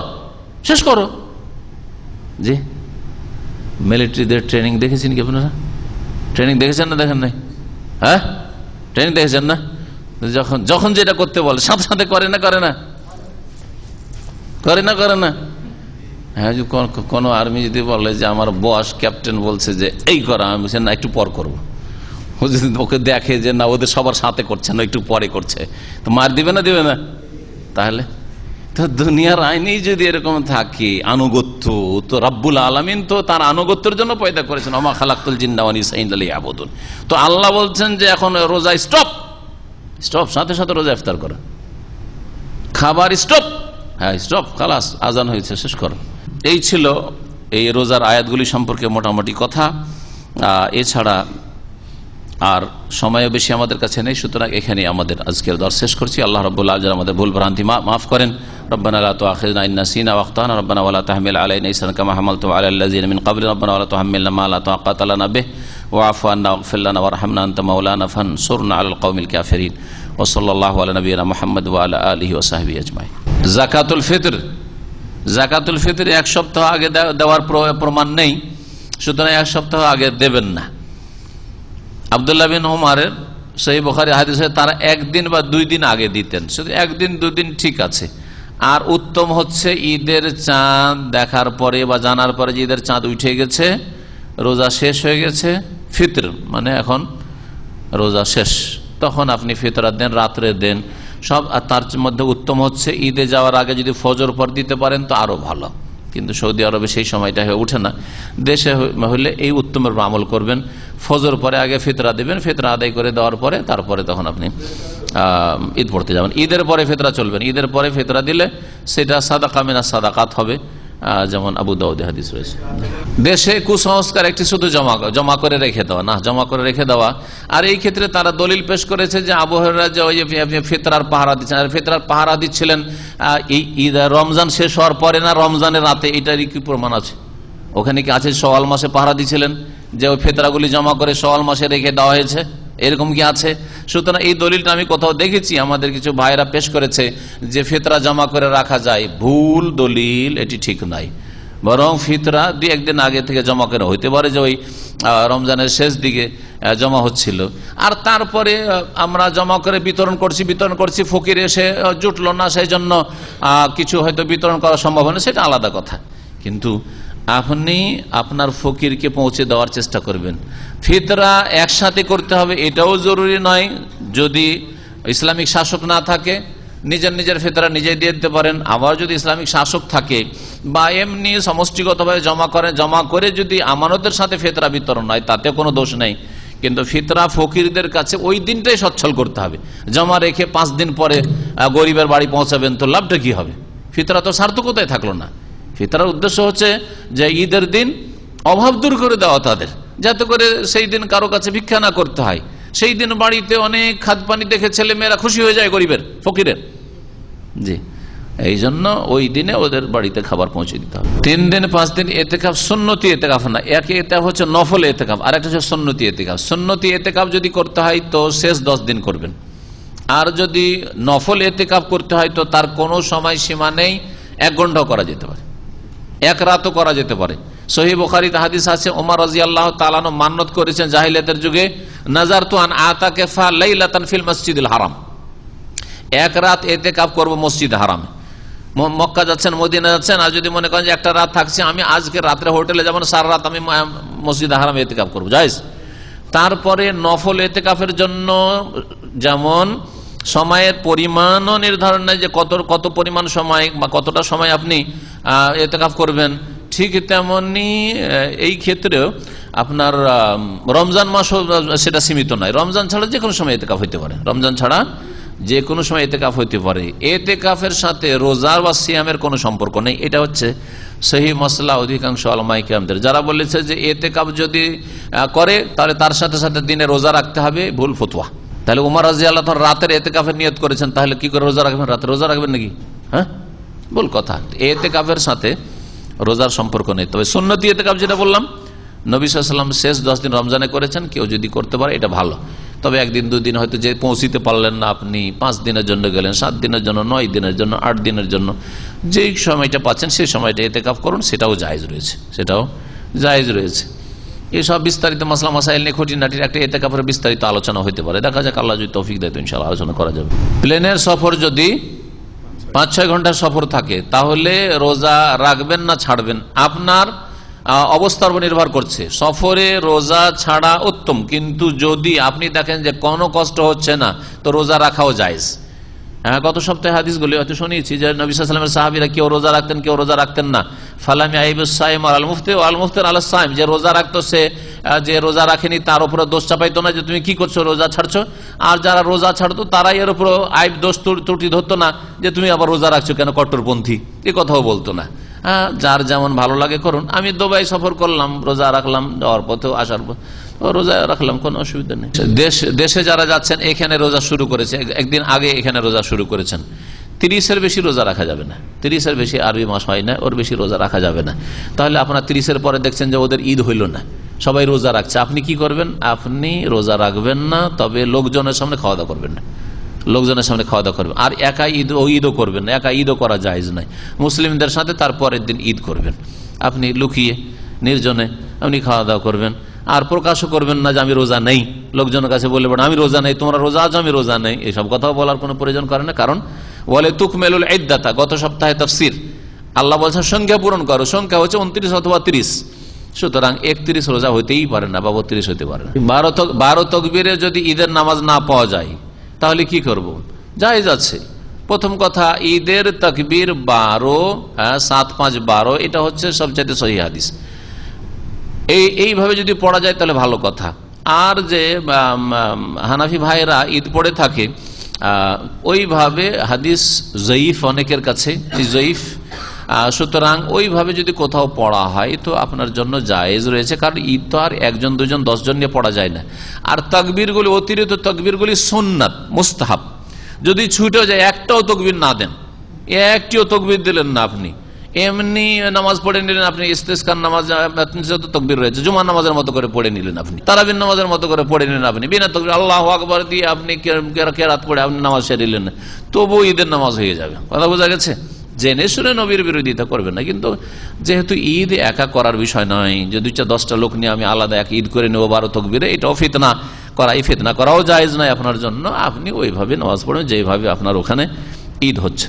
শেষ করো। জি, মিলিটারিদের ট্রেনিং দেখেছেন কি আপনারা? ট্রেনিং দেখেছেন না দেখেন নাই? হ্যাঁ, ট্রেনিং দেখেছেন না? যখন যখন যেটা করতে বলে সাথে সাথে করে না, করে না, করে না, করে না। হ্যাঁ, কোন আর্মি যদি বলে যে আমার বস ক্যাপ্টেন বলছে যে এই করা, আমি বলছি না একটু পর করবো, ও যদি ওকে দেখে যে না ওদের সবার সাথে করছে না, একটু পরে করছে, তো মার দিবে না, দিবে না? তাহলে তো দুনিয়ার আইনেই যদি এরকম থাকে আনুগত্য, তো রব্বুল আলামিন তো তার আনুগত্যের জন্য পয়দা করেছেন, ওমা খালাকতুল জিন্না ওয়াল ইনসা ইল্লা লিয়াবুদুন। তো আল্লাহ বলছেন যে এখন রোজা স্টপ, স্টপ, সাথে সাথে রোজা ইফতার করো, খাবার স্টপ, হ্যাঁ স্টপ, খালাস, আজান হয়েছে, শেষ করো। এই ছিল এই রোজার আয়াতগুলি সম্পর্কে মোটামুটি কথা। এছাড়া আর সময়ও বেশি আমাদের কাছে নেই, সুতরাং এখানে আমাদের আজকের দর্শ শেষ করছি। আল্লাহ রাব্বুল আলামিন আমাদের ভুল ভ্রান্তি মাফ করেন। রব্বানা লা তুআখিযনা ইন নাসিনা ওয়া আখতানা রব্বানা ওয়া লা তাহমিল আলাইনা ইসরান কামা হামালতু আলা আল্লাযিনা মিন ক্বাবলিনা রব্বানা ওয়া লা তুহাম্মিলনা মা লা তাকাতা লানা বিহি ওয়াফু আন্না ওয়াগফির লানা ওয়ারহামনা আনতা মাওলানা ফানসুরনা আলাল কওমিল কাফিরিন ওয়া সাল্লাল্লাহু আলা নবিয়িনা মুহাম্মদ ওয়া আলা আলিহি ওয়া সাহবিহি আজমাইন। জাকাতুল ফিতর এক সপ্তাহ আগে দেওয়ার প্রমাণ নেই, সুতরাং এক সপ্তাহ আগে দেবেন না। আব্দুল্লাহ বিন উমরের সহিহ বুখারী হাদিসে তারা একদিন বা 2 দিন আগে দিতেন, শুধু একদিন 2 দিন ঠিক আছে। আর উত্তম হচ্ছে ঈদের চাঁদ দেখার পরে বা জানার পরে যে ঈদের চাঁদ উঠে গেছে, রোজা শেষ হয়ে গেছে, ফিতর মানে এখন রোজা শেষ, তখন আপনি ফিতরাত দেন, রাত্রে দেন সব। আর তার মধ্যে উত্তম হচ্ছে ঈদে যাওয়ার আগে যদি ফজর পর দিতে পারেন তো আরো ভালো, কিন্তু সৌদি আরবে সেই সময়টা হয়ে ওঠে না। দেশে হলে এই উত্তমের আমল করবেন, ফজর পরে আগে ফিতরা দেবেন, ফিতরা আদায় করে দেওয়ার পরে তারপরে তখন আপনি ঈদ পড়তে যাবেন। ঈদের পরে ফিতরা চলবেন, ঈদের পরে ফিতরা দিলে সেটা সাদাকা মিনাস সাদাকাত হবে, যেমন আবু দাউদে হাদিস রয়েছে। দেশে কুসংস্কার একটি শুধু জমা করে রেখে দেওয়া, না জমা করে রেখে দেওয়া। আর এই ক্ষেত্রে তারা দলিল পেশ করেছে যে আবু হুরায়রা যে ওই ফিতরার পাহারা দিচ্ছেন, আর ফিতরার পাহারা দিচ্ছিলেন এই ঈদ রমজান শেষ হওয়ার পরে না রমজানের রাতে, এটারই কি প্রমাণ আছে? ওখানে কি আছে শাওয়াল মাসে পাহারা দিচ্ছিলেন যে ওই ফিতরাগুলি জমা করে শাওয়াল মাসে রেখে দেওয়া হয়েছে, এরকম কি আছে? সুতরাং এই দলিলটা আমি কোথাও দেখেছি, আমাদের কিছু ভাইরা পেশ করেছে যে ফিতরা জমা করে রাখা যায়, ভুল দলিল, এটি ঠিক নাই। বরং ফিতরা 2-1 দিন আগে থেকে জমা করে, হইতে পারে যে ওই রমজানের শেষ দিকে জমা হচ্ছিল, আর তারপরে আমরা জমা করে বিতরণ করছি, ফকির এসে জুটলো না, সেই জন্য কিছু হয়তো বিতরণ করা সম্ভব হয় না, সেটা আলাদা কথা। কিন্তু আপনি আপনার ফকিরকে পৌঁছে দেওয়ার চেষ্টা করবেন। ফিতরা একসাথে করতে হবে এটাও জরুরি নয়, যদি ইসলামিক শাসক না থাকে নিজের ফিতরা নিজে দিয়ে দিতে পারেন। আবার যদি ইসলামিক শাসক থাকে বা এমনি সমষ্টিগতভাবে জমা করে যদি আমানতের সাথে ফিতরা বিতরণ হয় তাতে কোনো দোষ নেই, কিন্তু ফিতরা ফকিরদের কাছে ওই দিনটাই সচ্ছল করতে হবে। জমা রেখে 5 দিন পরে গরিবের বাড়ি পৌঁছাবেন তো লাভটা কি হবে? ফিতরা তো সার্থকতায় থাকলো না। ফিতরার উদ্দেশ্য হচ্ছে যে ঈদের দিন অভাব দূর করে দেওয়া তাদের, যাতে করে সেই দিন কারো কাছে ভিক্ষা না করতে হয়। সেই দিন বাড়িতে অনেক খাদ পানি দেখে ছেলে মেয়েরা খুশি হয়ে যায় গরিবের ফকিরের, জি, এই জন্য ওই দিনে ওদের বাড়িতে খাবার পৌঁছে দিতে হবে। 3 দিন 5 দিন এতেকাফ সুন্নতি এতেকাফ না, এক এতেকাফ হচ্ছে নফল এতেকাফ, আর একটা হচ্ছে সুন্নতি এতেকাফ। সুন্নতি এতেকাফ যদি করতে হয় তো শেষ 10 দিন করবেন, আর যদি নফল এতেকাফ করতে হয় তো তার কোনো সময় সীমা নেই, 1 ঘন্টাও করা যেতে পারে, 1 রাতও করা যেতে পারে। সহিহ বুখারীতে হাদিস আছে, ওমর রাদিয়াল্লাহু তাআলা আনহু মান্নত করেছেন জাহিলিয়াতের যুগে, নাযারতু আন আতাকাফা লাইলাতান ফিল মসজিদিল হারাম, 1 রাত ইতিকাফ করব মসজিদ হারামে। মক্কা যাচ্ছেন, মদিনা যাচ্ছেন, আর যদি মনে করেন যে একটা রাত থাকছে, আমি আজকে রাত্রে হোটেলে যাব না, সারা রাত আমি মসজিদ হারামে ইতিকাফ করব, জায়েজ। তারপরে নফল ইতিকাফের জন্য যেমন সময়ের পরিমাণও নির্ধারণ নেই যে কত পরিমাণ সময় বা কতটা সময় আপনি ইতিকাফ করবেন, ঠিক তেমনি এই ক্ষেত্রেও আপনার রমজান মাসও সেটা সীমিত নয়। রমজান ছাড়া যে কোনো সময় ইতিকাফ হইতে পারে, রমজান ছাড়া যে কোনো সময় ইতিকাফ হইতে পারে। ইতিকাফের সাথে রোজার বা সিয়ামের কোনো সম্পর্ক নেই, এটা হচ্ছে সহিহ মাসলা অধিকাংশ উলামায়ে কেরামদের। যারা বলেছে যে ইতিকাফ যদি করে তাহলে তার সাথে সাথে দিনে রোজা রাখতে হবে, ভুল ফতোয়া। তাহলে উমর রাদিয়াল্লাহু তাআলা রাতের ইতিকাফের নিয়ত করেছেন, তাহলে কি করে রোজা রাখবেন? রাতে রোজা রাখবেন নাকি? হ্যাঁ, ভুল কথা। ইতিকাফের সাথে রোজার সম্পর্ক নেই। তবে সুন্নতি ইতিকাফ যেটা বললাম, নবী সাল্লাল্লাহু আলাইহি ওয়াসাল্লাম শেষ 10 দিন রমজানে করেছেন, কেউ যদি করতে পারে এটা ভালো। তবে 1 দিন 2 দিন হয়তো যে পৌঁছিতে পারলেন না, আপনি 5 দিনের জন্য গেলেন, 7 দিনের জন্য, 9 দিনের জন্য, 8 দিনের জন্য, যেই সময়টা পাচ্ছেন সেই সময়টা ইতিকাফ করুন, সেটাও জায়েজ রয়েছে। এইসব বিস্তারিত মাসলা মাসাইল নিয়ে খুঁটিনাটির একটা ইতিকাফের বিস্তারিত আলোচনা হইতে পারে, দেখা যাক, আল্লাহ যদি তৌফিক দেয় তো ইনশাআল্লাহ আলোচনা করা যাবে। প্লেনের সফর যদি 5-6 ঘন্টার সফর থাকে তাহলে রোজা রাখবেন না ছাড়বেন? আপনার অবস্থার উপর নির্ভর করছে। সফরে রোজা ছাড়া উত্তম, কিন্তু যদি আপনি দেখেন যে কোনো কষ্ট হচ্ছে না তো রোজা রাখাও জায়েজ। গত সপ্তাহে হাদিসগুলি হয়তো শুনিয়েছি যে নবী সাল্লাল্লাহু আলাইহি ওয়াসাল্লামের সাহাবীরা কেউ রোজা রাখতেন, কেউ রোজা রাখতেন না। ফালাম ইয়াইবুস সাইম আল মুফতি ওয়াল মুফতির আলাস সাইম, যে রোজা রাখতো সে যে রোজা রাখেনি তার উপরে দোষ চাপাইতো না যে তুমি কি করছো, রোজা ছাড়ছো। আর যারা রোজা ছাড়তো তারাই এর উপর আইব দোষ ত্রুটি ধরতো না যে তুমি আবার রোজা রাখছো কেন, কট্টরপন্থী, এ কথাও বলতো না। যার যেমন ভালো লাগে করুন। আমি দুবাই সফর করলাম, রোজা রাখলাম, যাওয়ার পথেও আসার পর রোজা রাখলাম, কোনো অসুবিধা নেই। দেশে যারা যাচ্ছেন এখানে রোজা শুরু করেছে, একদিন আগে এখানে রোজা শুরু করেছেন, 30-এর বেশি রোজা রাখা যাবে না। 30-এর বেশি আরবি মাস হয় না, ওর বেশি রোজা রাখা যাবে না। তাহলে আপনার 30-এর পরে দেখছেন যে ওদের ঈদ হইল না, সবাই রোজা রাখছে, আপনি কি করবেন? আপনি রোজা রাখবেন না, তবে লোকজনের সামনে খাওয়া দাওয়া করবেন না, লোকজনের সামনে খাওয়া দাওয়া করবেন। আর একা ঈদও করবেন না, একা ঈদও করা জায়েজ নাই। মুসলিমদের সাথে তারপরের দিন ঈদ করবেন, আপনি লুকিয়ে নির্জনে আপনি খাওয়া দাওয়া করবেন। আর প্রকাশও করবেন না যে আমি রোজা নেই, লোকজনের কাছে বলে বেড়া আমি রোজা নেই, তোমরা রোজা আছো আমি রোজা নেই, এইসব কথাও বলার কোনো প্রয়োজন করে না। কারণ বলে তুকমেলুল ইদ্দাতা, গত সপ্তাহে তাফসীর, আল্লাহ বলছেন সংখ্যা পূরণ করো, সংখ্যা হচ্ছে 29 অথবা 30, সুতরাং 31 রোজা হইতেই পারে না বা 32 হতে পারে না। 12 তকবীরে যদি ঈদের নামাজ না পাওয়া যায় তাহলে কি করব? জায়েজ আছে। প্রথম কথা, ঈদের তাকবীর 12, 7, 5, 12, এটা হচ্ছে সবচেয়ে সহিহ হাদিস। এইভাবে যদি পড়া যায় তাহলে ভালো কথা। আর যে হানাফি ভাইরা ঈদ পড়ে থাকে, ওইভাবে হাদিস জয়ীফ অনেকের কাছে, জয়ীফ, সুতরাং ওইভাবে যদি কোথাও পড়া হয় তো আপনার জন্য জায়েজ রয়েছে। কারণ ঈদ তো আর 1, 2, 10 জন নিয়ে পড়া যায় না। আর তাকবীরগুলি, অতিরিক্ত তাকবীরগুলি সুন্নাত, মুস্তাহাব। যদি ছুটে যায়, একটাও তাকবীর না দেন, একটিও তাকবীর দিলেন না, আপনি এমনি নামাজ পড়ে নিলেন, আপনি ইস্তেসকার নামাজ যত তাকবীর রয়েছে জুমার নামাজের মতো করে পড়ে নিলেন, আপনি তারাবির নামাজের মতো করে পড়ে নিলেন, আপনি বিনা তাকবীর আল্লাহু আকবার দিয়ে আপনি কেরাত পড়ে আপনি নামাজ সেরিলেন, তবু ঈদের নামাজ হয়ে যাবে। কথা বোঝা গেছে? জেনে শুনে নবীর বিরোধিতা করবেন না। কিন্তু যেহেতু ঈদ একা করার বিষয় নয়, যে 2-10টা লোক নিয়ে আমি আলাদা এক ঈদ করে নেবো 12 তকবীরে, এটাও ফিতনা করা, এই ফিতনা করাও জায়েজ নয় আপনার জন্য। আপনি ওইভাবে নামাজ পড়বেন যেভাবে আপনার ওখানে ঈদ হচ্ছে।